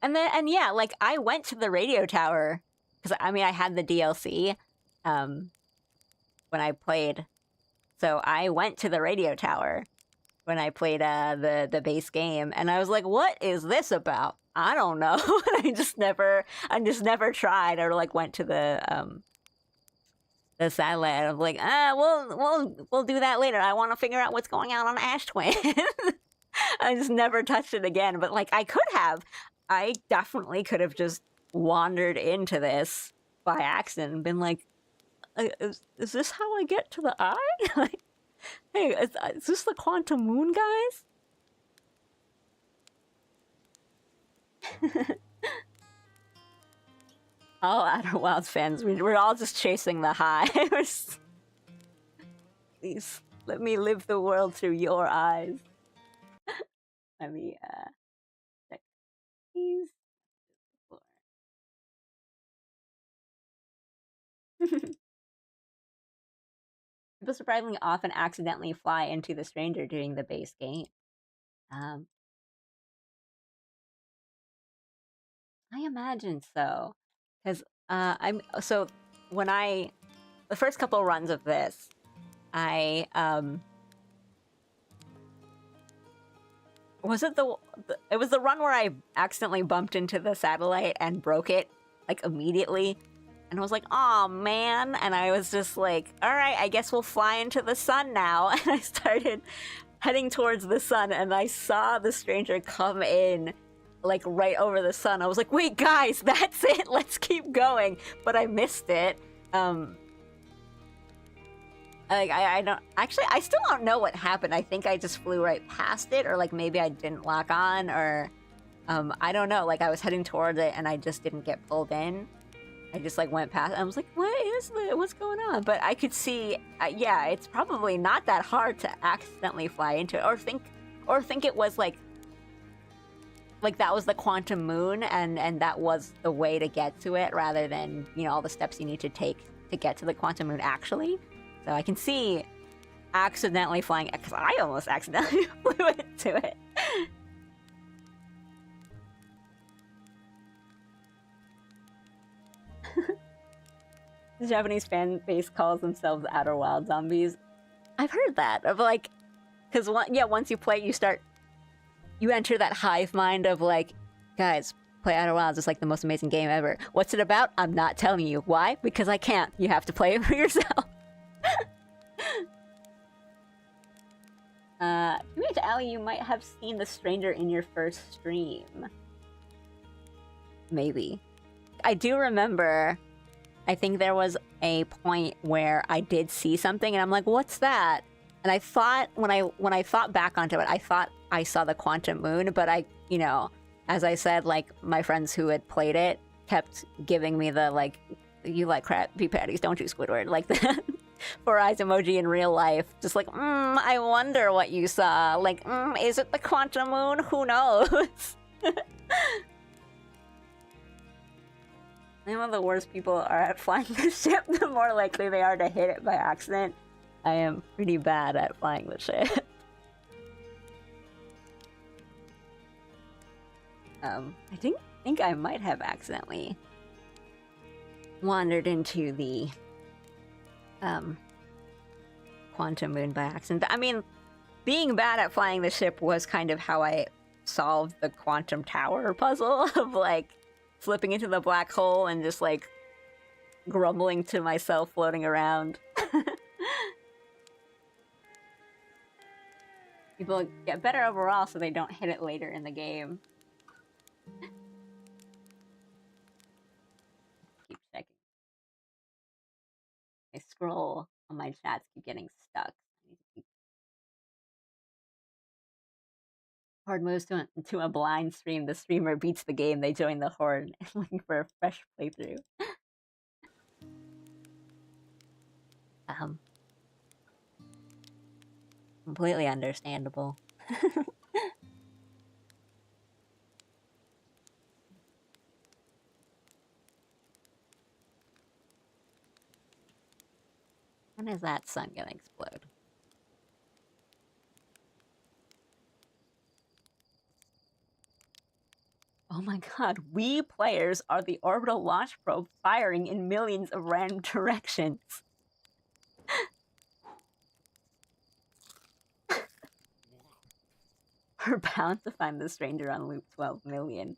And yeah, like, I went to the radio tower, because, I mean, I had the DLC, when I played. So I went to the radio tower when I played the base game, and I was like, "What is this about? I don't know." And I just never tried or like went to the satellite. I'm like, we'll do that later. I want to figure out what's going on Ash Twin. I just never touched it again. But like, I definitely could have just wandered into this by accident and been like, "Is this how I get to the eye?" Like, hey, is this the quantum moon, guys? All Outer Wilds fans, we're all just chasing the high. Please, let me live the world through your eyes. Let me, check these. People surprisingly often accidentally fly into the stranger during the base game. I imagine so. Because, so when the first couple runs of this, it was the run where I accidentally bumped into the satellite and broke it, like, immediately. And I was like, "Aw, man." And I was just like, "All right, I guess we'll fly into the sun now." And I started heading towards the sun, and I saw the stranger come in, like, right over the sun. I was like, "Wait, guys, that's it. Let's keep going." But I missed it. Like, I still don't know what happened. I think I just flew right past it, or like maybe I didn't lock on, or I don't know. Like, I was heading towards it and I just didn't get pulled in. I just like went past. I was like, what's going on? But I could see, yeah, it's probably not that hard to accidentally fly into it, or think it was like that was the quantum moon, and that was the way to get to it, rather than, all the steps you need to take to get to the quantum moon actually. So I can see accidentally flying, because I almost accidentally flew into it. The Japanese fan base calls themselves Outer Wild Zombies. I've heard that, of like, because once you play, you enter that hive mind of like, guys, play Outer Wilds. It's like the most amazing game ever. What's it about? I'm not telling you. Why? Because I can't. You have to play it for yourself. Image Alley, you might have seen the stranger in your first stream. Maybe. I do remember, I think there was a point where I did see something and I'm like, what's that? And I thought when I thought back onto it, I thought I saw the quantum moon, but I, you know, as I said, like my friends who had played it kept giving me the like, you like Krabby Patties, don't you, Squidward? Like the 4 eyes emoji in real life. Just like, I wonder what you saw. Like, is it the quantum moon? Who knows? I know the worse people are at flying the ship, the more likely they are to hit it by accident. I am pretty bad at flying the ship. I think I might have accidentally wandered into the quantum moon by accident. I mean, being bad at flying the ship was kind of how I solved the quantum tower puzzle of like slipping into the black hole and just like grumbling to myself floating around. People get better overall so they don't hit it later in the game. Keep checking. I scroll on my chats, keep getting stuck. Horde moves to a blind stream. The streamer beats the game. They join the horde, looking for a fresh playthrough. Completely understandable. When is that sun gonna explode? Oh my god, we players are the orbital launch probe firing in millions of random directions. We're bound to find the stranger on loop 12 million.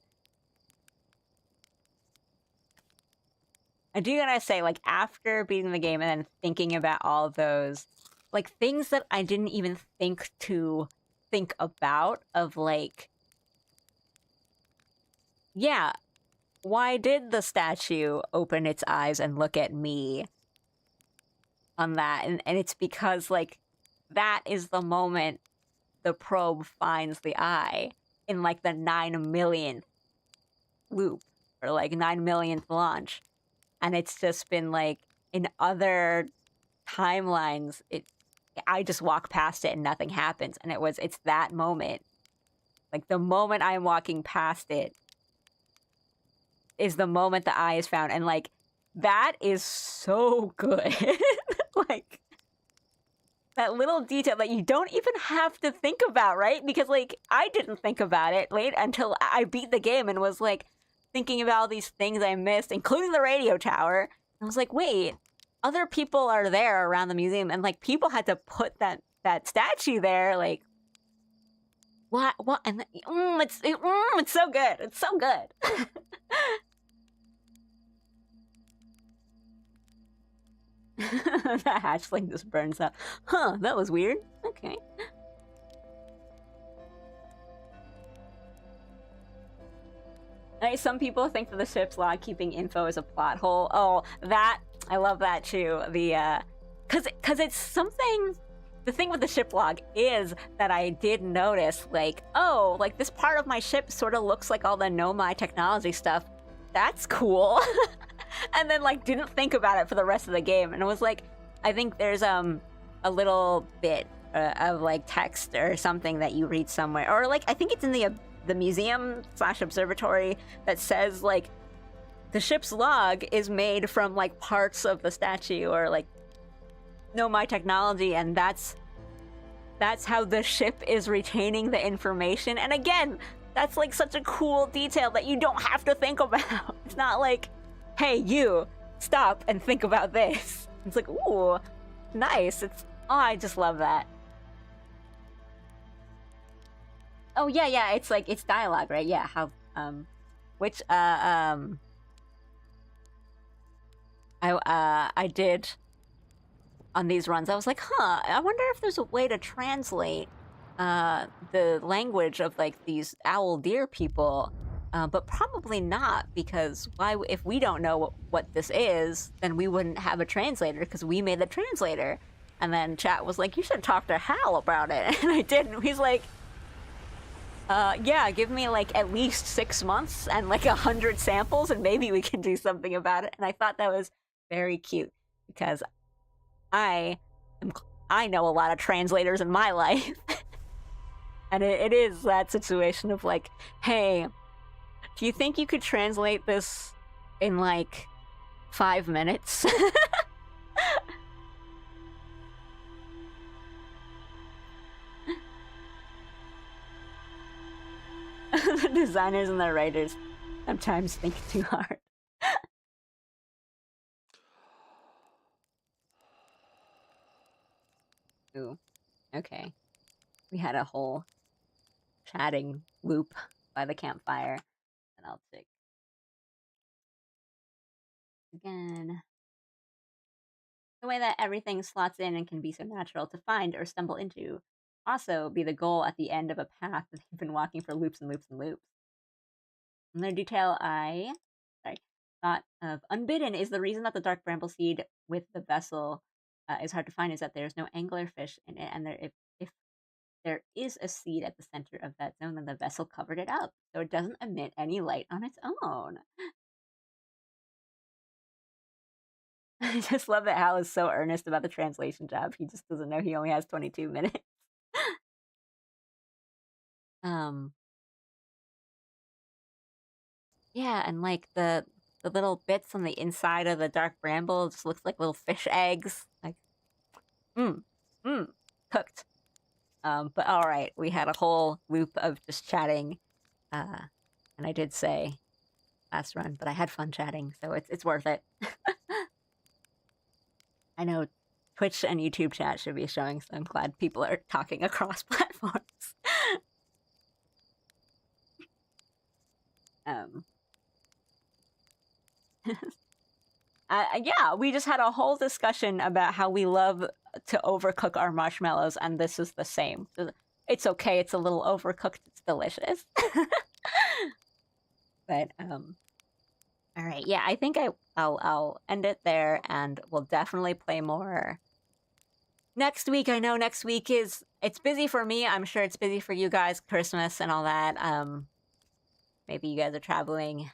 I do gotta say, like, after beating the game and then thinking about all those, like, things that I didn't even think to think about of, like, yeah, why did the statue open its eyes and look at me on that? And it's because, like, that is the moment the probe finds the eye in, like, the 9 millionth loop, or, like, 9 millionth launch. And it's just been, like, in other timelines, I just walk past it and nothing happens. And it's that moment. Like, the moment I'm walking past it is the moment the eye is found. And, like, that is so good. Like, that little detail that you don't even have to think about, right? Because, like, I didn't think about it until I beat the game and was, like, thinking about all these things I missed, including the radio tower. I was like, wait, other people are there around the museum, and, like, people had to put that statue there, like, what? And it's so good. It's so good. That hatchling just burns up. Huh, that was weird. Okay. Some people think that the ship's log keeping info is a plot hole. Oh, I love that too. Cause it's something. The thing with the ship log is that I did notice, like, oh, like this part of my ship sort of looks like all the Nomai technology stuff. That's cool. And then, like, didn't think about it for the rest of the game. And it was like, I think there's a little bit of like text or something that you read somewhere, or like I think it's in the museum / observatory that says, like, the ship's log is made from, like, parts of the statue or, like, Nomai technology, and that's how the ship is retaining the information. And again, that's, like, such a cool detail that you don't have to think about. It's not like, hey, you, stop and think about this. It's like, ooh, nice. I just love that. Oh, yeah, it's like, it's dialogue, right? Yeah, how, I did on these runs, I was like, I wonder if there's a way to translate the language of, like, these owl deer people, but probably not, because if we don't know what this is, then we wouldn't have a translator, because we made the translator. And then chat was like, you should talk to Hal about it. And I didn't. He's like, yeah, give me like at least 6 months and like 100 samples and maybe we can do something about it. And I thought that was very cute because I know a lot of translators in my life. And it is that situation of like, hey, do you think you could translate this in like 5 minutes? The designers and the writers sometimes think too hard. Ooh, okay. We had a whole chatting loop by the campfire, and I'll take again. The way that everything slots in and can be so natural to find or stumble into also be the goal at the end of a path that you've been walking for loops and loops and loops. Another detail I thought of unbidden is the reason that the dark bramble seed with the vessel is hard to find is that there's no anglerfish in it, and if there is a seed at the center of that zone, then the vessel covered it up, so it doesn't emit any light on its own. I just love that Hal is so earnest about the translation job. He just doesn't know he only has 22 minutes. Yeah, and like the little bits on the inside of the dark bramble just looks like little fish eggs. Like, cooked. But all right, we had a whole loop of just chatting, and I did say last run, but I had fun chatting, so it's worth it. I know Twitch and YouTube chat should be showing, so I'm glad people are talking across platforms. Yeah, we just had a whole discussion about how we love to overcook our marshmallows, and this is the same. It's okay, it's a little overcooked, it's delicious. But, all right, yeah, I think I'll end it there, and we'll definitely play more next week. I know next week it's busy for me. I'm sure it's busy for you guys, Christmas and all that. Maybe you guys are traveling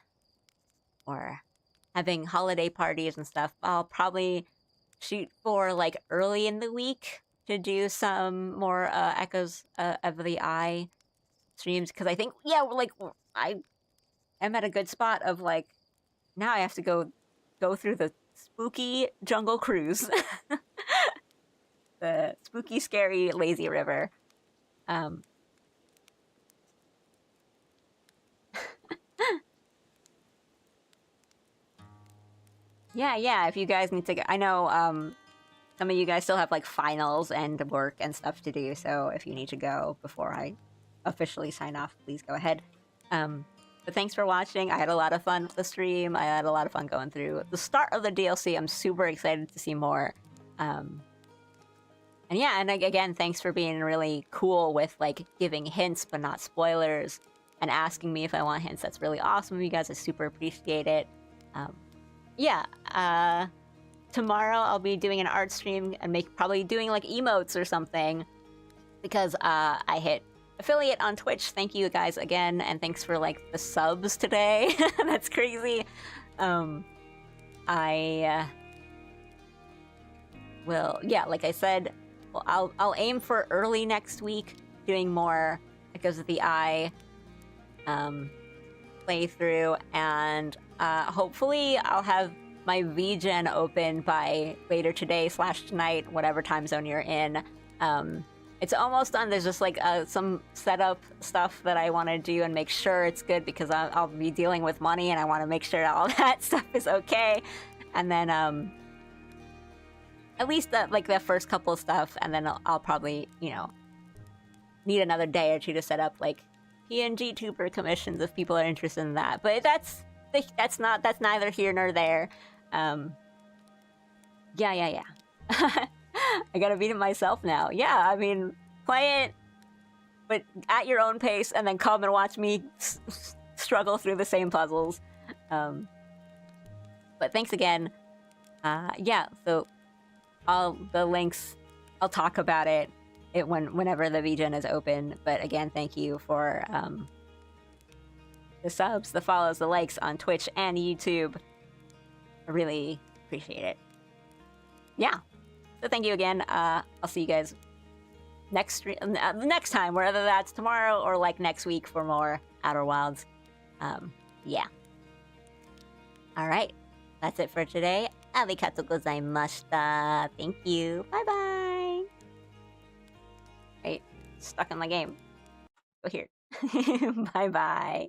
or having holiday parties and stuff. I'll probably shoot for like early in the week to do some more Echoes of the Eye streams, because I think, yeah, like I am at a good spot of like, now I have to go through the spooky jungle cruise. The spooky, scary, lazy river. Yeah, if you guys need to go, I know some of you guys still have like finals and work and stuff to do, so if you need to go before I officially sign off, please go ahead. But thanks for watching. I had a lot of fun with the stream. I had a lot of fun going through the start of the DLC. I'm super excited to see more. And yeah, and again, thanks for being really cool with like giving hints but not spoilers, and asking me if I want hints. That's really awesome of you guys. I super appreciate it. Yeah, tomorrow I'll be doing an art stream and probably doing like emotes or something, because I hit affiliate on Twitch. Thank you guys again, and thanks for like the subs today. That's crazy. I will, yeah, like I said, well, I'll aim for early next week, doing more Echoes of the Eye playthrough, and hopefully I'll have my VGen open by later today / tonight, whatever time zone you're in. It's almost done. There's just like some setup stuff that I want to do and make sure it's good, because I'll be dealing with money and I want to make sure all that stuff is okay. And then at least like the first couple of stuff, and then I'll probably, you know, need another day or two to set up like PNG tuber commissions if people are interested in that. But that's neither here nor there. Yeah. I gotta beat it myself now. Yeah, I mean, play it, but at your own pace, and then come and watch me struggle through the same puzzles. But thanks again. Yeah, so all the links I'll talk about it whenever the VGen is open. But again, thank you for the subs, the follows, the likes on Twitch and YouTube. I really appreciate it. Yeah. So thank you again. I'll see you guys next time, whether that's tomorrow or like next week for more Outer Wilds. Yeah. All right. That's it for today. Arigatou gozaimashita. Thank you. Bye-bye. Right. Stuck in the game. Go here. Bye-bye.